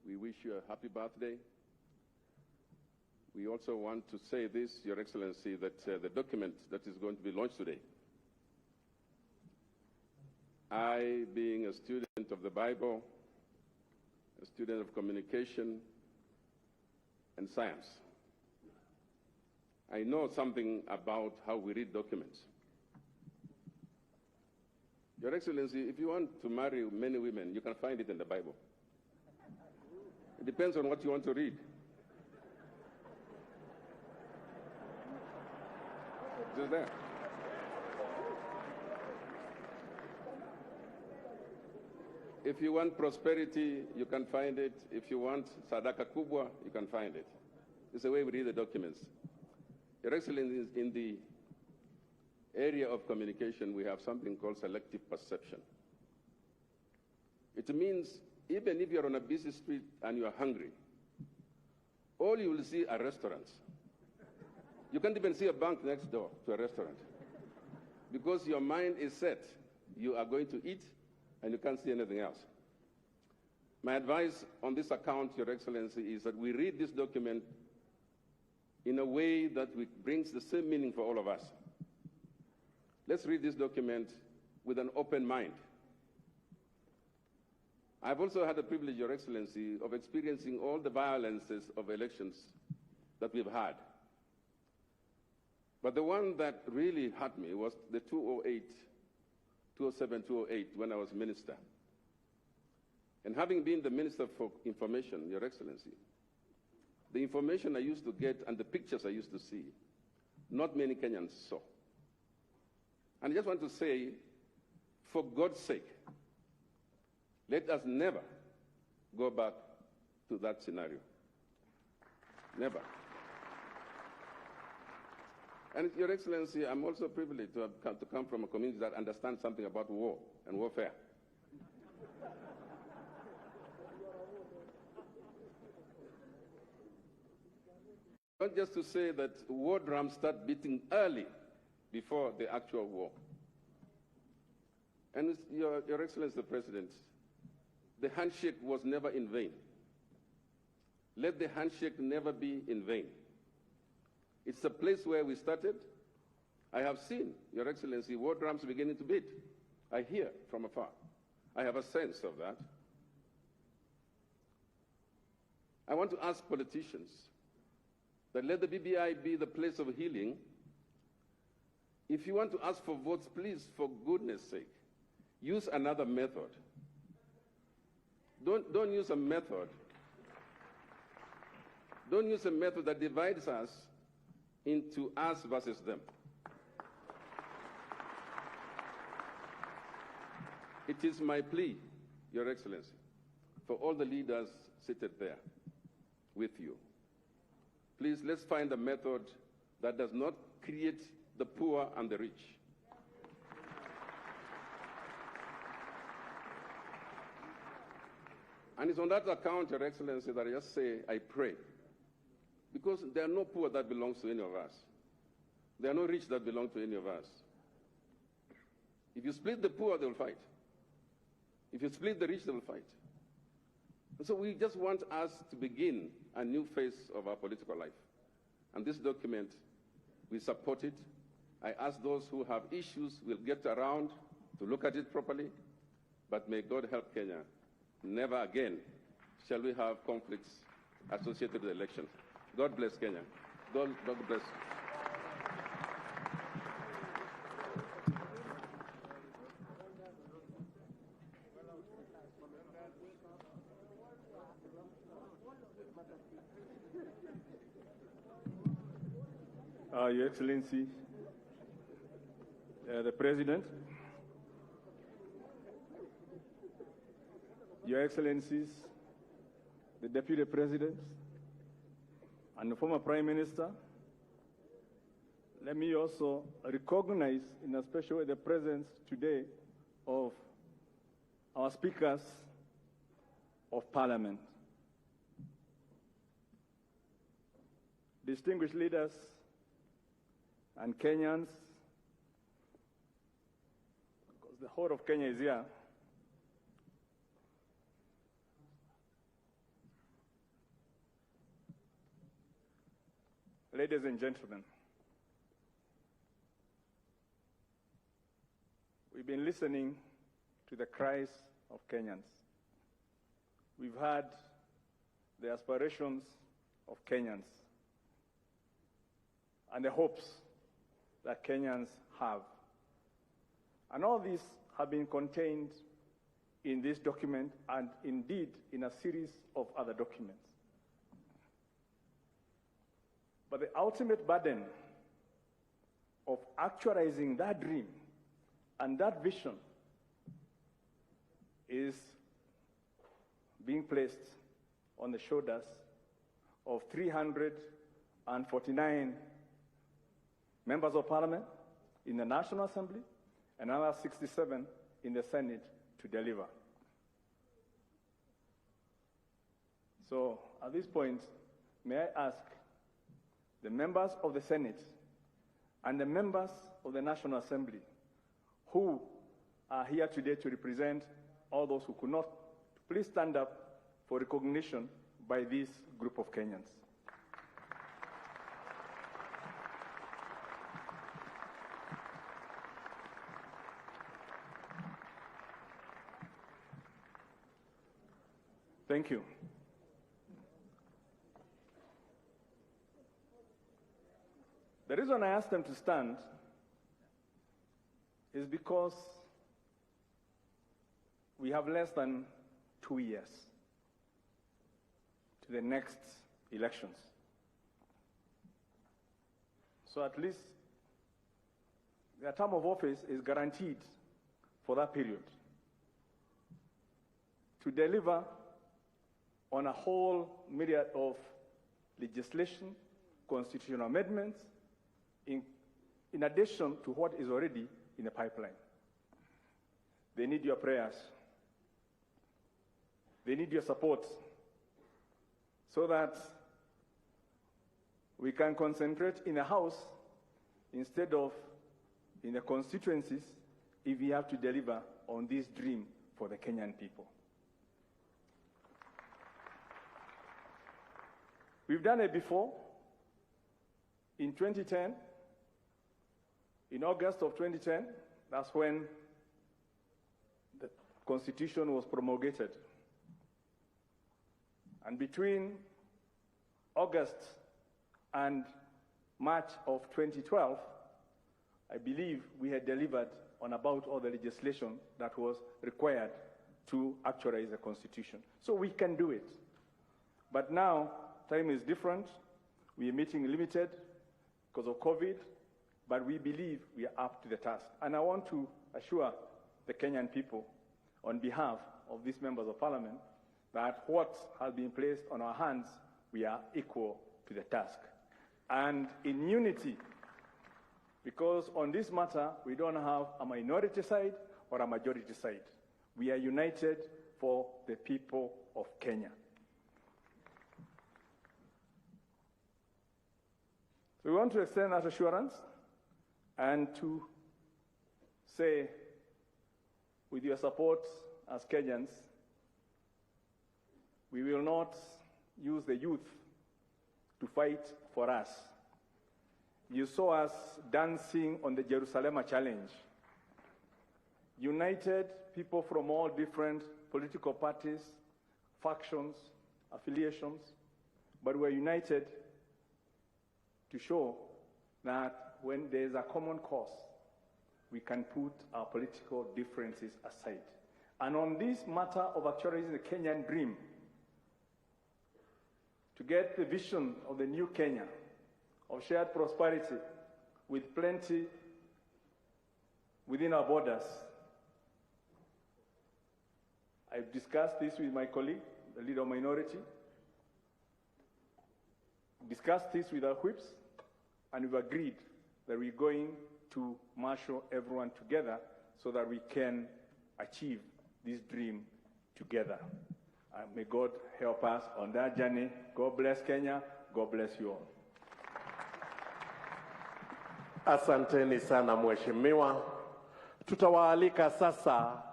we wish you a happy birthday. We also want to say this, Your Excellency, that the document that is going to be launched today, I, being a student of the Bible, a student of communication and science, I know something about how we read documents. Your Excellency, if you want to marry many women, you can find it in the Bible. It depends on what you want to read. It is there. If you want prosperity, you can find it. If you want sadaka kubwa, you can find it. It's the way we read the documents. Your Excellency, in the area of communication, we have something called selective perception. It means even if you're on a busy street and you're hungry, all you will see are restaurants. You can't even see a bank next door to a restaurant because your mind is set. You are going to eat and you can't see anything else. My advice on this account, Your Excellency, is that we read this document in a way that brings the same meaning for all of us. Let's read this document with an open mind. I've also had the privilege, Your Excellency, of experiencing all the violences of elections that we've had. But the one that really hurt me was the 2007, 2008, when I was minister. And having been the Minister for Information, Your Excellency, the information I used to get and the pictures I used to see, not many Kenyans saw. And I just want to say, for God's sake, let us never go back to that scenario. Never. And Your Excellency, I'm also privileged to come from a community that understands something about war and warfare. Not just to say that war drums start beating early before the actual war. And Your Excellency the President, the handshake was never in vain. Let the handshake never be in vain. It's the place where we started. I have seen, Your Excellency, war drums beginning to beat. I hear from afar. I have a sense of that. I want to ask politicians that let the BBI be the place of healing. If you want to ask for votes, please, for goodness sake, use another method. Don't use a method. Don't use a method that divides us into us versus them. It is my plea, Your Excellency, for all the leaders seated there with you. Please, let's find a method that does not create the poor and the rich. And it's on that account, Your Excellency, that I just say, I pray. Because there are no poor that belongs to any of us. There are no rich that belong to any of us. If you split the poor, they will fight. If you split the rich, they will fight. And so we just want us to begin a new phase of our political life. And this document, we support it. I ask those who have issues, will get around to look at it properly. But may God help Kenya. Never again shall we have conflicts associated with the elections. God bless Kenya. God bless. Your Excellency, the President, Your Excellencies, the Deputy President, and the former Prime Minister, let me also recognize in a special way the presence today of our speakers of Parliament. Distinguished leaders and Kenyans, because the whole of Kenya is here, ladies and gentlemen, we've been listening to the cries of Kenyans. We've heard the aspirations of Kenyans and the hopes that Kenyans have. And all these have been contained in this document and indeed in a series of other documents. But the ultimate burden of actualizing that dream and that vision is being placed on the shoulders of 349 members of Parliament in the National Assembly and another 67 in the Senate to deliver. So at this point, may I ask the members of the Senate and the members of the National Assembly who are here today to represent all those who could not, please stand up for recognition by this group of Kenyans. Thank you. The reason I asked them to stand is because we have less than 2 years to the next elections. So at least their term of office is guaranteed for that period to deliver on a whole myriad of legislation, constitutional amendments, in addition to what is already in the pipeline. They need your prayers. They need your support so that we can concentrate in the House instead of in the constituencies if we have to deliver on this dream for the Kenyan people. We've done it before. In 2010, in August of 2010, that's when the Constitution was promulgated. And between August and March of 2012, I believe we had delivered on about all the legislation that was required to actualize the Constitution. So we can do it. But now, time is different. We are meeting limited because of COVID, but we believe we are up to the task. And I want to assure the Kenyan people, on behalf of these members of Parliament, that what has been placed on our hands, we are equal to the task. And in unity, because on this matter, we don't have a minority side or a majority side. We are united for the people of Kenya. So we want to extend that assurance and to say, with your support as Kenyans, we will not use the youth to fight for us. You saw us dancing on the Jerusalem Challenge. United people from all different political parties, factions, affiliations, but we're united to show that when there's a common cause, we can put our political differences aside. And on this matter of actualizing the Kenyan dream, to get the vision of the new Kenya, of shared prosperity, with plenty within our borders. I've discussed this with my colleague, the leader of minority, discussed this with our whips, and we've agreed that we're going to marshal everyone together so that we can achieve this dream together. May God help us on that journey. God bless Kenya. God bless you all. Asanteni sana mheshimiwa. Tutawaalika sasa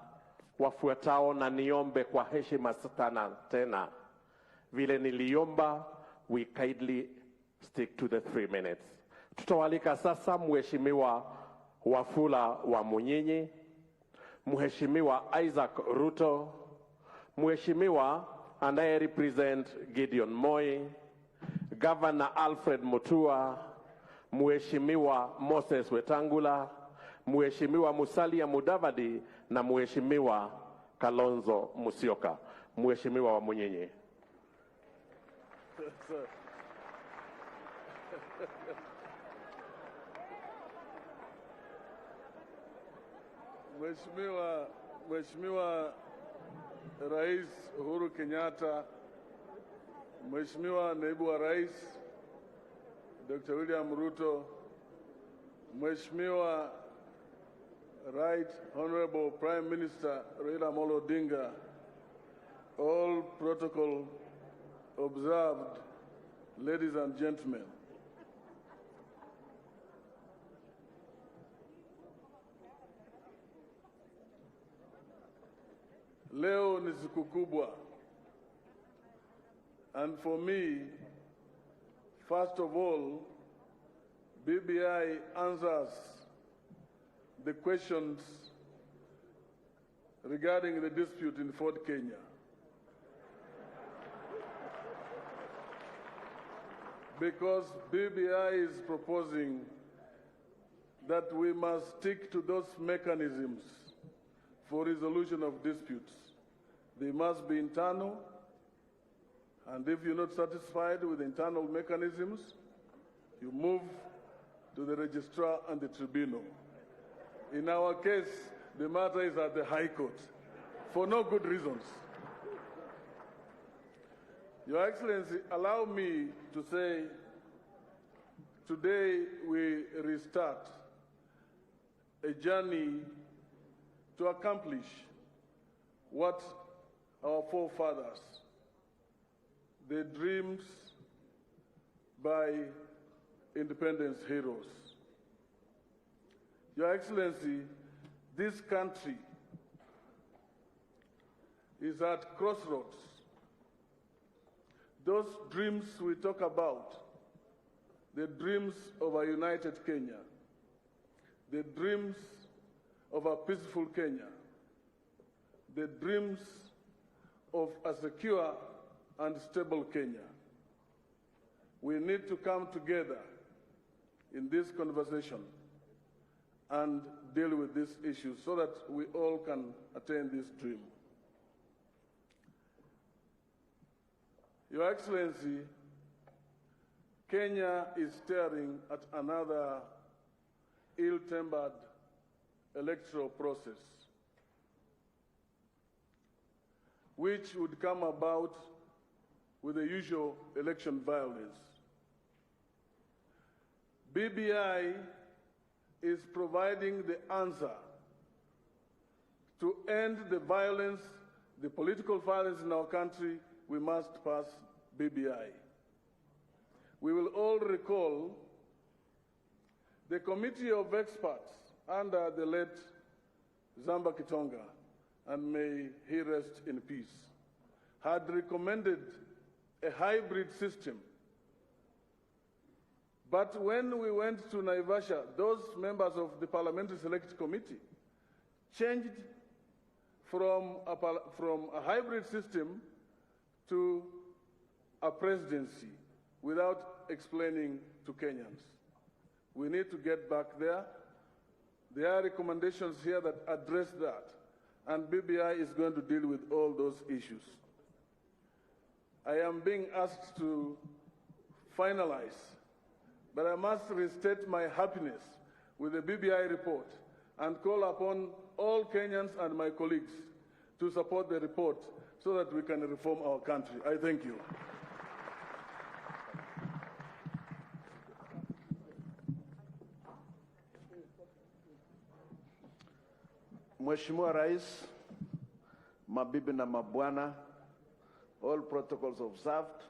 wafuatao na niombe kwa heshima sana tena. Vile niliomba, we kindly stick to the 3 minutes. Tutawaalika sasa mheshimiwa Wafula wa Munyinyi, mheshimiwa Isaac Ruto, mheshimiwa anaye represent Gideon Moi, Governor Alfred Mutua, Mheshimiwa Moses Wetangula, Mheshimiwa Musalia Mudavadi na Mheshimiwa Kalonzo Musyoka. Mheshimiwa wa Munyinyi. Mheshimiwa Rais Uhuru Kenyatta, Mheshimiwa Naibu wa Rais Dr. William Ruto, Mheshimiwa Right Honorable Prime Minister Raila Amolo Odinga, all protocol observed, ladies and gentlemen. Leo ni siku kubwa, and for me, first of all, BBI answers the questions regarding the dispute in Fort Kenya. Because BBI is proposing that we must stick to those mechanisms for resolution of disputes. They must be internal, and if you're not satisfied with internal mechanisms, you move to the registrar and the tribunal. In our case, the matter is at the High Court, for no good reasons. Your Excellency, allow me to say, today we restart a journey to accomplish what our forefathers, their dreams by independence heroes. Your Excellency, this country is at crossroads. Those dreams we talk about, the dreams of a united Kenya, the dreams of a peaceful Kenya, the dreams of a secure and stable Kenya. We need to come together in this conversation and deal with these issues so that we all can attain this dream. Your Excellency, Kenya is staring at another ill-tempered electoral process, which would come about with the usual election violence. BBI is providing the answer to end the violence, the political violence in our country. We must pass BBI. We will all recall the committee of experts under the late Zamba Kitonga, and may he rest in peace, had recommended a hybrid system. But when we went to Naivasha, those members of the Parliamentary Select Committee changed from a hybrid system to a presidency without explaining to Kenyans. We need to get back there. There are recommendations here that address that, and BBI is going to deal with all those issues. I am being asked to finalize, but I must restate my happiness with the BBI report and call upon all Kenyans and my colleagues to support the report so that we can reform our country. I thank you. Mheshimiwa Rais, mabibi na mabwana, all protocols observed.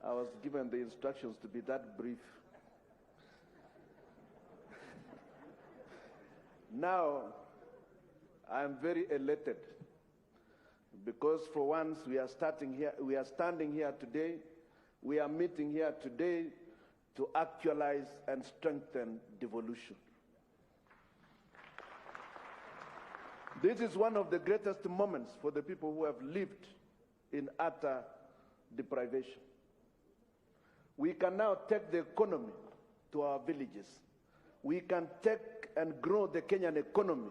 I was given the instructions to be that brief. Now, I am very elated because for once we are standing here today, we are meeting here today to actualize and strengthen devolution. This is one of the greatest moments for the people who have lived in utter deprivation. We can now take the economy to our villages. We can take and grow the Kenyan economy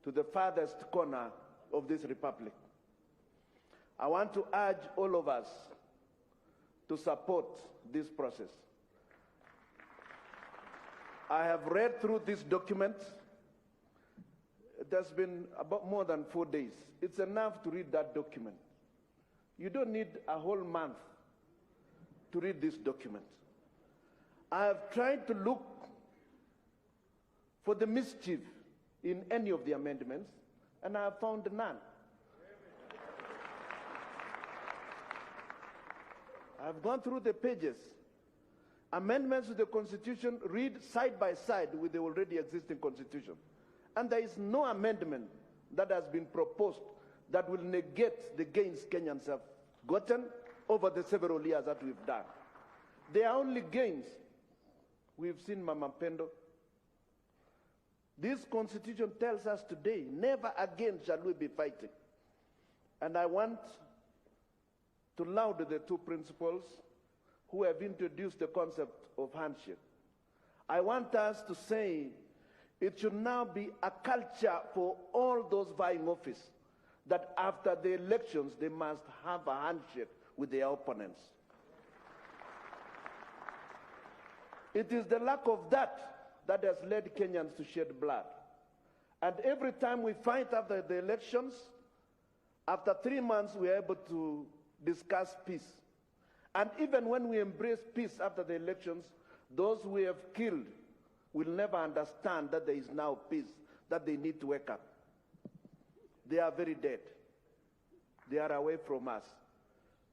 to the farthest corner of this republic. I want to urge all of us to support this process. I have read through this document. It has been about more than 4 days. It's enough to read that document. You don't need a whole month to read this document. I have tried to look for the mischief in any of the amendments, and I have found none. I've gone through the pages. Amendments to the Constitution read side by side with the already existing Constitution. And there is no amendment that has been proposed that will negate the gains Kenyans have gotten over the several years that we've done. They are only gains. We've seen Mama Pendo. This Constitution tells us today, never again shall we be fighting. And I want to laud the two principals who have introduced the concept of handshake. I want us to say it should now be a culture for all those vying office that after the elections they must have a handshake with their opponents. It is the lack of that that has led Kenyans to shed blood. And every time we fight after the elections, after 3 months we are able to discuss peace. And even when we embrace peace after the elections, those we have killed will never understand that there is now peace, that they need to wake up. They are very dead. They are away from us.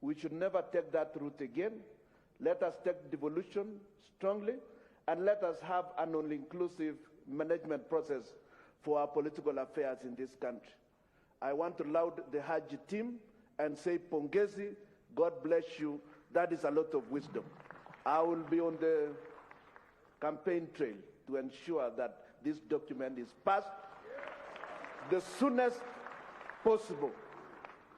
We should never take that route again. Let us take devolution strongly, and let us have an all-inclusive management process for our political affairs in this country. I want to laud the Haji team and say, Pongezi, God bless you. That is a lot of wisdom. I will be on the campaign trail to ensure that this document is passed the soonest possible.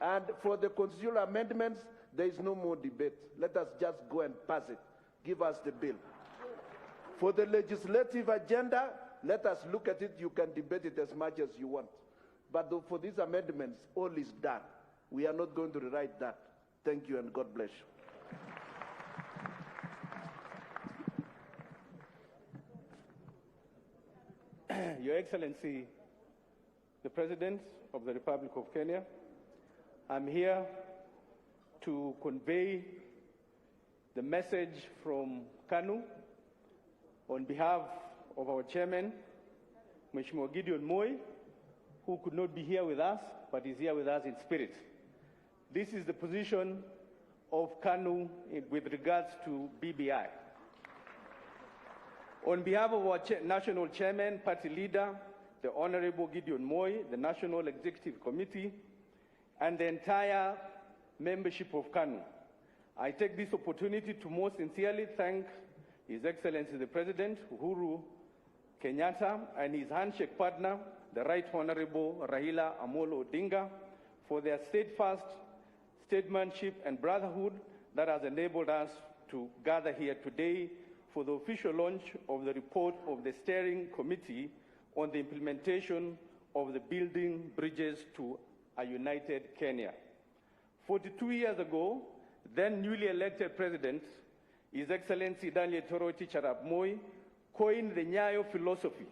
And for the constitutional amendments, there is no more debate. Let us just go and pass it. Give us the bill. For the legislative agenda, let us look at it. You can debate it as much as you want. But for these amendments, all is done. We are not going to rewrite that. Thank you, and God bless you. Your Excellency, the President of the Republic of Kenya, I'm here to convey the message from KANU on behalf of our chairman, Mheshimiwa Gideon Moi, who could not be here with us, but is here with us in spirit. This is the position of KANU with regards to BBI. On behalf of our national chairman, party leader, the Honorable Gideon Moi, the National Executive Committee, and the entire membership of KANU, I take this opportunity to most sincerely thank His Excellency the President, Uhuru Kenyatta, and his handshake partner, the Right Honorable Raila Amolo Odinga, for their steadfast statesmanship and brotherhood that has enabled us to gather here today for the official launch of the report of the Steering Committee on the implementation of the Building Bridges to a United Kenya. 42 years ago, then newly elected President, His Excellency Daniel Toroitich Arap Moi, coined the Nyayo philosophy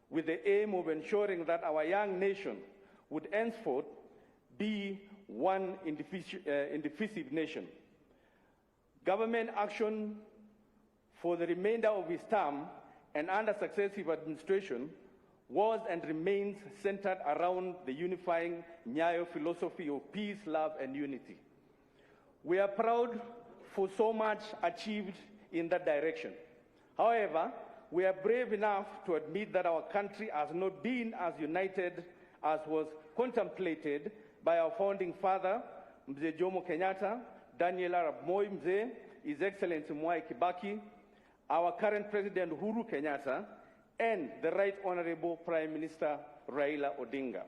with the aim of ensuring that our young nation would henceforth be one indivisible nation. Government action for the remainder of his term and under successive administration was and remains centered around the unifying Nyayo philosophy of peace, love, and unity. We are proud for so much achieved in that direction. However, we are brave enough to admit that our country has not been as united as was contemplated by our founding father, Mzee Jomo Kenyatta, Daniel Arap Moi Mzee, His Excellency Mwai Kibaki, our current President Uhuru Kenyatta, and the Right Honorable Prime Minister Raila Odinga.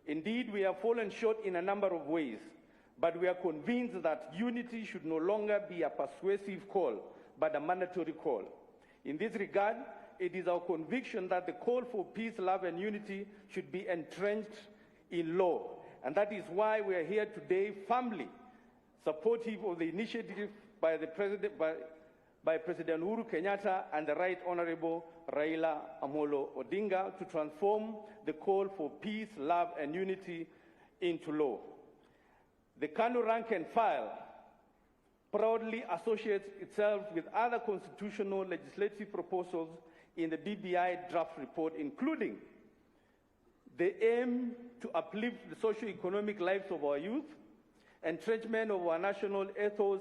Indeed, we have fallen short in a number of ways, but we are convinced that unity should no longer be a persuasive call, but a mandatory call. In this regard, it is our conviction that the call for peace, love, and unity should be entrenched in law. And that is why we are here today firmly supportive of the initiative by President Uhuru Kenyatta and the Right Honorable Raila Amolo Odinga to transform the call for peace, love, and unity into law. The KANU rank and file proudly associates itself with other constitutional legislative proposals in the BBI draft report, including the aim to uplift the socio-economic lives of our youth, entrenchment of our national ethos,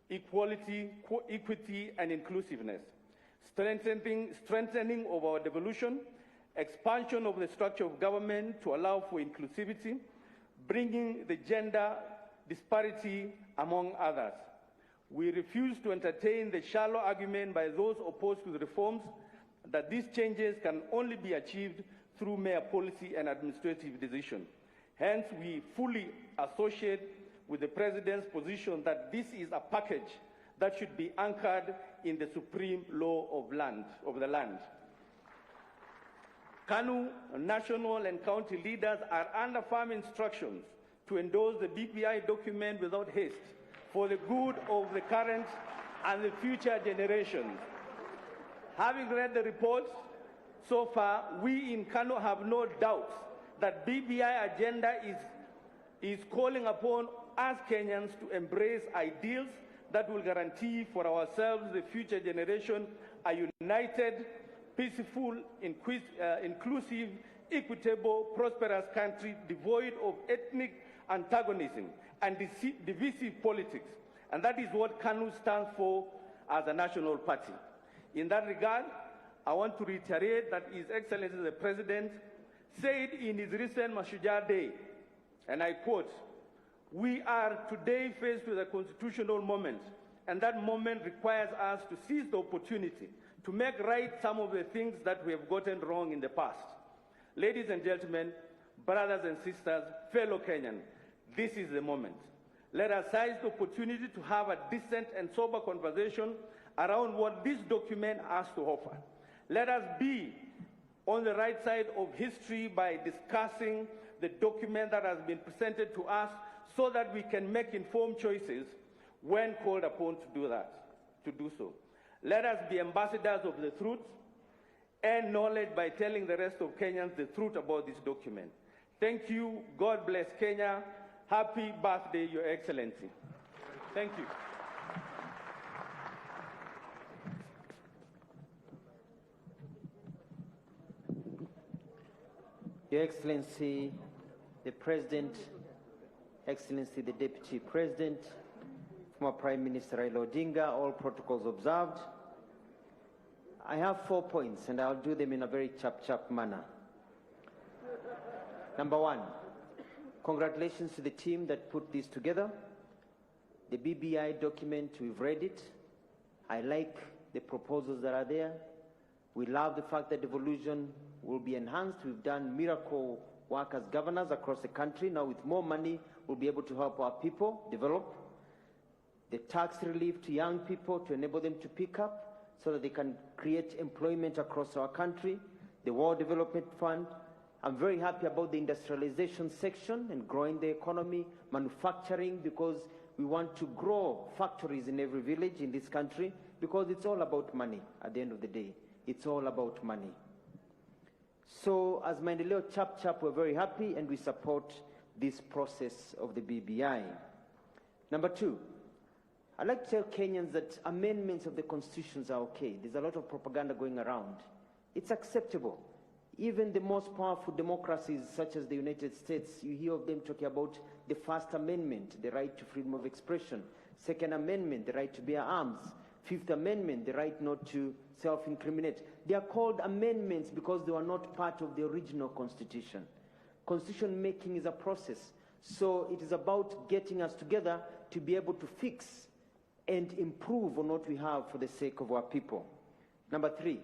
equality, equity, and inclusiveness, strengthening of our devolution, expansion of the structure of government to allow for inclusivity, bringing the gender disparity, among others. We refuse to entertain the shallow argument by those opposed to the reforms that these changes can only be achieved through mere policy and administrative decision. Hence, we fully associate with the President's position that this is a package that should be anchored in the supreme law of the land. KANU, national and county leaders are under firm instructions to endorse the BPI document without haste for the good of the current and the future generations. Having read the report so far, we in KANU have no doubts that BBI agenda is calling upon ask Kenyans to embrace ideals that will guarantee for ourselves, the future generation, a united, peaceful, inclusive, equitable, prosperous country devoid of ethnic antagonism and divisive politics. And that is what KANU stands for as a national party. In that regard, I want to reiterate that His Excellency the President said in his recent Mashujaa Day, and I quote, "We are today faced with a constitutional moment, and that moment requires us to seize the opportunity to make right some of the things that we have gotten wrong in the past." Ladies and gentlemen, brothers and sisters, fellow Kenyans, this is the moment. Let us seize the opportunity to have a decent and sober conversation around what this document has to offer. Let us be on the right side of history by discussing the document that has been presented to us so that we can make informed choices when called upon to do so. Let us be ambassadors of the truth and knowledge by telling the rest of Kenyans the truth about this document. Thank you. God bless Kenya. Happy birthday, Your Excellency. Thank you. Your Excellency, the President, Excellency, the Deputy President, former Prime Minister Raila Odinga, all protocols observed. I have 4 points, and I'll do them in a very chap manner. Number one, congratulations to the team that put this together. The BBI document, we've read it. I like the proposals that are there. We love the fact that devolution will be enhanced. We've done miracle work as governors across the country. Now with more money, we'll be able to help our people develop. The tax relief to young people to enable them to pick up so that they can create employment across our country. The World Development Fund. I'm very happy about the industrialization section and growing the economy, manufacturing, because we want to grow factories in every village in this country, because it's all about money at the end of the day. It's all about money. So as Maendeleo Chap, we're very happy and we support this process of the BBI. Number two, I'd like to tell Kenyans that amendments of the constitutions are okay. There's a lot of propaganda going around. It's acceptable. Even the most powerful democracies, such as the United States, you hear of them talking about the First Amendment, the right to freedom of expression. Second Amendment, the right to bear arms. Fifth Amendment, the right not to self-incriminate. They are called amendments because they were not part of the original constitution. Constitution making is a process. So it is about getting us together to be able to fix and improve on what we have for the sake of our people. Number three,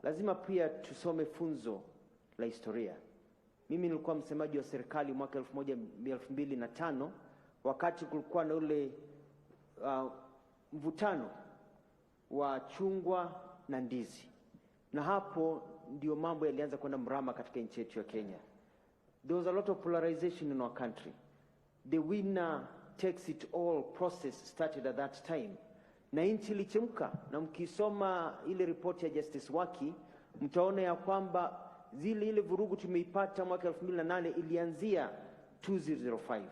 lazima pia tusome funzo la historia. Mimi nilikuwa msemaji wa serikali mwaka 2005 wakati kulikuwa na ule mvutano wa chungwa na ndizi. Na hapo ndio mambo yalianza kwenda mrama katika nchi yetu ya Kenya. There was a lot of polarization in our country. The winner takes it all process started at that time. Na nchi ilichemka, na mkisoma ile ripoti ya Justice Waki, mtaona ya kwamba ile vurugu tumeipata mwaka 2008 ilianzia 2005.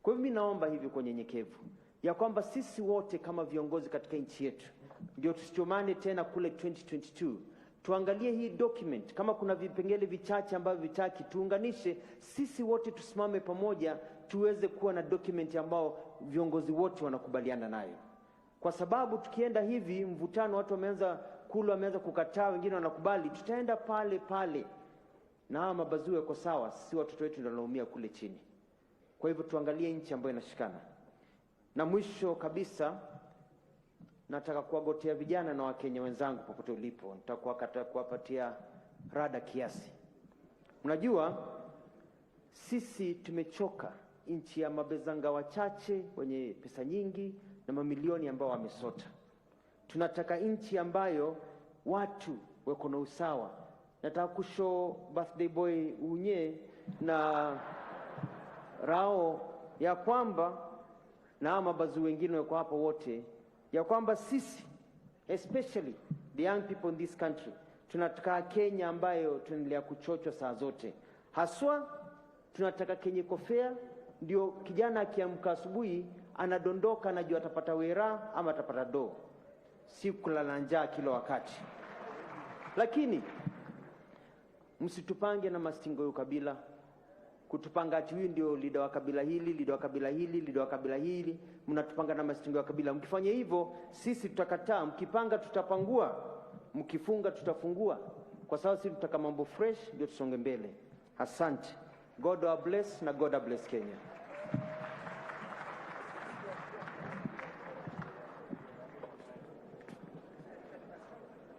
Kwa hivyo mimi naomba hivi kwa nyenyekevu ya kwamba sisi wote kama viongozi katika nchi yetu ndio tusichomane tena kule 2022. Tuangalie hii document, kama kuna vipengele vichache ambavyo vitaki, tuunganishe sisi wote, tusimame pamoja, tuweze kuwa na document ambao viongozi wote wanakubaliana nayo. Kwa sababu tukienda hivi mvutano, watu wameanza kukataa, wengine wanakubali, tutaenda pale pale na mabazuu yako sawa, si watoto wetu ndio wanaumia kule chini. Kwa hivyo tuangalie nchi ambayo inashikana. Na mwisho kabisa, nataka kuwagotea vijana na Wakenya wenzangu popote ulipo. Nitakuwa kuwapatia rada kiasi. Mnajua sisi tumechoka nchi ya mabezanga wachache wenye pesa nyingi na mamilioni ambao wamesota. Tunataka nchi ambayo watu wako na usawa. Nataka kushow birthday boy Unye na Rao ya kwamba na mabazu wengine wako hapa wote, ya kwamba sisi, especially the young people in this country, tunataka Kenya ambayo tunaendelea kuchochwa saa zote. Haswa tunataka Kenya iko fair, ndio kijana akiamka asubuhi anadondoka, anajua atapata wera ama atapata do, si kulala njaa kila wakati. Lakini msitupange na mastingo ya kabila, kutupanga ati huyu ndio leader wa kabila hili, leader wa kabila hili, leader wa kabila hili. Mnatupanga na mastingo ya kabila. Mkifanya hivyo sisi tutakataa. Mkipanga tutapangua, mkifunga tutafungua, kwa sababu sisi tutaka mambo fresh ndio tusonge mbele. Asante. God bless na God bless Kenya.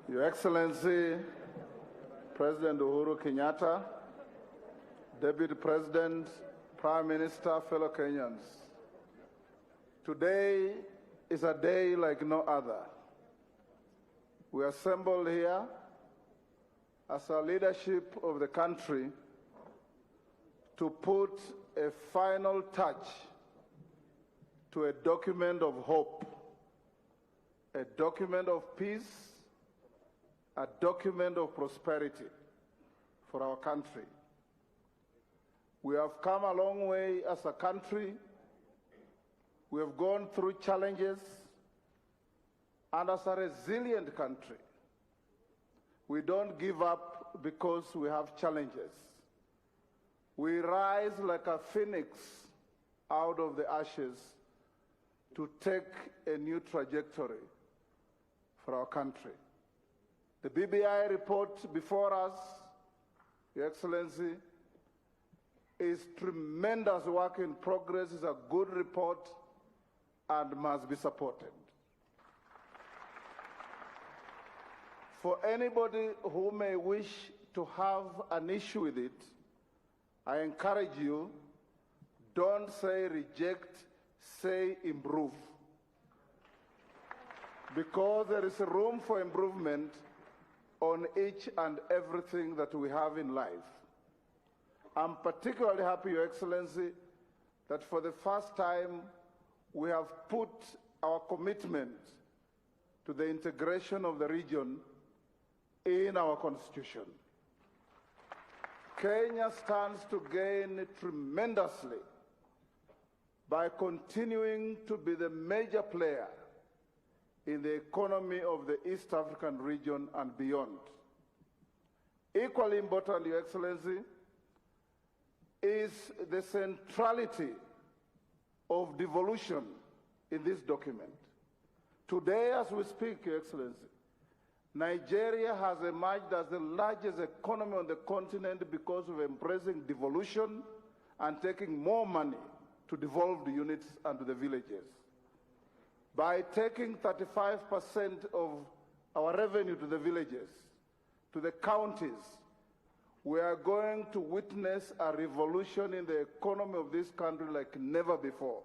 Your Excellency, President Uhuru Kenyatta, Deputy President, Prime Minister, fellow Kenyans. Today is a day like no other. We assembled here as a leadership of the country to put a final touch to a document of hope, a document of peace, a document of prosperity for our country. We have come a long way as a country. We have gone through challenges, and as a resilient country, we don't give up because we have challenges. We rise like a phoenix out of the ashes to take a new trajectory for our country. The BBI report before us, Your Excellency, is tremendous work in progress, is a good report, and must be supported. For anybody who may wish to have an issue with it, I encourage you, don't say reject, say improve. Because there is room for improvement on each and everything that we have in life. I'm particularly happy, Your Excellency, that for the first time we have put our commitment to the integration of the region in our constitution. Kenya stands to gain tremendously by continuing to be the major player in the economy of the East African region and beyond. Equally important, Your Excellency, is the centrality of devolution in this document. Today, as we speak, Your Excellency, Nigeria has emerged as the largest economy on the continent because of embracing devolution and taking more money to devolve the units and to the villages. By taking 35% of our revenue to the villages, to the counties, we are going to witness a revolution in the economy of this country like never before.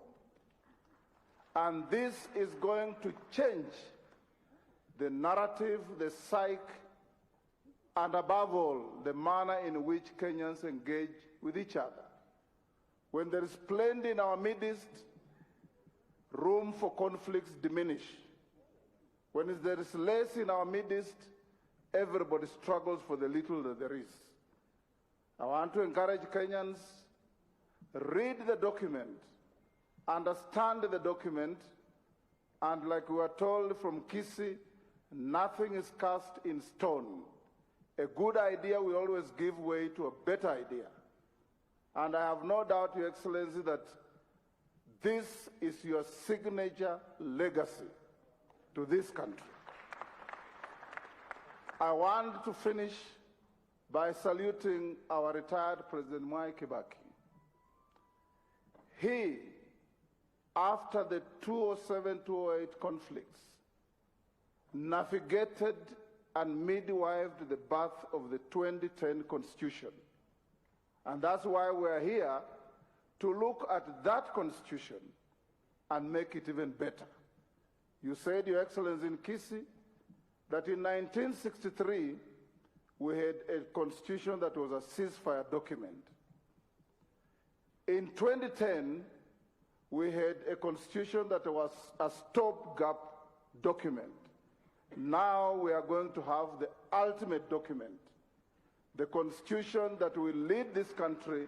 And this is going to change the narrative, the psyche, and above all, the manner in which Kenyans engage with each other. When there is plenty in our midst, room for conflicts diminish. When there is less in our midst, everybody struggles for the little that there is. I want to encourage Kenyans, read the document, understand the document, and like we were told from Kisii, nothing is cast in stone. A good idea will always give way to a better idea. And I have no doubt, Your Excellency, that this is your signature legacy to this country. I want to finish by saluting our retired President Mwai Kibaki. He, after the 2007-2008 conflicts, navigated and midwifed the birth of the 2010 Constitution. And that's why we're here to look at that Constitution and make it even better. You said, Your Excellency, in Kisii, that in 1963, we had a Constitution that was a ceasefire document. In 2010, we had a Constitution that was a stopgap document. Now we are going to have the ultimate document, the Constitution that will lead this country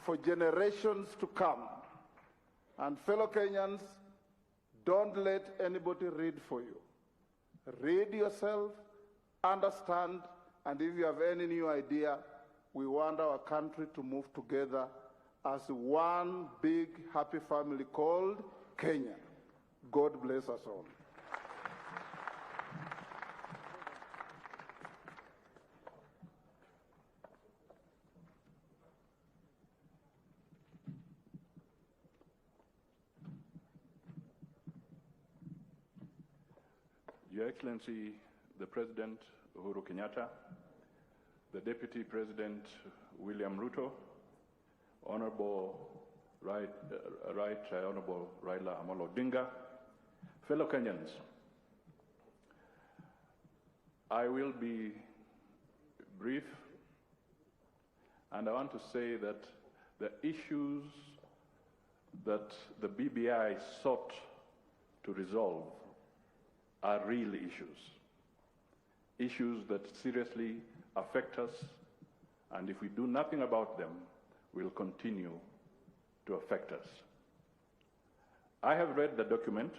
for generations to come. And fellow Kenyans, don't let anybody read for you. Read yourself, understand, and if you have any new idea, we want our country to move together as one big happy family called Kenya. God bless us all. Your Excellency, the President, Uhuru Kenyatta, the Deputy President, William Ruto, Honorable Honorable Raila Amolo Odinga, fellow Kenyans, I will be brief, and I want to say that the issues that the BBI sought to resolve are real issues that seriously affect us, and if we do nothing about them, will continue to affect us. I have read the document,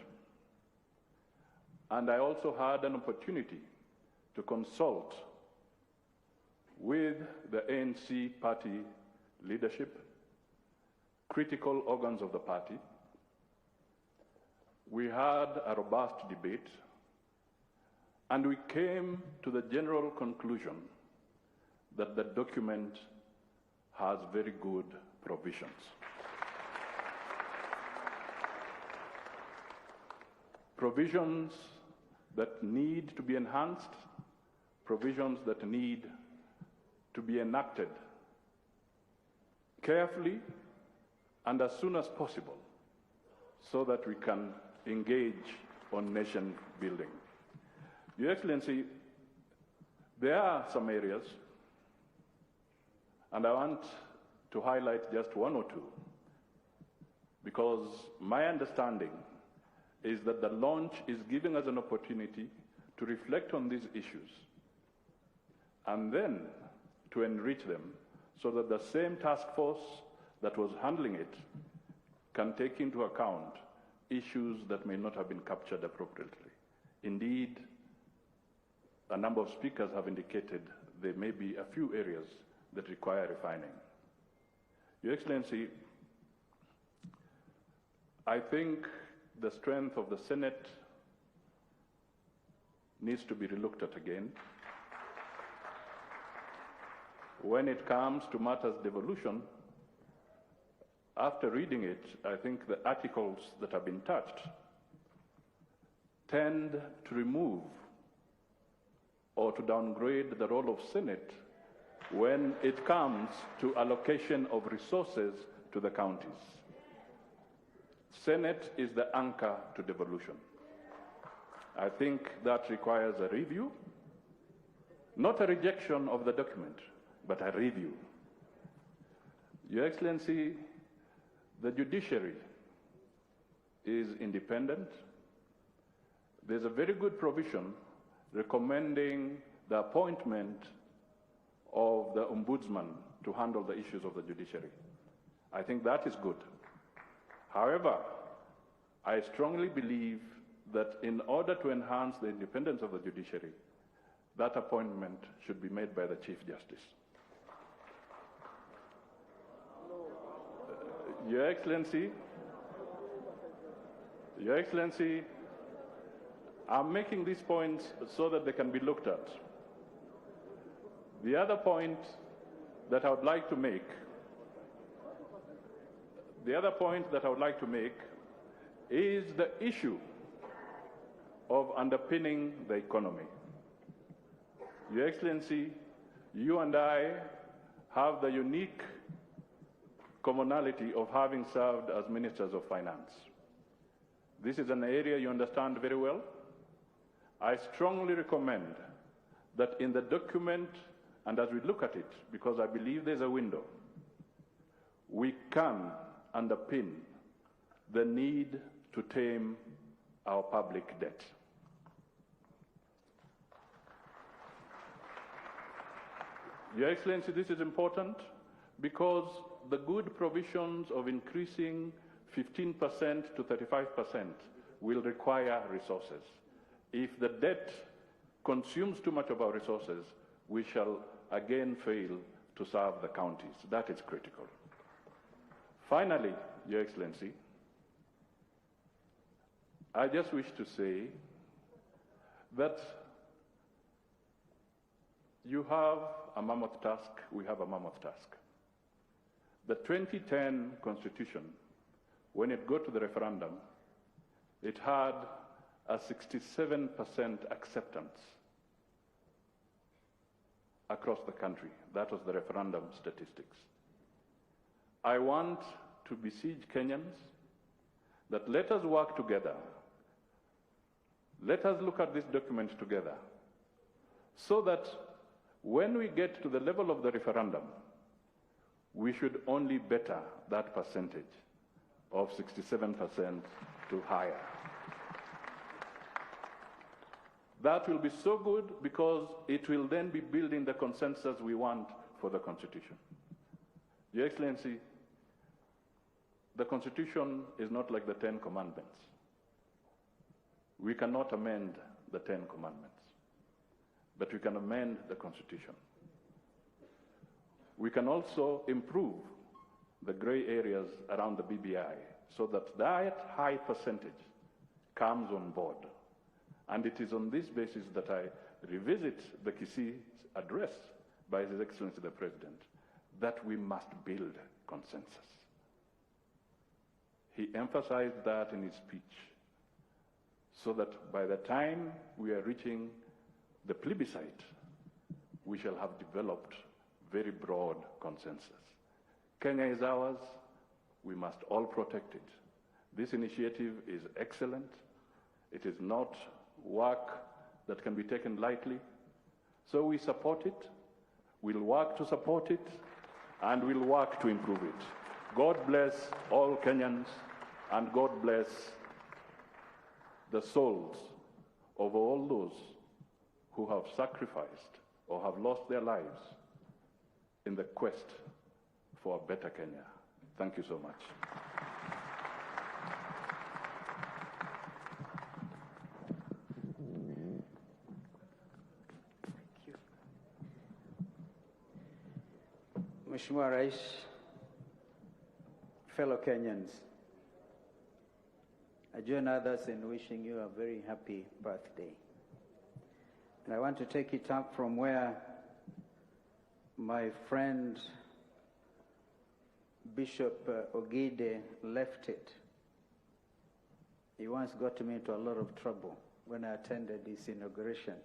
and I also had an opportunity to consult with the ANC party leadership, critical organs of the party. We had a robust debate, and we came to the general conclusion that the document has very good provisions. Provisions that need to be enhanced, provisions that need to be enacted carefully and as soon as possible so that we can engage on nation building. Your Excellency, there are some areas, and I want to highlight just one or two, because my understanding is that the launch is giving us an opportunity to reflect on these issues and then to enrich them so that the same task force that was handling it can take into account issues that may not have been captured appropriately. Indeed, a number of speakers have indicated there may be a few areas that require refining. Your Excellency, I think the strength of the Senate needs to be relooked at again. When it comes to matters devolution, after reading it, I think the articles that have been touched tend to remove or to downgrade the role of Senate when it comes to allocation of resources to the counties. Senate is the anchor to devolution. I think that requires a review, not a rejection of the document, but a review. Your Excellency, the judiciary is independent. There's a very good provision recommending the appointment of the ombudsman to handle the issues of the judiciary. I think that is good. However, I strongly believe that in order to enhance the independence of the judiciary, that appointment should be made by the Chief Justice. Your Excellency, I'm making these points so that they can be looked at. The other point that I would like to make, is the issue of underpinning the economy. Your Excellency, you and I have the unique commonality of having served as ministers of finance. This is an area you understand very well. I strongly recommend that in the document, and as we look at it, because I believe there's a window, we can underpin the need to tame our public debt. Your Excellency, this is important because the good provisions of increasing 15% to 35% will require resources. If the debt consumes too much of our resources, we shall again fail to serve the counties. That is critical. Finally, Your Excellency, I just wish to say that you have a mammoth task, we have a mammoth task. The 2010 Constitution, when it got to the referendum, it had a 67% acceptance across the country. That was the referendum statistics. I want to beseech Kenyans that let us work together. Let us look at this document together so that when we get to the level of the referendum, we should only better that percentage of 67% to higher. That will be so good because it will then be building the consensus we want for the Constitution. Your Excellency, the Constitution is not like the 10 Commandments. We cannot amend the 10 Commandments, but we can amend the Constitution. We can also improve the gray areas around the BBI so that that high percentage comes on board. And it is on this basis that I revisit the Kisii address by His Excellency the President, that we must build consensus. He emphasized that in his speech, so that by the time we are reaching the plebiscite, we shall have developed very broad consensus. Kenya is ours. We must all protect it. This initiative is excellent. It is not work that can be taken lightly. So we support it. We'll work to support it, and we'll work to improve it. God bless all Kenyans, and God bless the souls of all those who have sacrificed or have lost their lives in the quest for a better Kenya. Thank you so much. Mheshimiwa Rais, fellow Kenyans, I join others in wishing you a very happy birthday. And I want to take it up from where my friend Bishop Ogide left it. He once got me into a lot of trouble when I attended his inauguration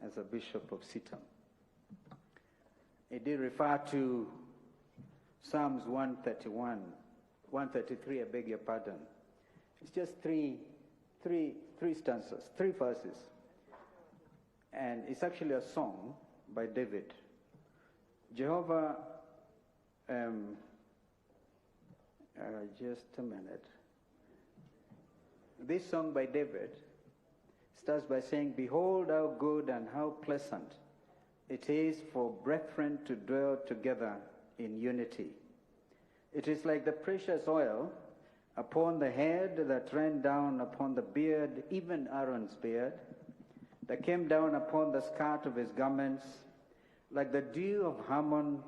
as a Bishop of Sitam. He did refer to Psalms 133, I beg your pardon. It's just three stanzas, 3 verses. And it's actually a song by David. Jehovah, just a minute. This song by David starts by saying, "Behold how good and how pleasant it is for brethren to dwell together in unity. It is like the precious oil upon the head that ran down upon the beard, even Aaron's beard, that came down upon the skirt of his garments, like the dew of Hermon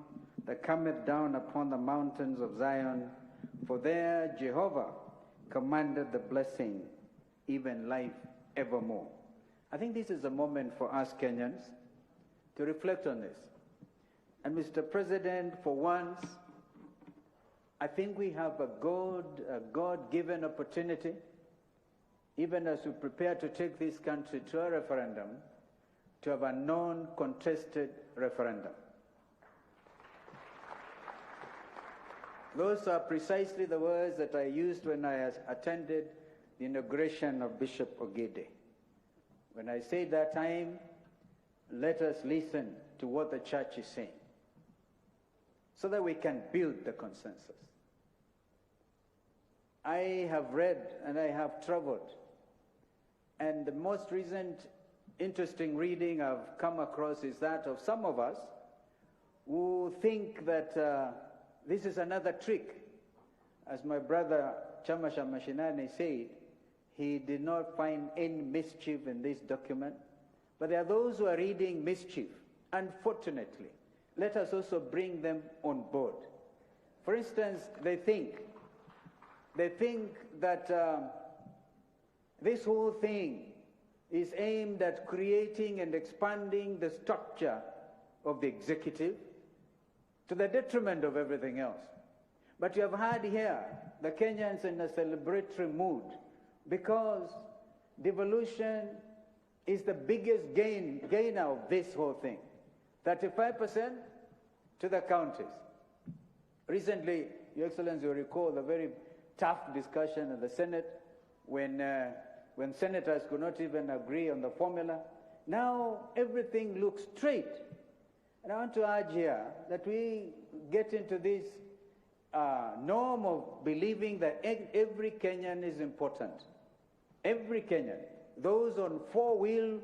that cometh down upon the mountains of Zion. For there Jehovah commanded the blessing, even life evermore." I think this is a moment for us Kenyans to reflect on this. And Mr. President, for once, I think we have a God-given opportunity, even as we prepare to take this country to a referendum, to have a non-contested referendum. Those are precisely the words that I used when I attended the inauguration of Bishop Ogide. When I said that time, let us listen to what the church is saying, so that we can build the consensus. I have read and I have traveled, and the most recent interesting reading I've come across is that of some of us who think that This is another trick. As my brother Chamasha Mashinani said, he did not find any mischief in this document. But there are those who are reading mischief. Unfortunately, let us also bring them on board. For instance, they think that this whole thing is aimed at creating and expanding the structure of the executive to the detriment of everything else. But you have heard here the Kenyans in a celebratory mood because devolution is the biggest gainer of this whole thing. 35% to the counties. Recently, Your Excellency, you recall the very tough discussion in the Senate when senators could not even agree on the formula. Now everything looks straight. And I want to urge here that we get into this norm of believing that every Kenyan is important. Every Kenyan. Those on four-wheel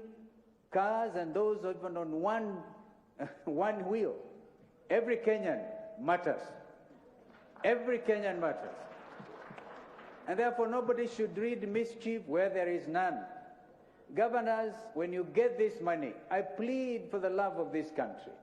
cars and those even on one wheel. Every Kenyan matters. Every Kenyan matters. And therefore nobody should read mischief where there is none. Governors, when you get this money, I plead for the love of this country.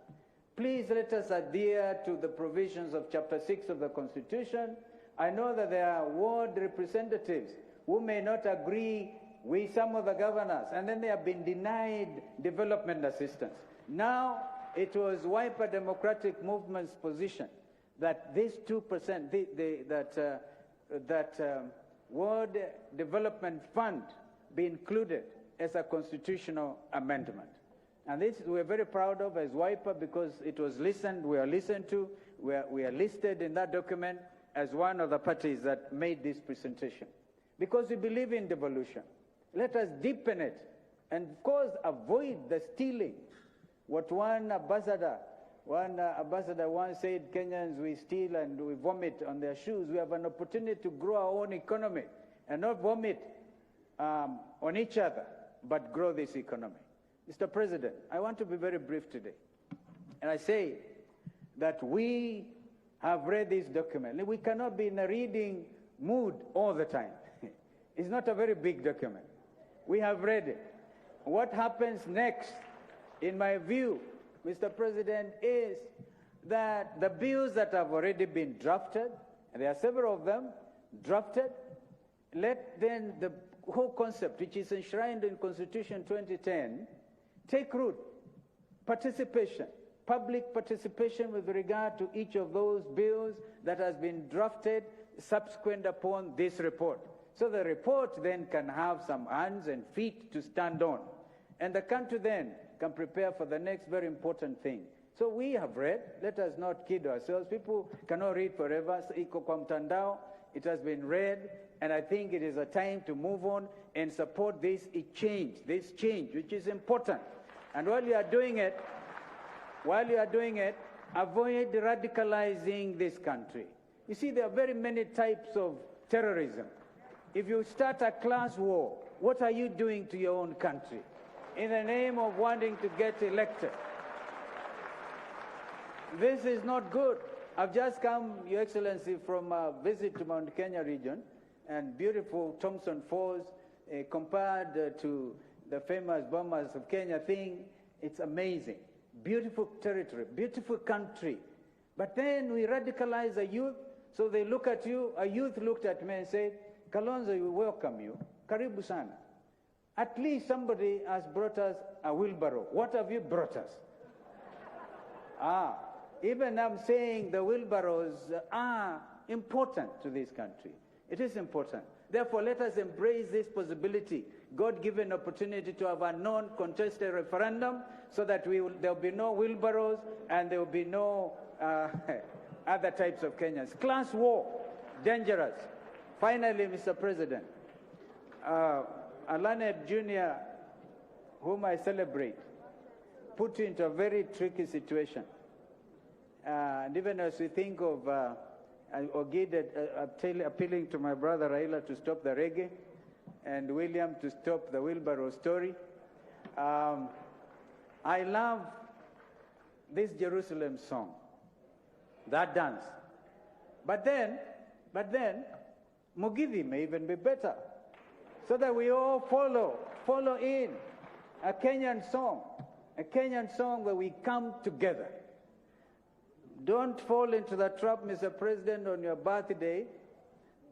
Please let us adhere to the provisions of Chapter 6 of the Constitution. I know that there are ward representatives who may not agree with some of the governors, and then they have been denied development assistance. Now, it was Wiper Democratic Movement's position that this 2%, that Ward Development Fund be included as a constitutional amendment. And this we're very proud of as Wiper because it was listened, we are listened to, we are listed in that document as one of the parties that made this presentation. Because we believe in devolution. Let us deepen it and of course avoid the stealing. What one ambassador once said, Kenyans, we steal and we vomit on their shoes. We have an opportunity to grow our own economy and not vomit on each other, but grow this economy. Mr. President, I want to be very brief today. And I say that we have read this document. We cannot be in a reading mood all the time. It's not a very big document. We have read it. What happens next, in my view, Mr. President, is that the bills that have already been drafted, and there are several of them, drafted, let then the whole concept, which is enshrined in Constitution 2010, take root. Participation, public participation with regard to each of those bills that has been drafted subsequent upon this report. So the report then can have some hands and feet to stand on. And the country then can prepare for the next very important thing. So we have read, let us not kid ourselves. People cannot read forever. Iko kwa mtandao, it has been read, and I think it is a time to move on and support this change, which is important. And while you are doing it, avoid radicalizing this country. You see, there are very many types of terrorism. If you start a class war, what are you doing to your own country in the name of wanting to get elected? This is not good. I've just come, Your Excellency, from a visit to Mount Kenya region, and beautiful Thompson Falls, compared to the famous Bombers of Kenya thing, it's amazing. Beautiful territory, beautiful country. But then we radicalize a youth, so they look at you, a youth looked at me and said, Kalonzo, we welcome you. Karibu sana. At least somebody has brought us a wheelbarrow. What have you brought us? Even I'm saying the wheelbarrows are important to this country. It is important. Therefore, let us embrace this possibility, God-given opportunity to have a non-contested referendum so that there will be no wheelbarrows and there will be no other types of Kenyans. Class war, dangerous. Finally, Mr. President, Alanet Jr., whom I celebrate, put you into a very tricky situation. And even as we think of appealing to my brother Raila to stop the reggae and William to stop the wheelbarrow story, I love this Jerusalem song, that dance. But then, Mugithi may even be better, so that we all follow in a Kenyan song where we come together. Don't fall into the trap, Mr. President, on your birthday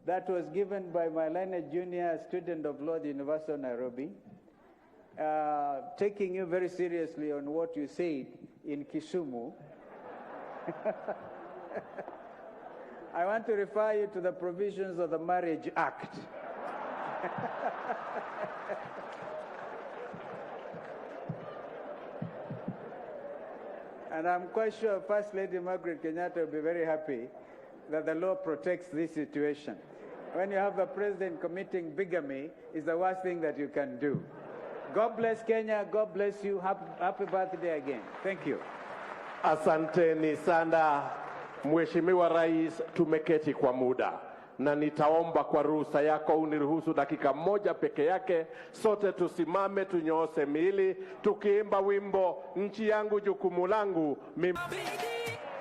that was given by my lineage junior student of law at the University of Nairobi, taking you very seriously on what you said in Kisumu. I want to refer you to the provisions of the Marriage Act. And I'm quite sure First Lady Margaret Kenyatta will be very happy that the law protects this situation. When you have the president committing bigamy, it's the worst thing that you can do. God bless Kenya. God bless you. Happy birthday again. Thank you. Asanteni sana Mheshimiwa Rais, tumeketi kwa muda na nitaomba kwa ruhusa yako uniruhusu dakika moja peke yake, sote tusimame tunyooshe miili tukiimba wimbo nchi yangu jukumu langu.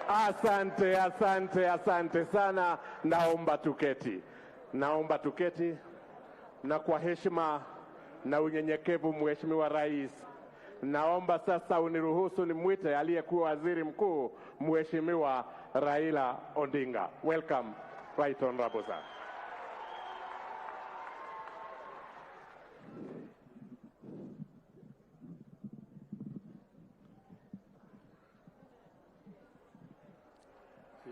Asante sana. Naomba tuketi na kwa heshima na unyenyekevu, Mheshimiwa Rais, naomba sasa uniruhusu nimwite aliyekuwa waziri mkuu Mheshimiwa Raila Odinga. Welcome, Right Honorable Sir.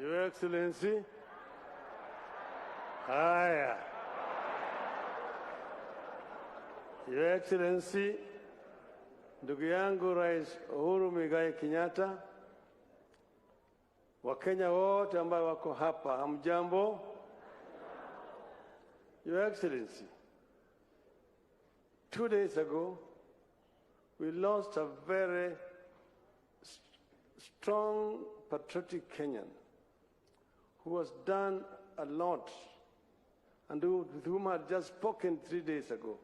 Your Excellency. Haya. Your Excellency, ndugu yangu Rais Uhuru Muigai Kenyatta, Wakenya wote ambao wako hapa, hamjambo? Your Excellency, 2 days ago, we lost a very strong, patriotic Kenyan who has done a lot and with whom I had just spoken 3 days ago,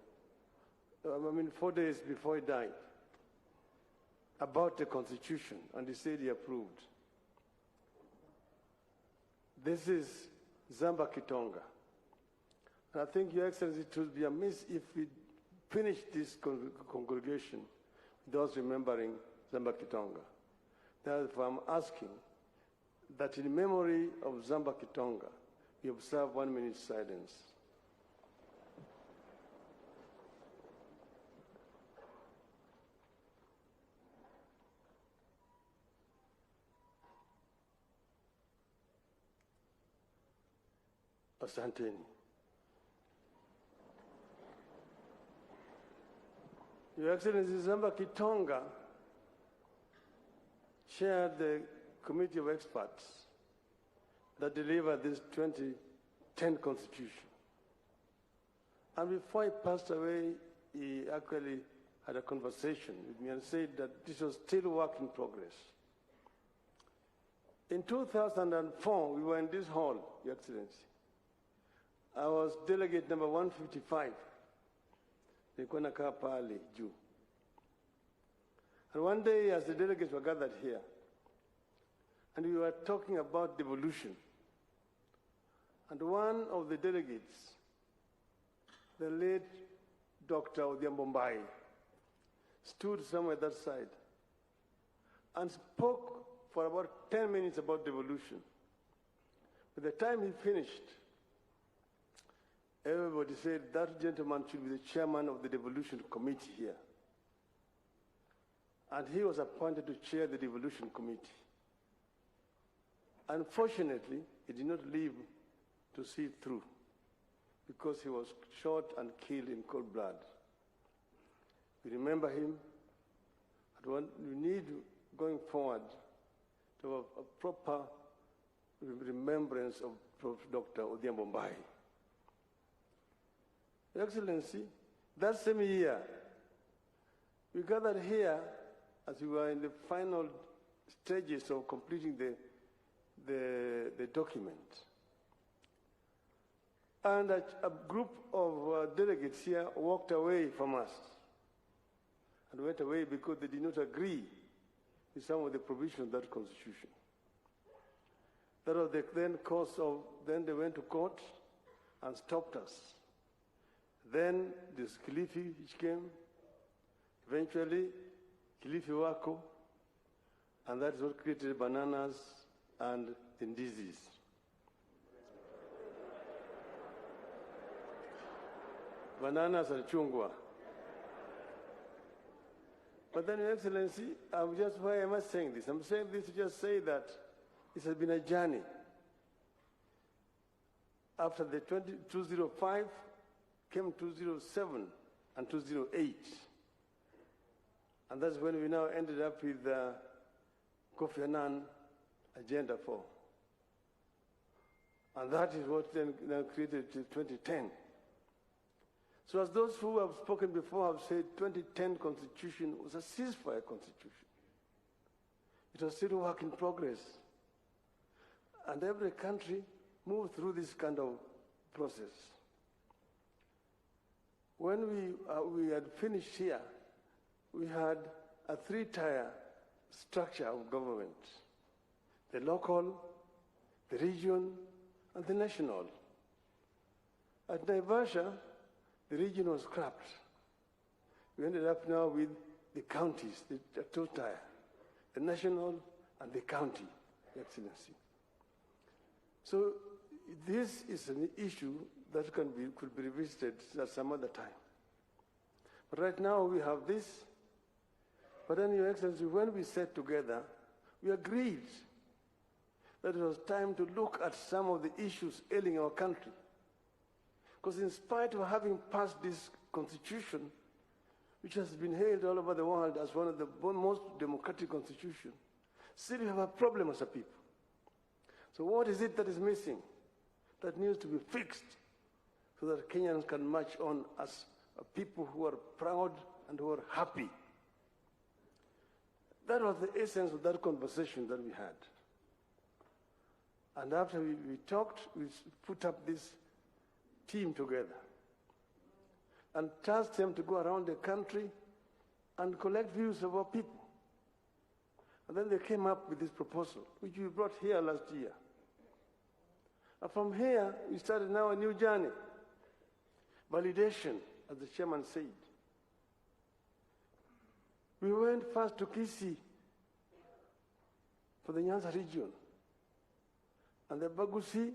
4 days before he died, about the Constitution, and he said he approved. This is Zamba Kitonga. And I think, Your Excellency, it would be amiss if we finish this congregation without remembering Zamba Kitonga. Therefore, I'm asking that in memory of Zamba Kitonga, we observe 1 minute silence. Asanteni. Your Excellency, Zamba Kitonga chaired the committee of experts that delivered this 2010 Constitution. And before he passed away, he actually had a conversation with me and said that this was still work in progress. In 2004, we were in this hall, Your Excellency. I was delegate number 155. Nilikuwa nakaa pale juu. And one day, as the delegates were gathered here, and we were talking about devolution, and one of the delegates, the late Dr. Odhiambo Mbai, stood somewhere that side and spoke for about 10 minutes about devolution. By the time he finished, everybody said that gentleman should be the chairman of the devolution committee here. And he was appointed to chair the devolution committee. Unfortunately, he did not live to see it through because he was shot and killed in cold blood. We remember him, and we need, going forward, to have a proper remembrance of Dr. Odhiambo Mbai. Your Excellency, that same year, we gathered here as we were in the final stages of completing the document. And a group of delegates here walked away from us and went away because they did not agree with some of the provisions of that Constitution. That was the then cause of, then they went to court and stopped us. Then this Kilifi which came, eventually Kilifi Wako, and that is what created bananas and the disease. Bananas and chungwa. But then, Your Excellency, why am I saying this? I'm saying this to just say that it has been a journey. After the 205 came 207 and 208. And that's when we now ended up with Kofi Annan Agenda 4. And that is what then created 2010. So as those who have spoken before have said, 2010 Constitution was a ceasefire constitution. It was still a work in progress. And every country moved through this kind of process. When we had finished here, we had a three-tier structure of government: the local, the region, and the national. At Naivasha, the region was scrapped. We ended up now with the counties, the two-tier, the national and the county, Your Excellency. So this is an issue that could be revisited at some other time. But right now we have this. But then, Your Excellency, when we sat together, we agreed that it was time to look at some of the issues ailing our country. Because in spite of having passed this constitution, which has been hailed all over the world as one of the most democratic constitutions, still we have a problem as a people. So what is it that is missing, that needs to be fixed, so that Kenyans can march on as a people who are proud and who are happy? That was the essence of that conversation that we had. And after we talked, we put up this team together and tasked them to go around the country and collect views of our people. And then they came up with this proposal, which we brought here last year. And from here, we started now a new journey. Validation, as the chairman said. We went first to Kisii for the Nyanza region. And the Bagusi,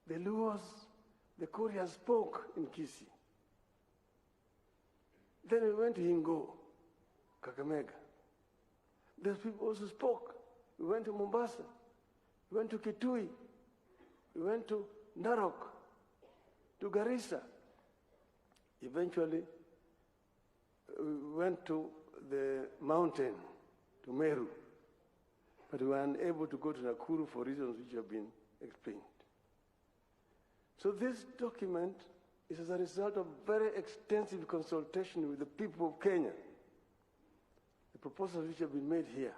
the Luos, the Koreans spoke in Kisii. Then we went to Ingo, Kakamega. Those people also spoke. We went to Mombasa. We went to Kitui. We went to Narok, to Garissa. Eventually, we went to the mountain, to Meru. But we were unable to go to Nakuru for reasons which have been explained. So this document is as a result of very extensive consultation with the people of Kenya. The proposals which have been made here.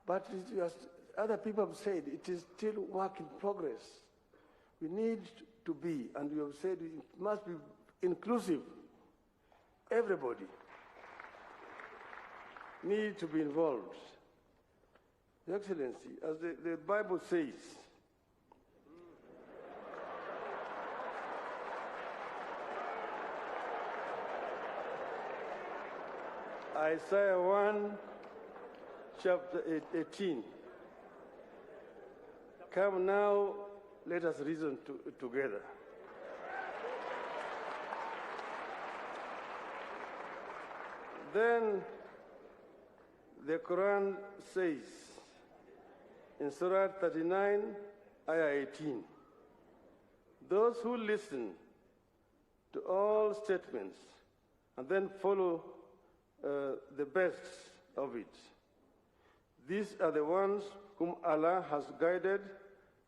But as other people have said, it is still work in progress. We need to be, and we have said it must be inclusive. Everybody needs to be involved. Your Excellency, as the Bible says, Isaiah 1, chapter 18. Come now, let us reason together. Then the Quran says in Surah 39, Ayah 18, those who listen to all statements and then follow the best of it, these are the ones whom Allah has guided,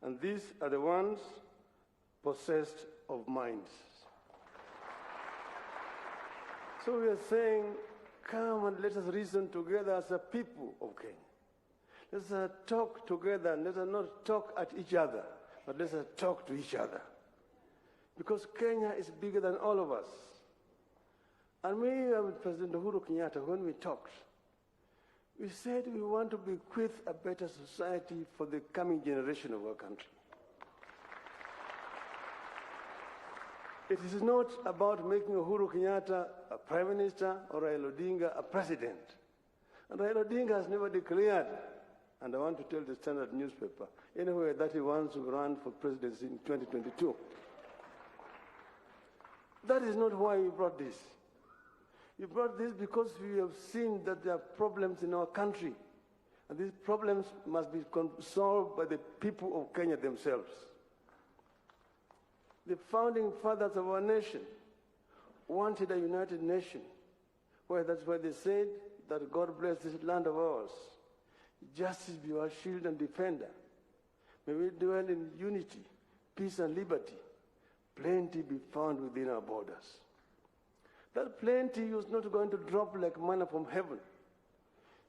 and these are the ones possessed of minds. So we are saying, come and let us reason together as a people of Kenya. Let us talk together, and let us not talk at each other, but let us talk to each other. Because Kenya is bigger than all of us. And we, with President Uhuru Kenyatta, when we talked, We said we want to bequeath a better society for the coming generation of our country. It is not about making Uhuru Kenyatta a prime minister or Raila Odinga a president. And Raila Odinga has never declared, and I want to tell the Standard newspaper, anywhere that he wants to run for presidency in 2022. That is not why we brought this. We brought this because we have seen that there are problems in our country, and these problems must be solved by the people of Kenya themselves. The founding fathers of our nation wanted a united nation, where that's why they said that God bless this land of ours. Justice be our shield and defender. May we dwell in unity, peace and liberty. Plenty be found within our borders. That plenty was not going to drop like manna from heaven.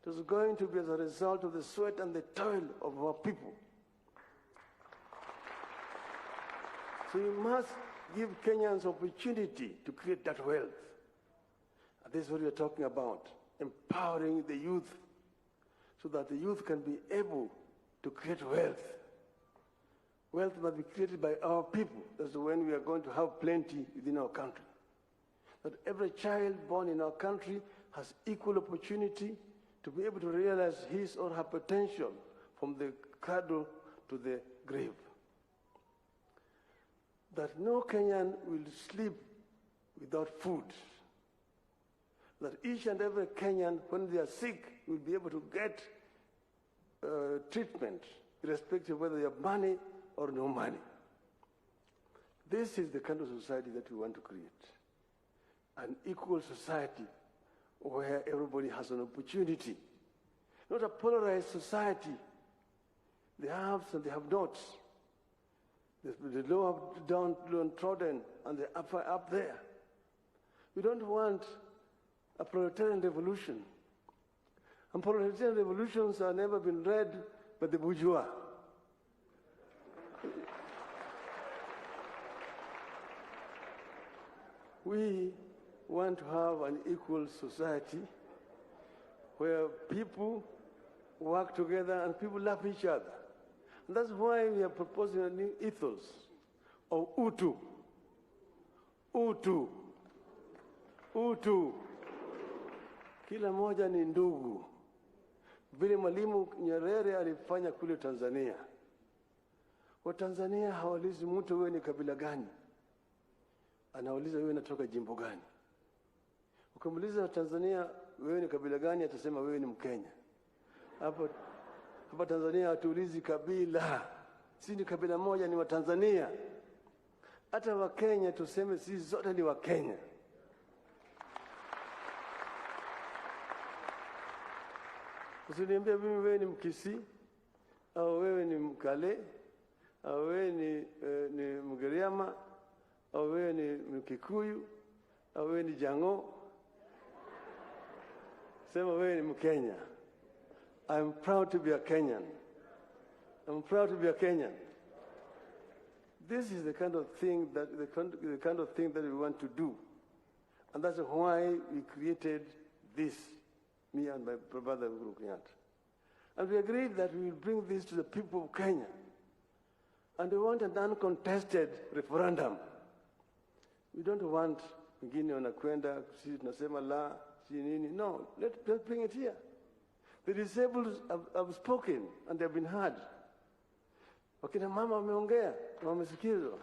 It was going to be as a result of the sweat and the toil of our people. So we must give Kenyans opportunity to create that wealth. And this is what we are talking about, empowering the youth so that the youth can be able to create wealth. Wealth must be created by our people. That's when we are going to have plenty within our country. That every child born in our country has equal opportunity to be able to realize his or her potential from the cradle to the grave. That no Kenyan will sleep without food. That each and every Kenyan, when they are sick, will be able to get treatment, irrespective of whether they have money or no money. This is the kind of society that we want to create. An equal society where everybody has an opportunity. Not a polarized society. The haves and the have-nots. The low downtrodden and the up there. We don't want a proletarian revolution. And proletarian revolutions have never been led by the bourgeois. We want to have an equal society where people work together and people love each other. And that's why we are proposing a new ethos of Utu. Utu. Utu. Kila moja ni ndugu. Vile Mwalimu Nyerere alifanya kule Tanzania. Watanzania hawaulizi mtu wewe ni kabila gani. Anauliza wewe unatoka jimbo gani. Ukimuuliza Tanzania wewe ni kabila gani, atasema wewe ni Mkenya. Hapa Tanzania hatuulizi kabila. Sisi ni kabila moja, ni Watanzania. Hata Wakenya tuseme sisi zote ni Wakenya. Usiniambie mimi wewe ni Mkisii au wewe ni Mkale au wewe ni Mgiriama au wewe ni Mkikuyu au wewe ni Jango. Sema wewe ni Mkenya. I'm proud to be a Kenyan. I'm proud to be a Kenyan. This is the kind of thing that we want to do, and that's why we created this. Me and my brother Uhuru Kenyatta, and we agreed that we will bring this to the people of Kenya, and we want an uncontested referendum. We don't want wengine wanakwenda sisi tunasema la si nini. No, let's bring it here. The disabled have spoken and they've been heard. Wakina mama wameongea na wamesikizwa.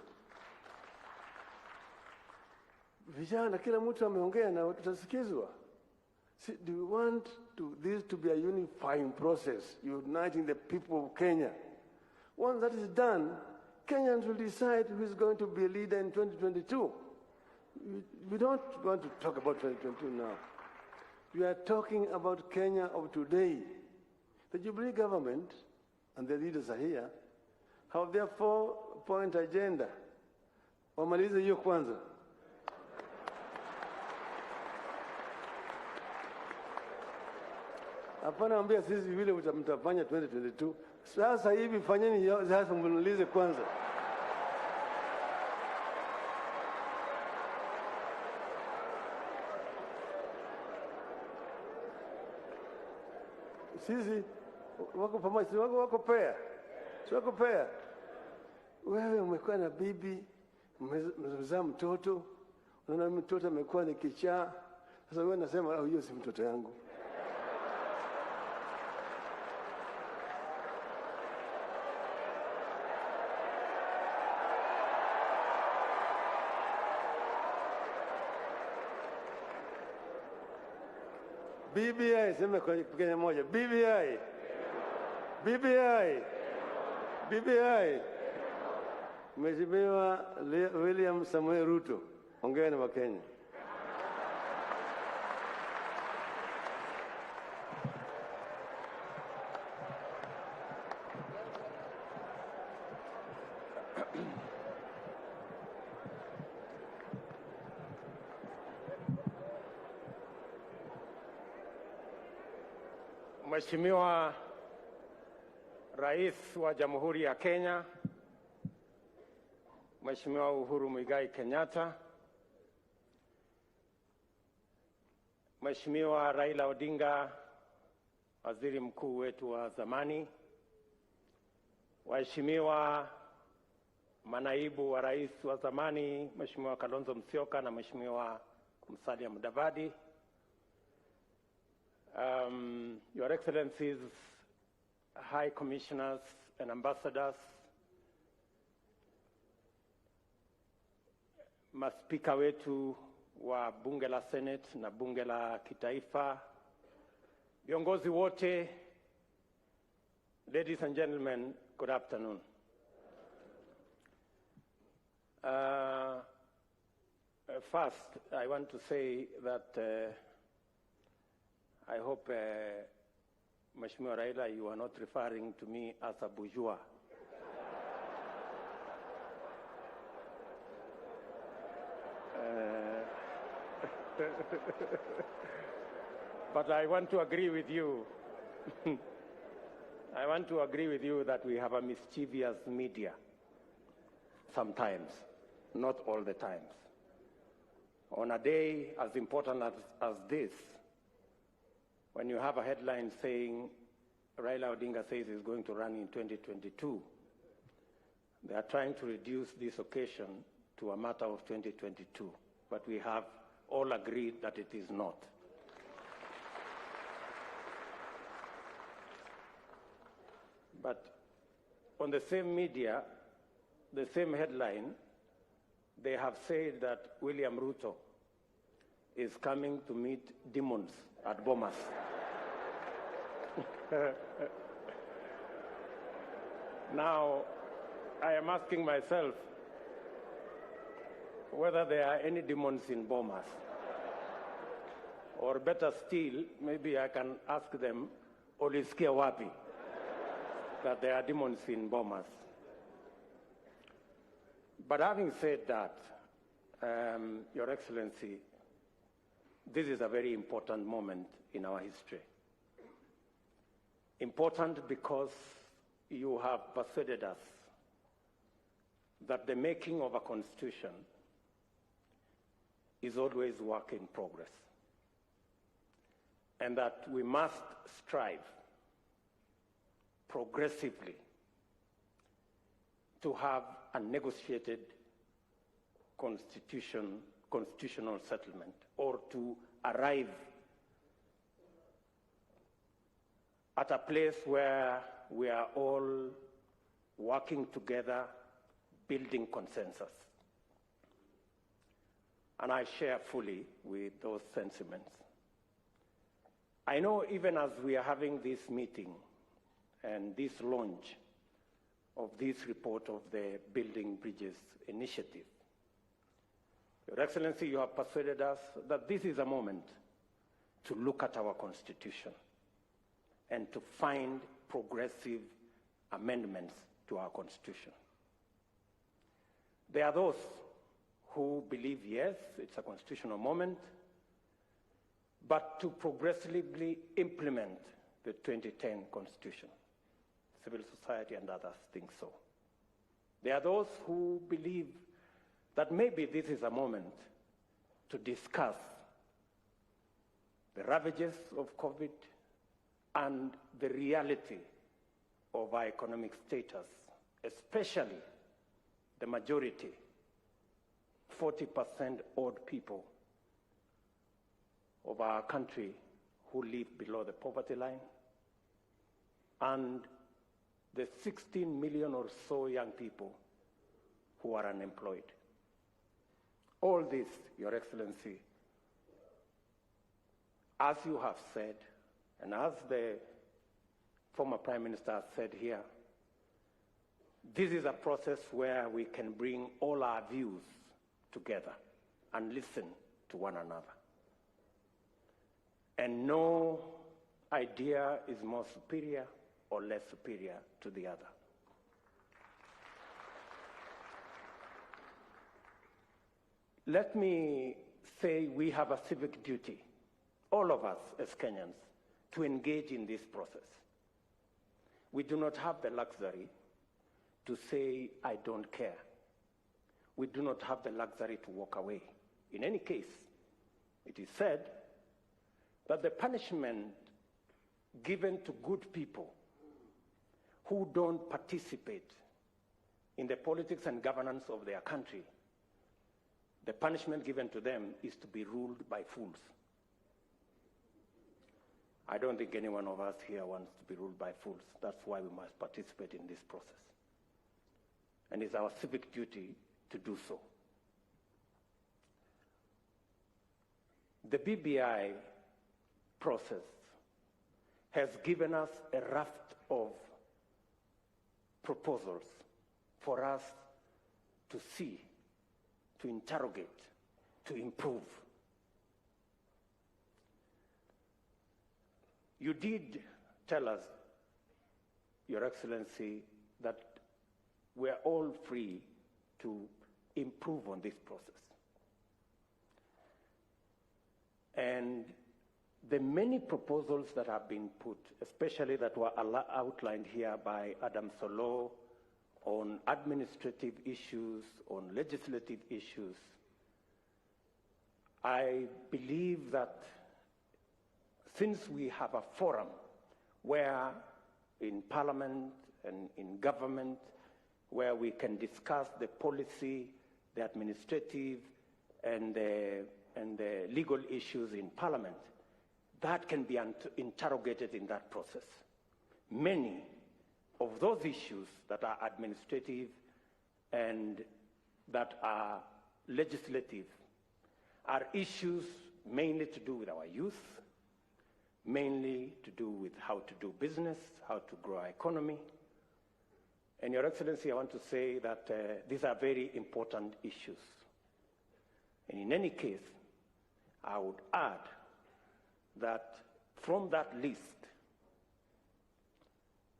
Vijana kila mtu ameongea na tutasikizwa. See, do we want this to be a unifying process, uniting the people of Kenya? Once that is done, Kenyans will decide who is going to be a leader in 2022. We don't want to talk about 2022 now. We are talking about Kenya of today. The Jubilee government, and the leaders are here, have their 4-point agenda. Wamalize hiyo kwanza. Hapana ambia sisi vile mtafanya 2022. Sasa hivi fanyeni sasa mlize kwanza. sisi wako pamoja, si wako pair, si wako pair. Wewe umekuwa na bibi, mmezaa mtoto, unaona mtoto amekuwa ni kichaa. Sasa wewe unasema hiyo si mtoto yangu. BBI, sema kwa Kenya moja. BBI. BBI. BBI. Mheshimiwa William Samoei Ruto, ongea na Wakenya. Mheshimiwa Rais wa Jamhuri ya Kenya, Mheshimiwa Uhuru Muigai Kenyatta, Mheshimiwa Raila Odinga, Waziri Mkuu wetu wa zamani, waheshimiwa manaibu wa rais wa zamani, Mheshimiwa Kalonzo Musyoka na Mheshimiwa Musalia Mudavadi, Your Excellencies, High Commissioners and Ambassadors, maspika wetu wa bunge la Senate na bunge la kitaifa, viongozi wote, ladies and gentlemen, good afternoon. First, I want to say that I hope, Mheshimiwa Raila, you are not referring to me as a bourgeois. But I want to agree with you. I want to agree with you that we have a mischievous media sometimes, not all the times. On a day as important as this, when you have a headline saying Raila Odinga says he's going to run in 2022, they are trying to reduce this occasion to a matter of 2022. But we have all agreed that it is not. But on the same media, the same headline, they have said that William Ruto is coming to meet demons at Bomas. Now, I am asking myself whether there are any demons in Bomas. Or better still, maybe I can ask them, Olisikia wapi, that there are demons in Bomas. But having said that, Your Excellency, this is a very important moment in our history. Important because you have persuaded us that the making of a constitution is always work in progress, and that we must strive progressively to have a negotiated constitutional settlement, or to arrive at a place where we are all working together, building consensus. And I share fully with those sentiments. I know even as we are having this meeting and this launch of this report of the Building Bridges initiative, Your Excellency, you have persuaded us that this is a moment to look at our Constitution and to find progressive amendments to our Constitution. There are those who believe, yes, it's a constitutional moment, but to progressively implement the 2010 Constitution. Civil society and others think so. There are those who believe that maybe this is a moment to discuss the ravages of COVID, and the reality of our economic status, especially the majority, 40% odd people of our country who live below the poverty line, and the 16 million or so young people who are unemployed. All this, Your Excellency, as you have said, and as the former Prime Minister has said here, this is a process where we can bring all our views together and listen to one another. And no idea is more superior or less superior to the other. Let me say we have a civic duty, all of us as Kenyans, to engage in this process. We do not have the luxury to say, I don't care. We do not have the luxury to walk away. In any case, it is said that the punishment given to good people who don't participate in the politics and governance of their country, the punishment given to them is to be ruled by fools. I don't think any one of us here wants to be ruled by fools. That's why we must participate in this process. And it's our civic duty to do so. The BBI process has given us a raft of proposals for us to see, to interrogate, to improve. You did tell us, Your Excellency, that we're all free to improve on this process. And the many proposals that have been put, especially that were outlined here by Adam Solo on administrative issues, on legislative issues, I believe that since we have a forum where in Parliament and in government, where we can discuss the policy, the administrative, and the legal issues in Parliament, that can be interrogated in that process. Many of those issues that are administrative and that are legislative are issues mainly to do with our youth, mainly to do with how to do business, how to grow our economy. And Your Excellency, I want to say that these are very important issues. And in any case, I would add that from that list,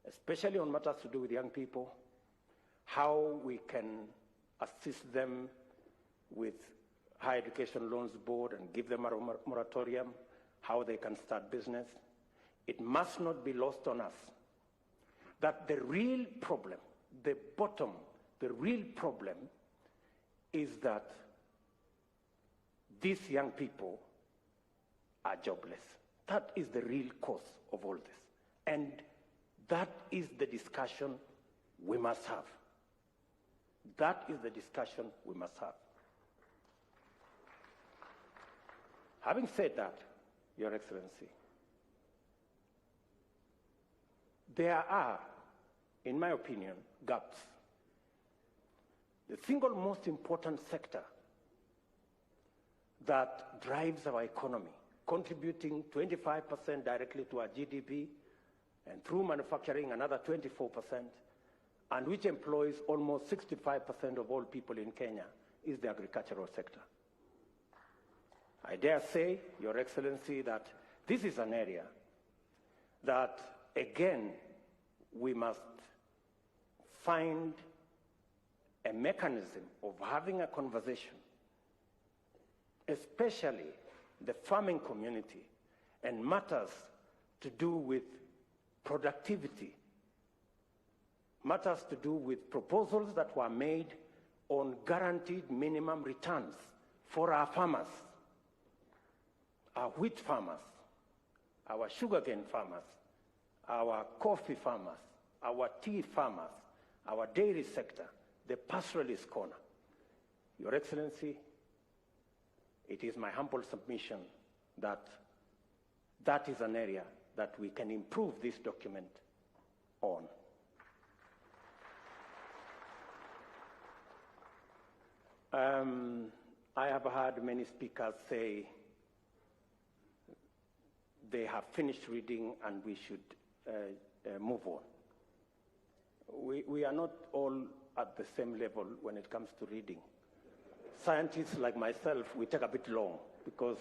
especially on matters to do with young people, how we can assist them with Higher Education Loans Board and give them a moratorium, how they can start business, it must not be lost on us that the real problem, the real problem is that these young people are jobless. That is the real cause of all this. And that is the discussion we must have. That is the discussion we must have. Having said that, Your Excellency, there are, in my opinion, gaps. The single most important sector that drives our economy, contributing 25% directly to our GDP, and through manufacturing another 24%, and which employs almost 65% of all people in Kenya, is the agricultural sector. I dare say, Your Excellency, that this is an area that, again, we must find a mechanism of having a conversation, especially the farming community, and matters to do with productivity, matters to do with proposals that were made on guaranteed minimum returns for our farmers, our wheat farmers, our sugarcane farmers, our coffee farmers, our tea farmers, our dairy sector, the pastoralist corner. Your Excellency, it is my humble submission that that is an area that we can improve this document on. I have heard many speakers say they have finished reading and we should move on. We are not all at the same level when it comes to reading. Scientists like myself, we take a bit long because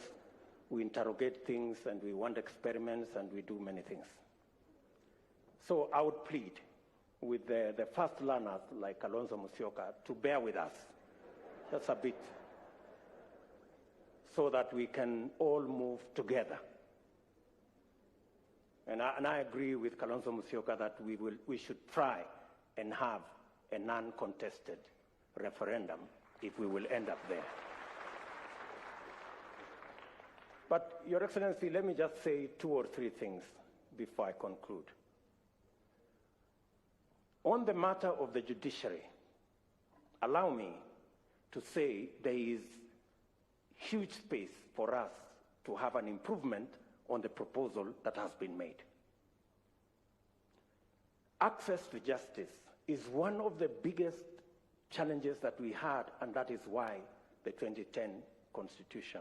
we interrogate things and we want experiments and we do many things. So I would plead with the first learners like Kalonzo Musyoka to bear with us just a bit so that we can all move together. And I agree with Kalonzo Musyoka that we should try and have a non-contested referendum if we will end up there. But, Your Excellency, let me just say 2 or 3 things before I conclude. On the matter of the judiciary, allow me to say there is huge space for us to have an improvement on the proposal that has been made. Access to justice is one of the biggest challenges that we had, and that is why the 2010 Constitution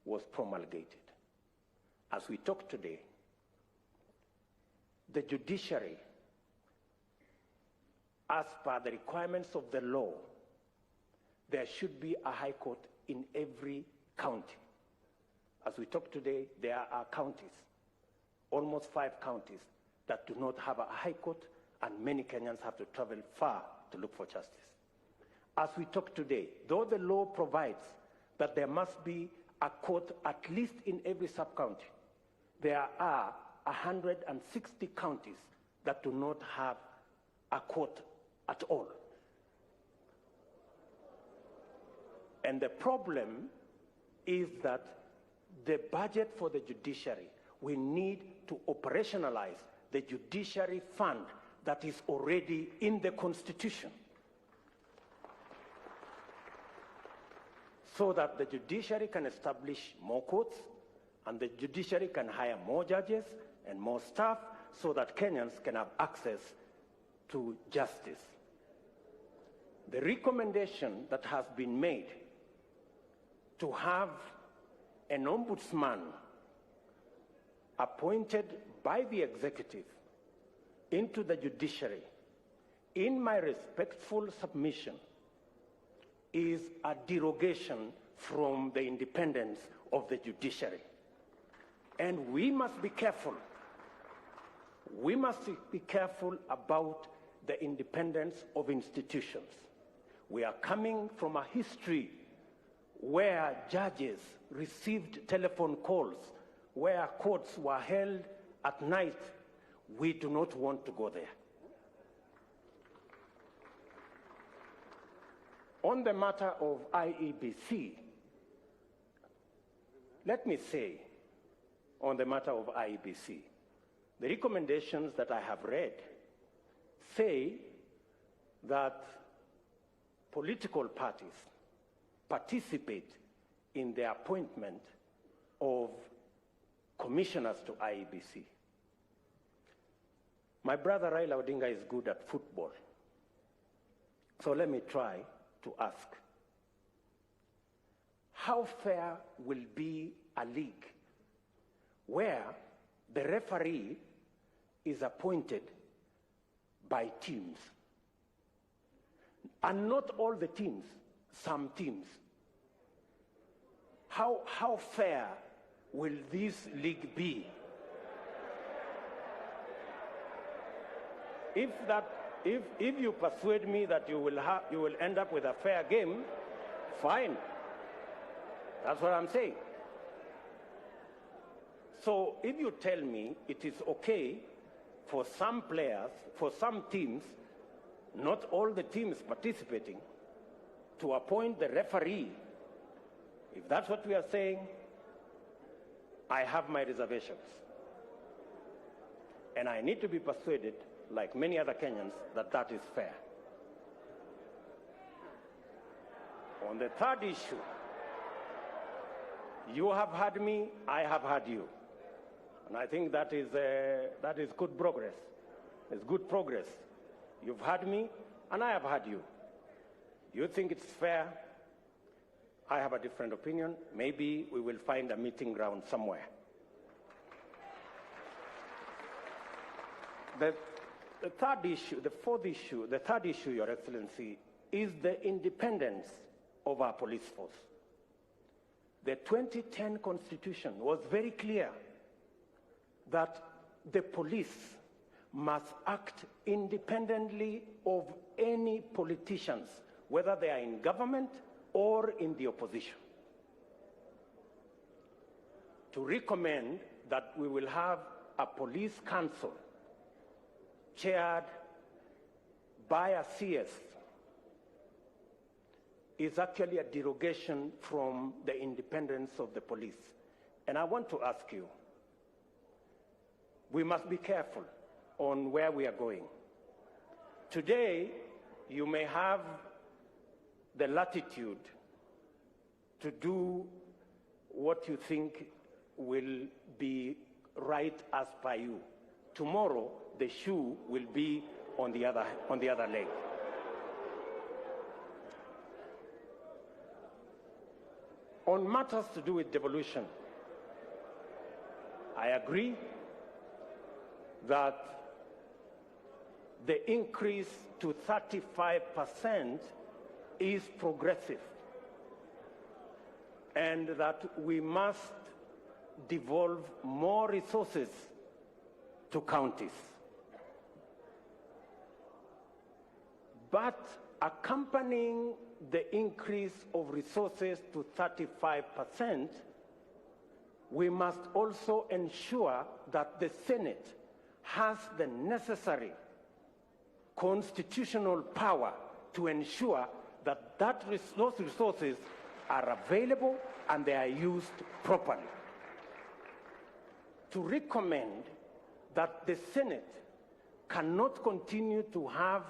was promulgated. As we talk today, the judiciary, as per the requirements of the law, there should be a high court in every county. As we talk today, there are counties, almost 5 counties, that do not have a high court, and many Kenyans have to travel far to look for justice. As we talk today, though the law provides that there must be a court at least in every sub-county, there are 160 counties that do not have a court at all. And the problem is that the budget for the judiciary, we need to operationalize the judiciary fund that is already in the Constitution, so that the judiciary can establish more courts and the judiciary can hire more judges and more staff so that Kenyans can have access to justice. The recommendation that has been made to have an ombudsman appointed by the executive into the judiciary, in my respectful submission, is a derogation from the independence of the judiciary. And we must be careful. We must be careful about the independence of institutions. We are coming from a history where judges received telephone calls, where courts were held at night. We do not want to go there. On the matter of IEBC, let me say, on the matter of IEBC, the recommendations that I have read say that political parties participate in the appointment of commissioners to IEBC. My brother Raila Odinga is good at football. So let me try to ask, how fair will be a league where the referee is appointed by teams? And not all the teams, some teams. How fair will this league be? If you persuade me that you will end up with a fair game, fine. That's what I'm saying. So if you tell me it is okay for some players, for some teams, not all the teams participating, to appoint the referee, if that's what we are saying, I have my reservations. And I need to be persuaded, like many other Kenyans, that that is fair. On the third issue, you have had me, I have had you. And I think that is good progress. It's good progress. You've had me, and I have had you. You think it's fair? I have a different opinion. Maybe we will find a meeting ground somewhere. The third issue, the fourth issue, the third issue, Your Excellency, is the independence of our police force. The 2010 Constitution was very clear that the police must act independently of any politicians, whether they are in government or in the opposition. To recommend that we will have a police council chaired by a CS is actually a derogation from the independence of the police. And I want to ask you, we must be careful on where we are going. Today, you may have the latitude to do what you think will be right as per you. Tomorrow, the shoe will be on the other leg. On matters to do with devolution, I agree that the increase to 35% is progressive and that we must devolve more resources to counties. But accompanying the increase of resources to 35%, we must also ensure that the Senate has the necessary constitutional power to ensure that those resources are available and they are used properly. To recommend that the Senate cannot continue to have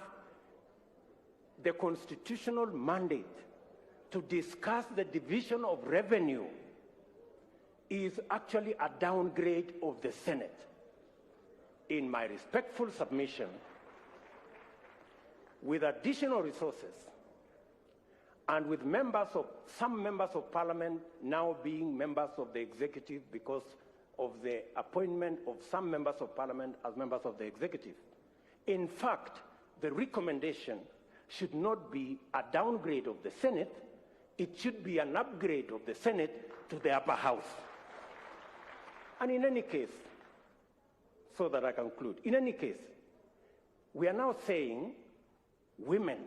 the constitutional mandate to discuss the division of revenue is actually a downgrade of the Senate. In my respectful submission, with additional resources and with some members of parliament now being members of the executive because of the appointment of some members of parliament as members of the executive. In fact, the recommendation should not be a downgrade of the Senate, it should be an upgrade of the Senate to the upper house. And in any case, so that I conclude, in any case, we are now saying women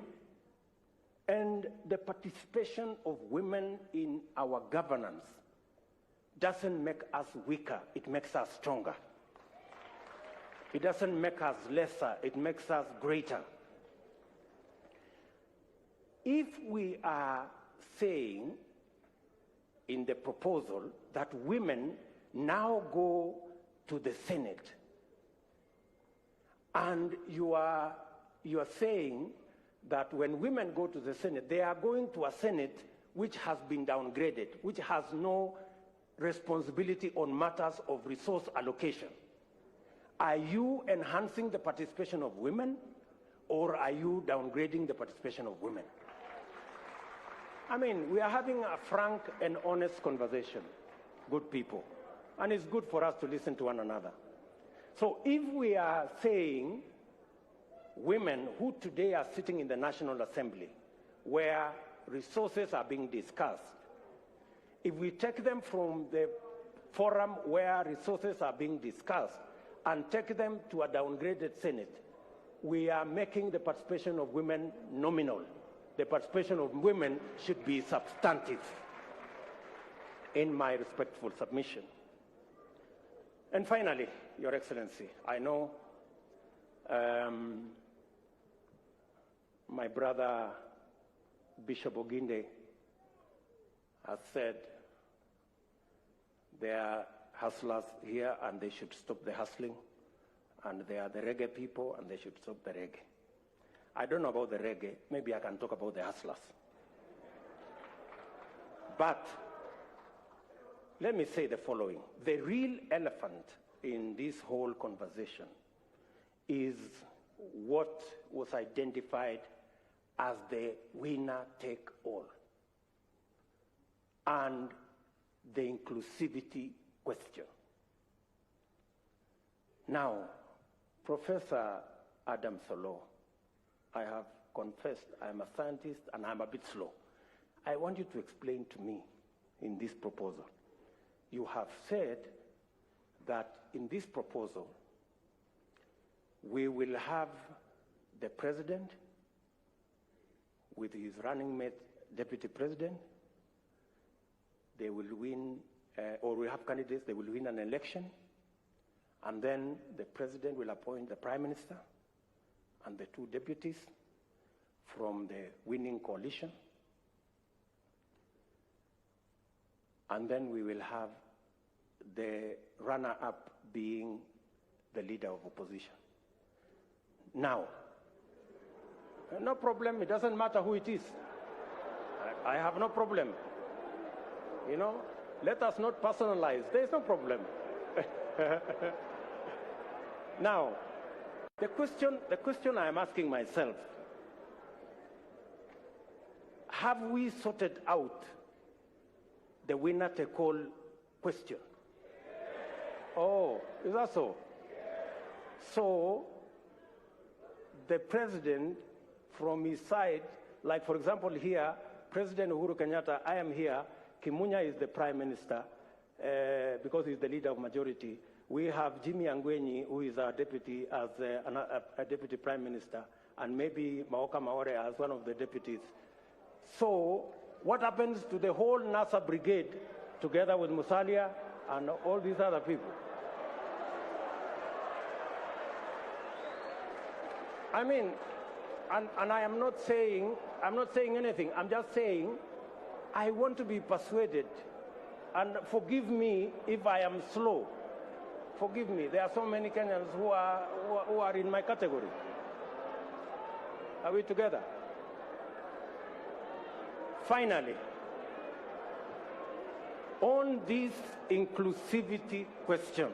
and the participation of women in our governance doesn't make us weaker, it makes us stronger. It doesn't make us lesser, it makes us greater. If we are saying in the proposal that women now go to the Senate, and you are saying that when women go to the Senate, they are going to a Senate which has been downgraded, which has no responsibility on matters of resource allocation. Are you enhancing the participation of women, or are you downgrading the participation of women? I mean, we are having a frank and honest conversation, good people, and it's good for us to listen to one another. So if we are saying women who today are sitting in the National Assembly, where resources are being discussed, if we take them from the forum where resources are being discussed and take them to a downgraded Senate, we are making the participation of women nominal. The participation of women should be substantive, in my respectful submission. And finally, Your Excellency, I know my brother Bishop Oginde has said there are hustlers here and they should stop the hustling. and they are the reggae people, and they should stop the reggae. I don't know about the reggae. Maybe I can talk about the hustlers. But let me say the following. The real elephant in this whole conversation is what was identified as the winner-take-all and the inclusivity question. Now, Professor Adam Solo, I have confessed I'm a scientist and I'm a bit slow. I want you to explain to me in this proposal. You have said that in this proposal, we will have the president with his running mate, deputy president. They will win, or we have candidates, they will win an election, and then the president will appoint the prime minister and the two deputies from the winning coalition. And then we will have the runner-up being the leader of opposition. Now, no problem, it doesn't matter who it is. I have no problem. You know, let us not personalize, there is no problem. Now, the question I am asking myself, have we sorted out the winner-take-all question? Oh, is that so? So, the president from his side, like for example here, President Uhuru Kenyatta, I am here, Kimunya is the prime minister because he's the leader of majority. We have Jimmy Angwenyi, who is our deputy, as a deputy prime minister, and maybe Maoka Maore as one of the deputies. So, what happens to the whole NASA brigade, together with Musalia and all these other people? I mean, and I am not saying anything. I'm just saying, I want to be persuaded, and forgive me if I am slow. Forgive me. There are so many Kenyans who are in my category. Are we together? Finally, on this inclusivity question,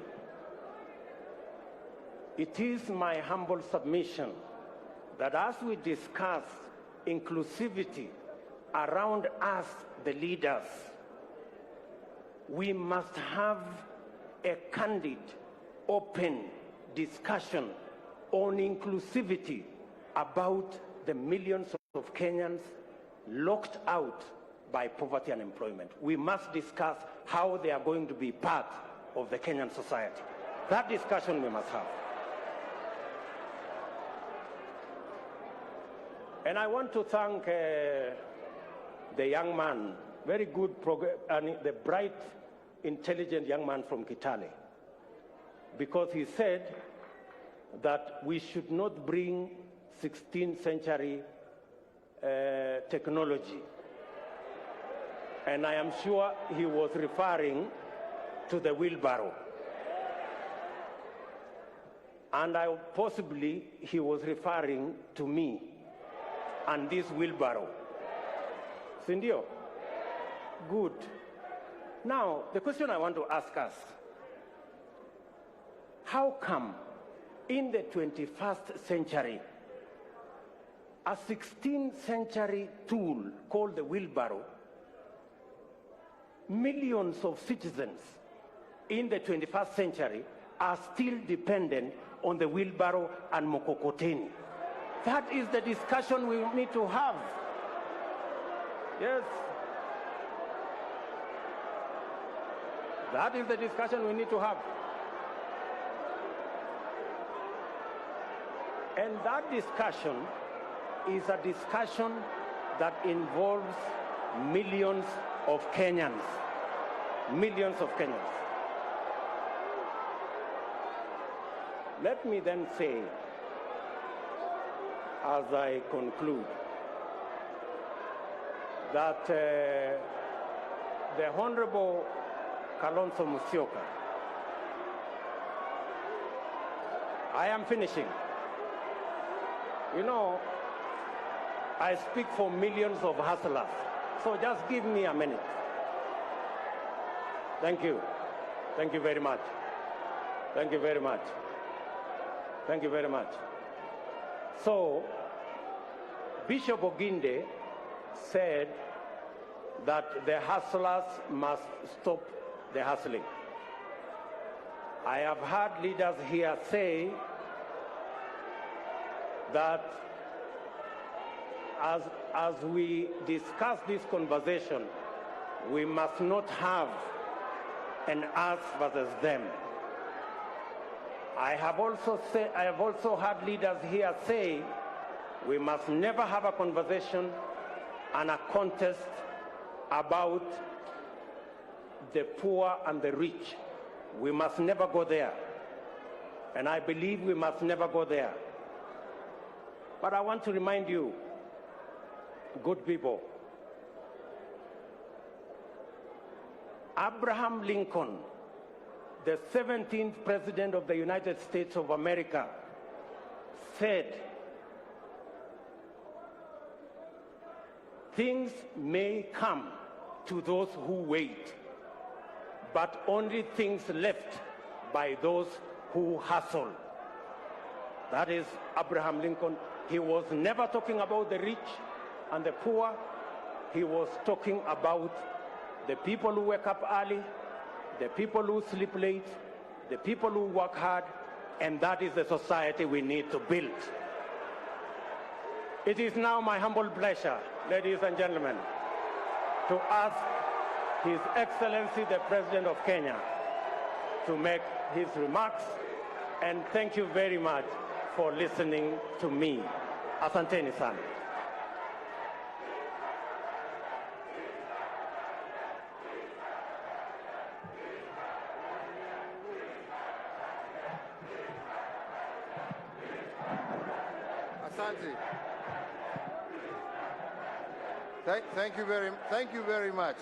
it is my humble submission that as we discuss inclusivity around us, the leaders, we must have a candid, open discussion on inclusivity about the millions of Kenyans locked out by poverty and unemployment. We must discuss how they are going to be part of the Kenyan society. That discussion we must have. And I want to thank the young man, very good, and the bright, intelligent young man from Kitale, because he said that we should not bring 16th century technology. And I am sure he was referring to the wheelbarrow. And possibly he was referring to me and this wheelbarrow. Sindio? Good. Now, the question I want to ask us, how come in the 21st century, a 16th century tool called the wheelbarrow, millions of citizens in the 21st century are still dependent on the wheelbarrow and mokokoteni? That is the discussion we need to have. Yes. That is the discussion we need to have. And that discussion is a discussion that involves millions of Kenyans. Millions of Kenyans. Let me then say, as I conclude, that the Honorable Kalonzo Musyoka I am finishing. You know, I speak for millions of hustlers, so just give me a minute. Thank you. Thank you very much. Thank you very much. Thank you very much. So, Bishop Oginde said that the hustlers must stop the hustling. I have heard leaders here say that as we discuss this conversation, we must not have an us versus them. I have also heard leaders here say we must never have a conversation and a contest about the poor and the rich. We must never go there. And I believe we must never go there. But I want to remind you, good people, Abraham Lincoln, the 17th President of the United States of America, said, "Things may come to those who wait, but only things left by those who hustle." That is Abraham Lincoln. He was never talking about the rich and the poor. He was talking about the people who wake up early, the people who sleep late, the people who work hard, and that is the society we need to build. It is now my humble pleasure, ladies and gentlemen, to ask His Excellency the President of Kenya to make his remarks, and thank you very much for listening to me. Asanteni sana. Asante. Thank you very much. Thank you very much.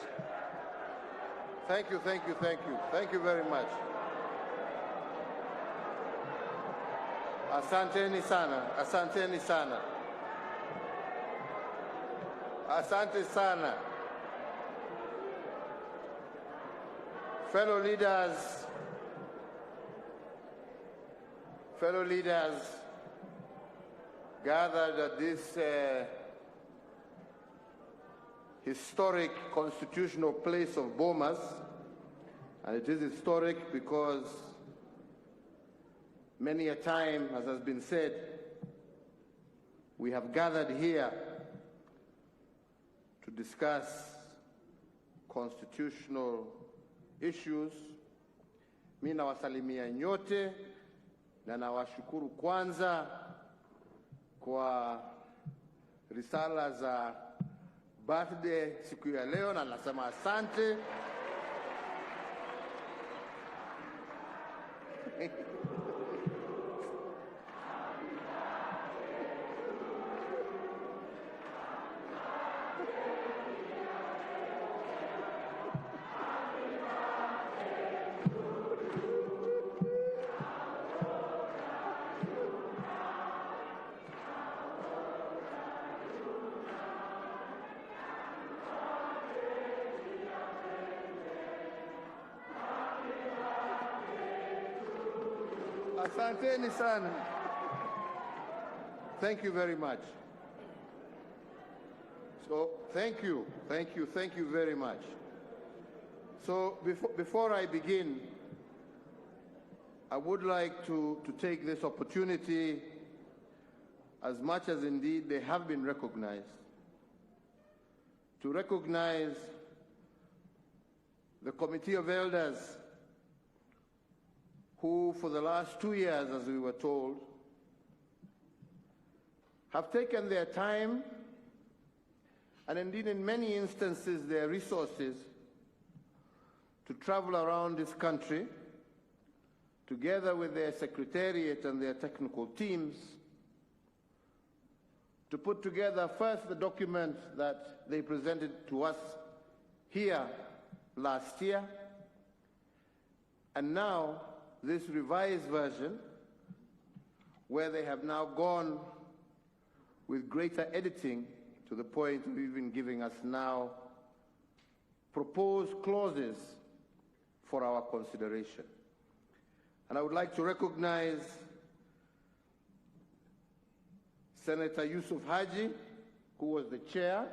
Asanteni sana. Asante sana. Fellow leaders gathered at this historic constitutional place of Bomas, and it is historic because many a time, as has been said, we have gathered here to discuss constitutional issues. Mimi nawasalimia nyote na nawashukuru kwanza kwa risala za birthday siku ya leo, na nasema asante. Asanteni sana. Thank you very much. So, thank you very much. So, before I begin, I would like to take this opportunity, as much as indeed they have been recognized, to recognize the Committee of Elders who, for the last 2 years, as we were told, have taken their time and indeed in many instances their resources to travel around this country together with their secretariat and their technical teams to put together first the document that they presented to us here last year, and now this revised version where they have now gone with greater editing to the point of even giving us now proposed clauses for our consideration. And I would like to recognize Senator Yusuf Haji, who was the chair,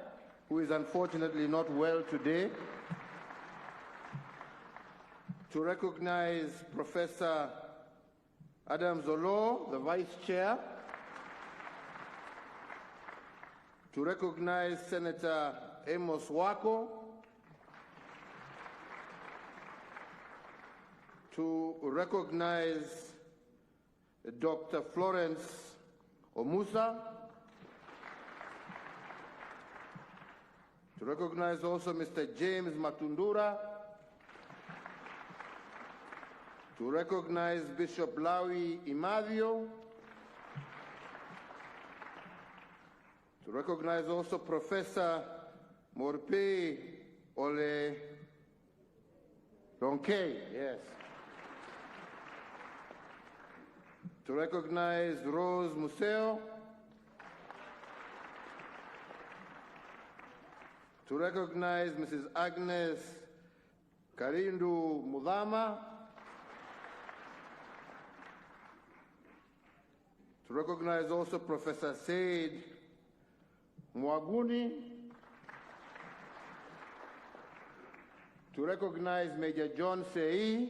who is unfortunately not well today. To recognize Professor Adam Zolo, the vice chair. To recognize Senator Amos Wako. To recognize Dr. Florence Omusa. To recognize also Mr. James Matundura. To recognize Bishop Lawi Imavio. To recognize also Professor Morpe Ole Ronke, yes. To recognize Rose Museo. To recognize Mrs. Agnes Karindu Mudama. To recognize also Professor Said Mwaguni. To recognize Major John Sei.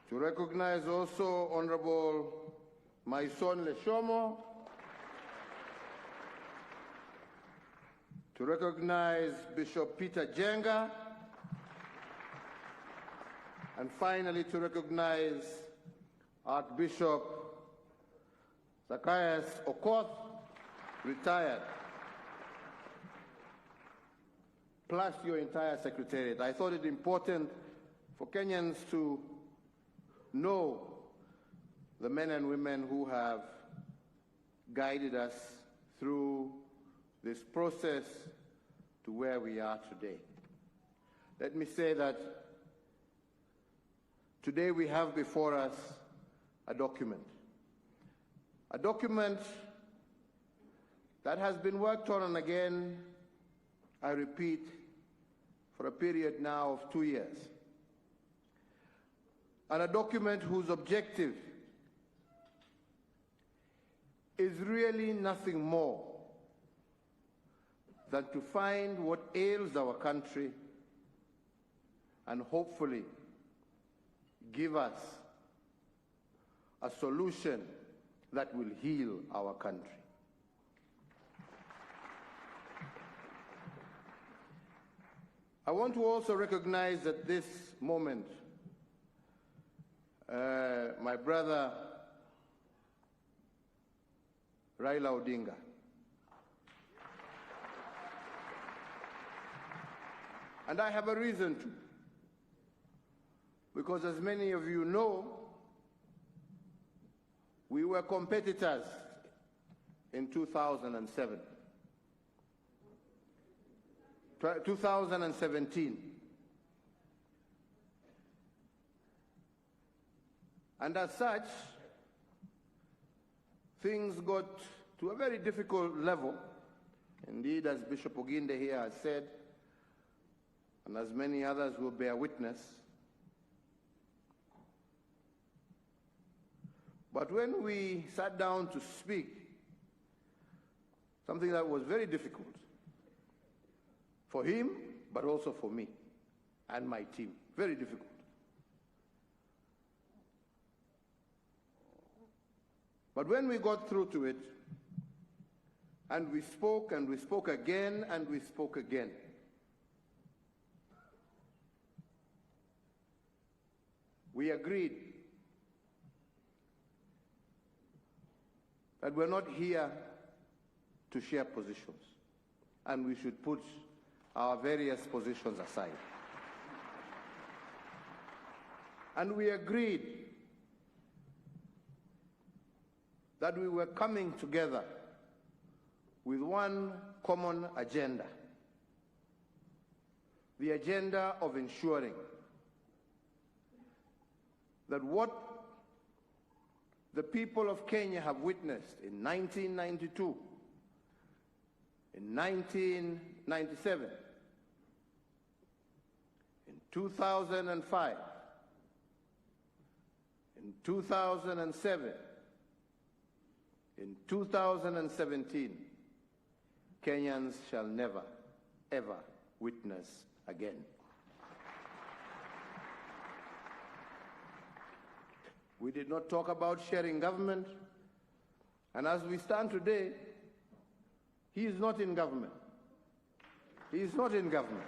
To recognize also Honorable Maison Leshomo. To recognize Bishop Peter Jenga. And finally to recognize Archbishop Zacchaeus Okoth, retired, plus your entire secretariat. I thought it important for Kenyans to know the men and women who have guided us through this process to where we are today. Let me say that today we have before us a document that has been worked on and again, I repeat, for a period now of 2 years. And a document whose objective is really nothing more than to find what ails our country and hopefully give us a solution that will heal our country. I want to also recognize at this moment my brother Raila Odinga. And I have a reason to, because as many of you know, we were competitors in 2007. 2017. And as such, things got to a very difficult level. Indeed, as Bishop Oginde here has said, and as many others will bear witness, but when we sat down to speak, something that was very difficult for him, but also for me and my team, very difficult. But when we got through to it, and we spoke again, and we spoke again, we agreed that we're not here to share positions, and we should put our various positions aside. And we agreed that we were coming together with one common agenda, the agenda of ensuring that what the people of Kenya have witnessed in 1992, in 1997, in 2005, in 2007, in 2017, Kenyans shall never, ever witness again. We did not talk about sharing government, and as we stand today, he is not in government. He is not in government.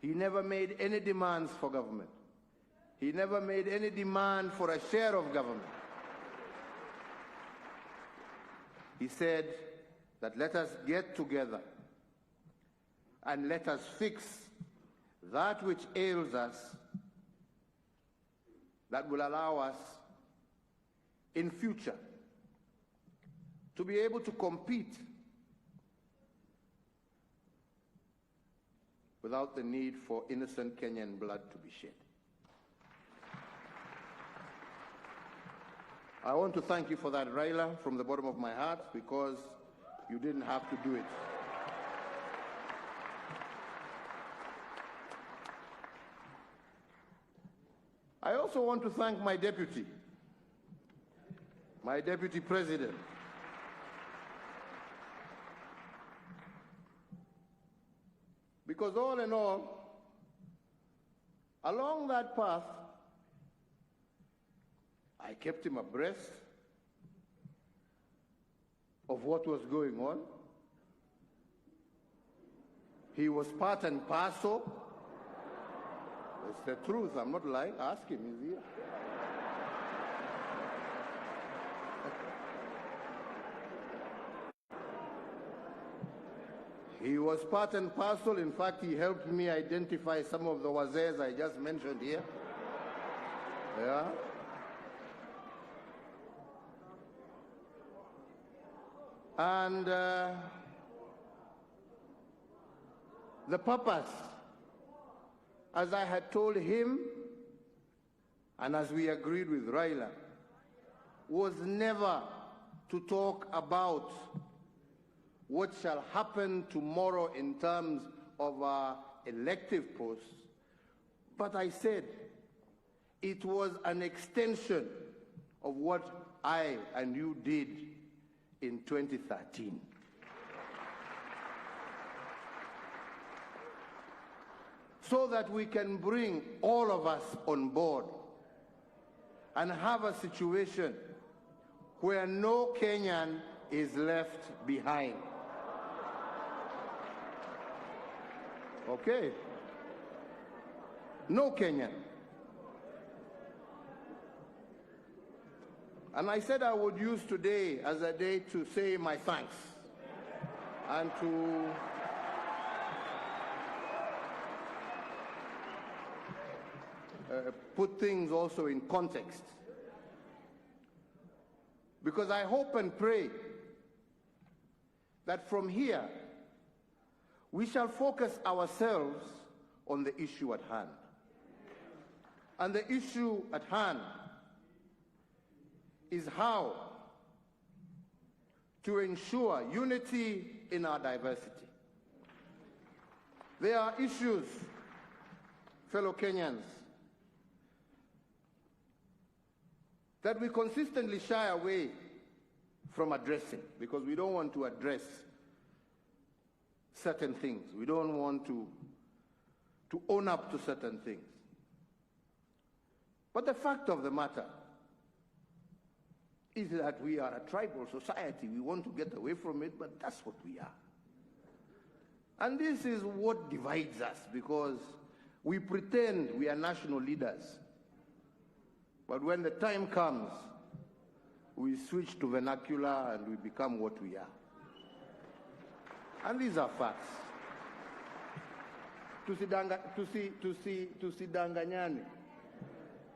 He never made any demands for government. He never made any demand for a share of government. He said that let us get together and let us fix that which ails us, that will allow us in future to be able to compete without the need for innocent Kenyan blood to be shed. I want to thank you for that, Raila, from the bottom of my heart, because you didn't have to do it. I also want to thank my deputy president. Because all in all, along that path, I kept him abreast of what was going on. He was part and parcel. It's the truth, I'm not lying. Ask him, he's here. He was part and parcel. In fact, he helped me identify some of the wazays I just mentioned here. Yeah. And the purpose, as I had told him, and as we agreed with Raila, was never to talk about what shall happen tomorrow in terms of our elective posts, but I said it was an extension of what I and you did in 2013. So that we can bring all of us on board and have a situation where no Kenyan is left behind. Okay? No Kenyan. And I said I would use today as a day to say my thanks and to put things also in context. Because I hope and pray that from here we shall focus ourselves on the issue at hand. And the issue at hand is how to ensure unity in our diversity. There are issues, fellow Kenyans, that we consistently shy away from addressing because we don't want to address certain things. We don't want to own up to certain things. But the fact of the matter is that we are a tribal society. We want to get away from it, but that's what we are. And this is what divides us, because we pretend we are national leaders. But when the time comes, we switch to vernacular and we become what we are. And these are facts. Tusidanganyane.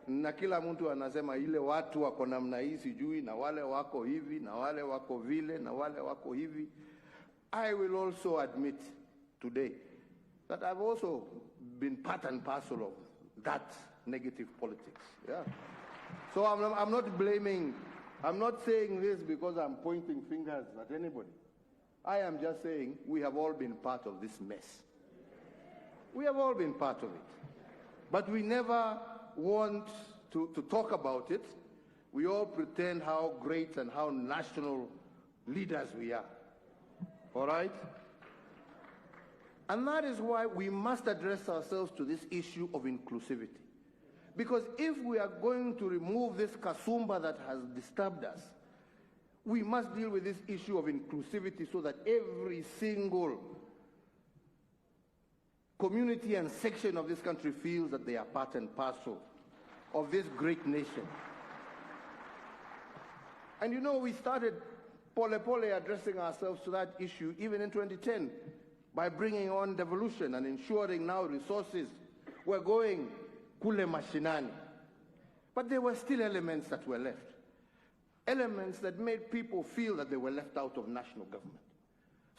Na kila mtu anasema ile watu wako namna hii sijui, na wale wako hivi, na wale wako vile, na wale wako hivi. I will also admit today that I've also been part and parcel of that negative politics. Yeah. So I'm not blaming, I'm not saying this because I'm pointing fingers at anybody. I am just saying we have all been part of this mess. We have all been part of it. But we never want to talk about it. We all pretend how great and how national leaders we are. All right? And that is why we must address ourselves to this issue of inclusivity. Because if we are going to remove this kasumba that has disturbed us, we must deal with this issue of inclusivity so that every single community and section of this country feels that they are part and parcel of this great nation. And you know, we started pole addressing ourselves to that issue even in 2010 by bringing on devolution and ensuring now resources were going kule mashinani. But there were still elements that were left. Elements that made people feel that they were left out of national government.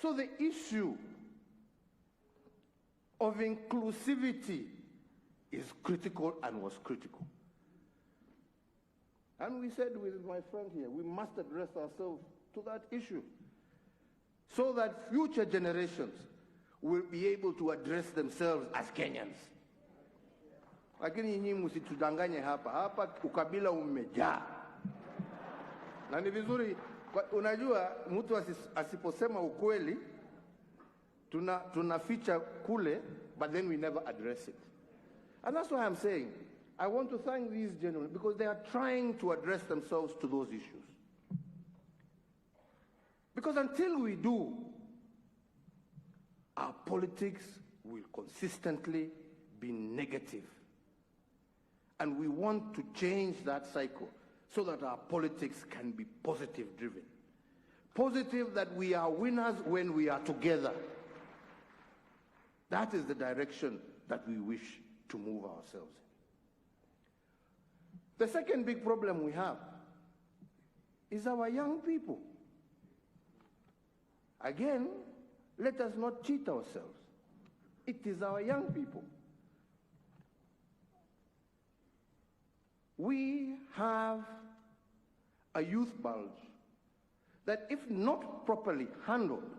So the issue of inclusivity is critical and was critical. And we said with my friend here, we must address ourselves to that issue so that future generations will be able to address themselves as Kenyans. Lakini nyinyi msitudanganye hapa ukabila umejaa. Na ni vizuri, unajua mtu asiposema ukweli, tunaficha kule, but then we never address it. And that's why I'm saying, I want to thank these gentlemen because they are trying to address themselves to those issues. Because until we do, our politics will consistently be negative. And we want to change that cycle so that our politics can be positive driven. Positive that we are winners when we are together. That is the direction that we wish to move ourselves in. The second big problem we have is our young people. Again, let us not cheat ourselves. It is our young people. We have a youth bulge that, if not properly handled,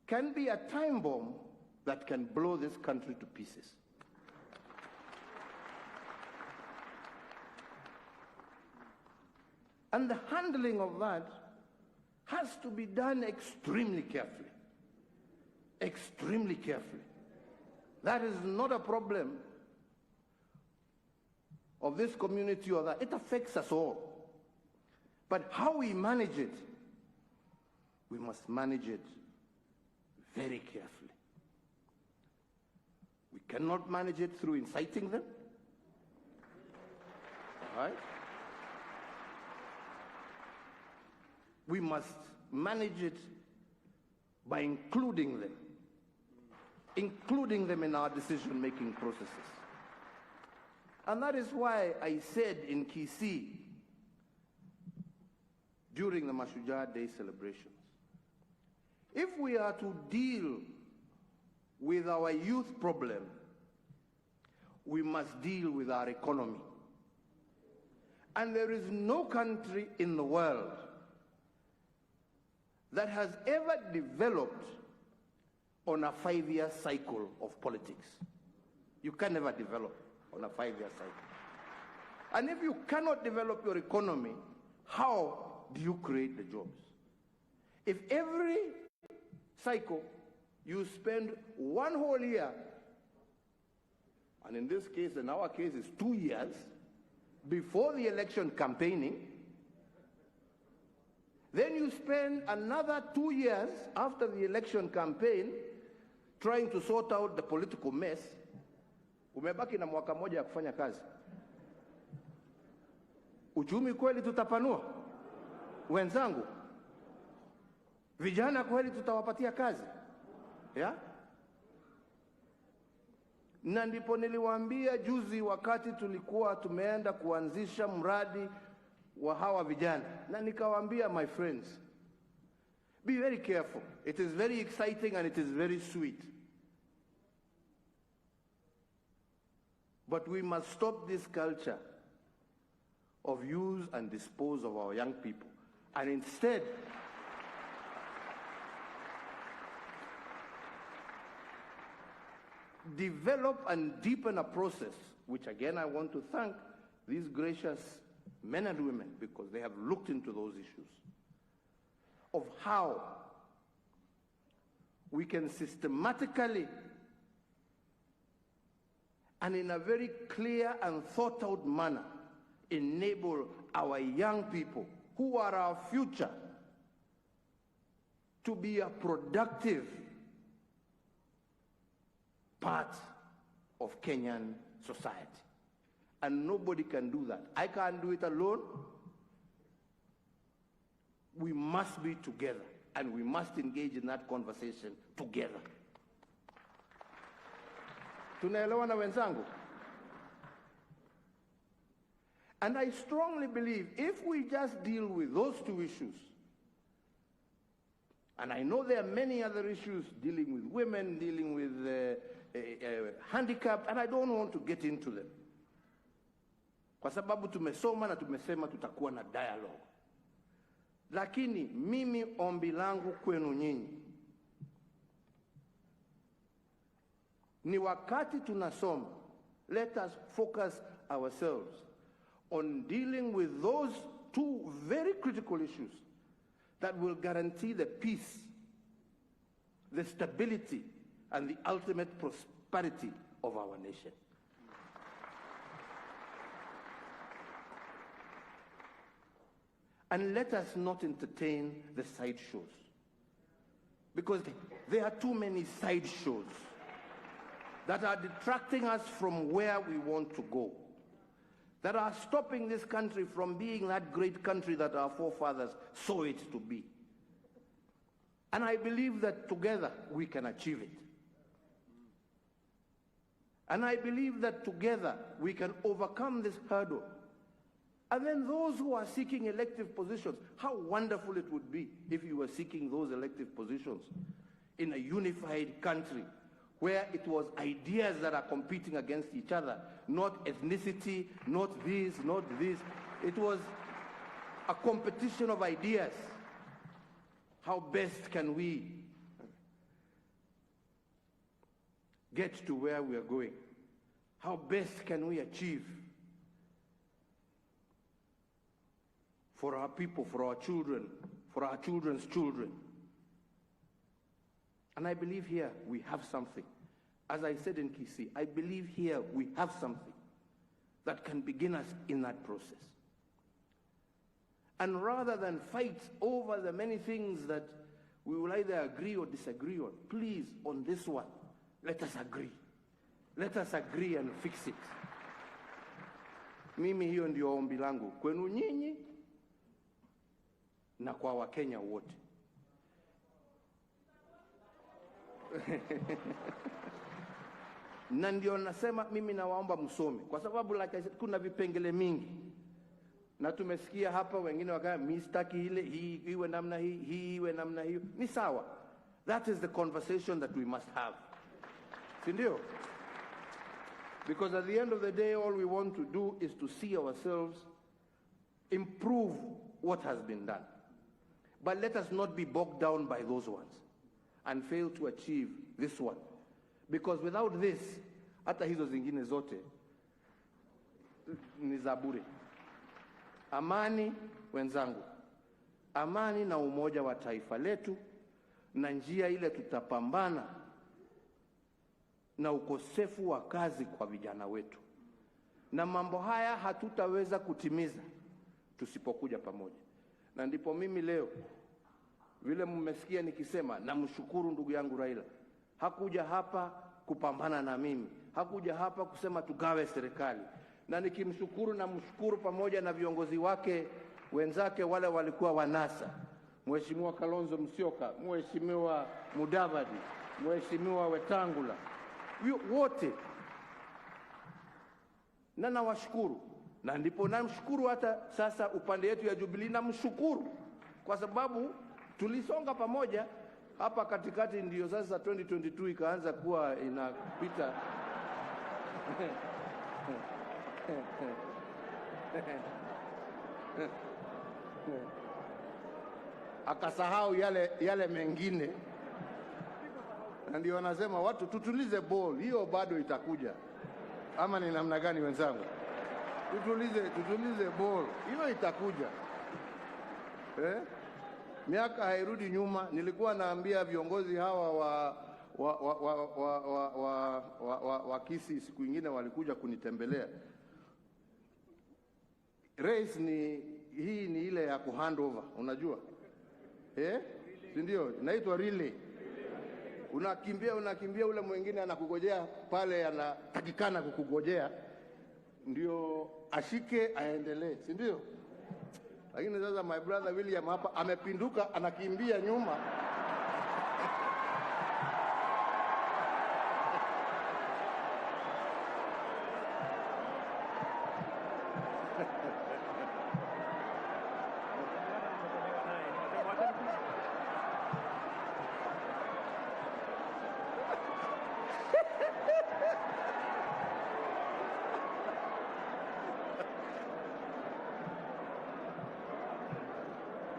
can be a time bomb that can blow this country to pieces. And the handling of that has to be done extremely carefully. Extremely carefully. That is not a problem of this community or that. It affects us all. But how we manage it, we must manage it very carefully. We cannot manage it through inciting them. All right? We must manage it by including them in our decision-making processes. And that is why I said in Kisii during the Mashujaa Day celebrations, if we are to deal with our youth problem, we must deal with our economy. And there is no country in the world that has ever developed on a 5-year cycle of politics. You can never develop on a 5-year cycle. And if you cannot develop your economy, how do you create the jobs? If every cycle you spend 1 whole year, and in this case, in our case, it's 2 years, before the election campaigning, then you spend another 2 years after the election campaign trying to sort out the political mess, umebaki na mwaka moja ya kufanya kazi. Uchumi kweli tutapanua? Wenzangu, vijana kweli tutawapatia kazi? Yeah? Na ndipo niliwaambia juzi wakati tulikuwa tumeenda kuanzisha mradi wa hawa vijana, na nikawaambia, my friends, be very careful. It is very exciting and it is very sweet. But we must stop this culture of use and dispose of our young people, and instead develop and deepen a process, which again I want to thank these gracious men and women, because they have looked into those issues, of how we can systematically and in a very clear and thought out manner enable our young people, who are our future, to be a productive part of Kenyan society. And nobody can do that. I can't do it alone. We must be together, and we must engage in that conversation together. Tunaelewana wenzangu? And I strongly believe if we just deal with those two issues, and I know there are many other issues dealing with women, dealing with handicapped, and I don't want to get into them. Kwa sababu tumesoma na tumesema tutakuwa na dialogue. Lakini mimi ombi langu kwenu nyinyi ni wakati tunasoma, let us focus ourselves on dealing with those two very critical issues that will guarantee the peace, the stability, and the ultimate prosperity of our nation. And let us not entertain the sideshows, because there are too many sideshows that are detracting us from where we want to go, that are stopping this country from being that great country that our forefathers saw it to be. And I believe that together we can achieve it. And I believe that together we can overcome this hurdle. And then those who are seeking elective positions, how wonderful it would be if you were seeking those elective positions in a unified country where it was ideas that are competing against each other, not ethnicity, not this, not this. It was a competition of ideas. How best can we get to where we are going? How best can we achieve for our people, for our children, for our children's children? And I believe here we have something. As I said in Kisii, I believe here we have something that can begin us in that process. And rather than fight over the many things that we will either agree or disagree on, please, on this one, let us agree. Let us agree and fix it. Mimi hiyo ndio ombi langu kwenu nyinyi na kwa Wakenya wote. Na ndio nasema mimi nawaomba msome, kwa sababu like I said, kuna vipengele mingi. Na tumesikia hapa wengine wakaya mistaki ile hii iwe namna hii iwe namna hiyo. Ni sawa. That is the conversation that we must have. Si ndio? Because at the end of the day, all we want to do is to see ourselves improve what has been done. But let us not be bogged down by those ones and fail to achieve this one. Because without this, hata hizo zingine zote ni za bure. Amani wenzangu, amani na umoja wa taifa letu, na njia ile tutapambana na ukosefu wa kazi kwa vijana wetu. Na mambo haya hatutaweza kutimiza tusipokuja pamoja. Na ndipo mimi leo, vile mmesikia nikisema, namshukuru ndugu yangu Raila. Hakuja hapa kupambana na mimi. Hakuja hapa kusema tugawe serikali. Na nikimshukuru na mshukuru pamoja na viongozi wake wenzake wale walikuwa wanasa. Mheshimiwa Kalonzo Musyoka, Mheshimiwa Mudavadi, Mheshimiwa Wetangula. Wote. Na nawashukuru. Na ndipo namshukuru hata sasa upande yetu ya Jubilee namshukuru. Kwa sababu tulisonga pamoja hapa katikati, ndio sasa 2022 ikaanza kuwa inapita. akasahau yale mengine, na ndio wanasema watu tutulize ball, hiyo bado itakuja. Ama ni namna gani wenzangu? Tutulize ball, hiyo itakuja. Miaka hairudi nyuma. Nilikuwa naambia viongozi hawa wa Kisii, siku nyingine walikuja kunitembelea. Race hii ni ile ya kuhandover, unajua? Si ndio? Inaitwa relay. Unakimbia, ule mwingine anakugojea pale, anatakikana kukugojea ndio ashike aendelee, si ndio? Lakini sasa my brother William hapa amepinduka, anakimbia nyuma.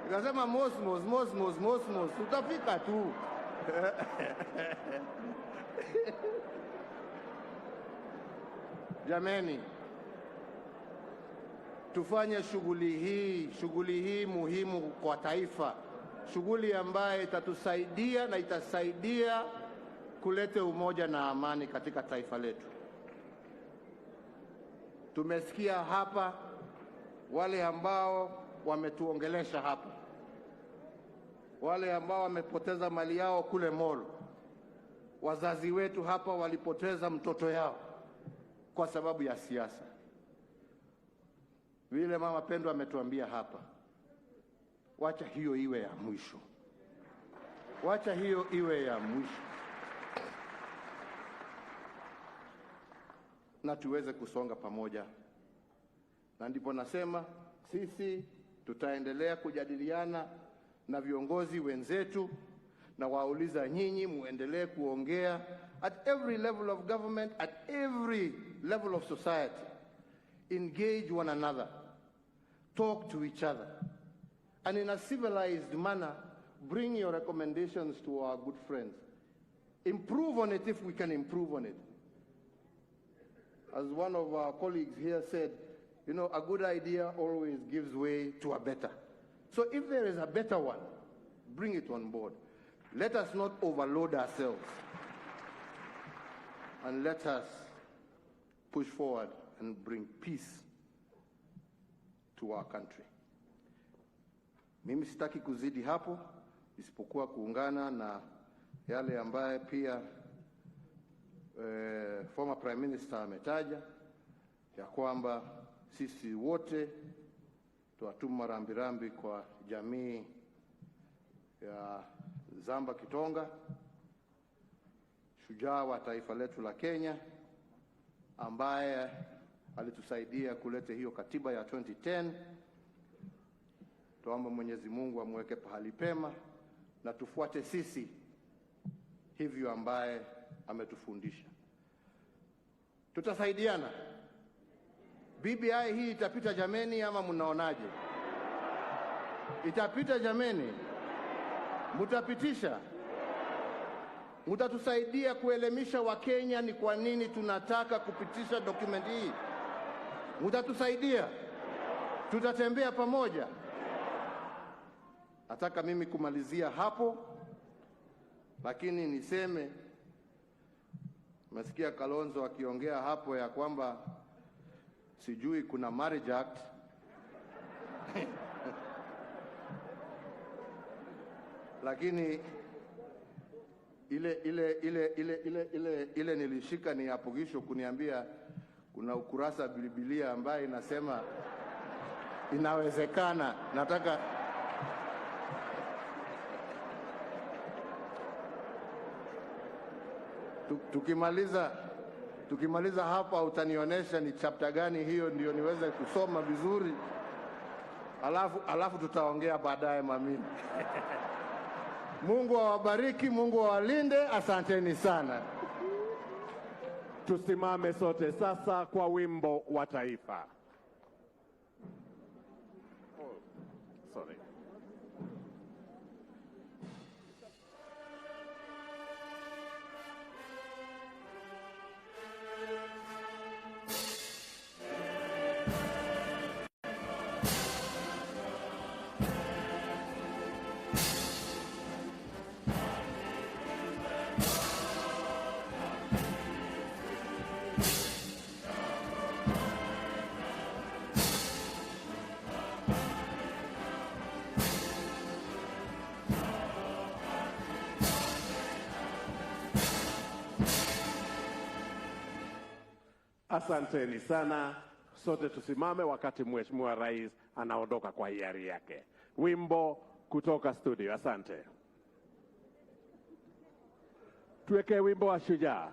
Nikasema mosmos, utafika tu. Jameni, tufanye shughuli hii muhimu kwa taifa, shughuli ambayo itatusaidia na itasaidia kuleta umoja na amani katika taifa letu. Tumesikia hapa wale ambao wametuongelesha hapa, wale ambao wamepoteza mali yao kule Molo. Wazazi wetu hapa walipoteza mtoto yao kwa sababu ya siasa. Vile Mama Pendo ametuambia hapa, wacha hiyo iwe ya mwisho. Wacha hiyo iwe ya mwisho, na tuweze kusonga pamoja. Na ndipo nasema sisi tutaendelea kujadiliana na viongozi wenzetu, na wauliza nyinyi muendelee kuongea at every level of government, at every level of society. Engage one another, talk to each other, and in a civilized manner bring your recommendations to our good friends. Improve on it if we can improve on it. As one of our colleagues here said, you know, a good idea always gives way to a better. So if there is a better one, bring it on board. Let us not overload ourselves, and let us push forward and bring peace to our country. Mimi sitaki kuzidi hapo, isipokuwa kuungana na yale ambaye pia former Prime Minister ametaja, ya kwamba sisi wote tuwatuma rambirambi kwa jamii ya Zamba Kitonga, shujaa wa taifa letu la Kenya, ambaye alitusaidia kuleta hiyo katiba ya 2010. Tuombe Mwenyezi Mungu amweke pahali pema, na tufuate sisi hivyo ambaye ametufundisha. Tutasaidiana. BBI hii itapita jameni, ama mnaonaje? Itapita jameni? Mutapitisha? Mutatusaidia kuelimisha Wakenya ni kwa nini tunataka kupitisha document hii? Mutatusaidia? Tutatembea pamoja? Nataka mimi kumalizia hapo, lakini niseme, masikia Kalonzo akiongea hapo ya kwamba sijui kuna marriage act. Lakini ile nilishika ni apogisho kuniambia kuna ukurasa Biblia ambaye inasema inawezekana. Nataka tukimaliza hapa utanionyesha ni chapter gani hiyo, ndio niweze kusoma vizuri, alafu tutaongea baadaye mamini. Mungu awabariki, Mungu awalinde. Asanteni sana. Tusimame sote sasa kwa wimbo wa taifa. Sorry. Asanteni sana. Sote tusimame wakati Mheshimiwa Rais anaondoka kwa hiari yake. Wimbo kutoka studio. Asante. Tuweke wimbo wa Shujaa.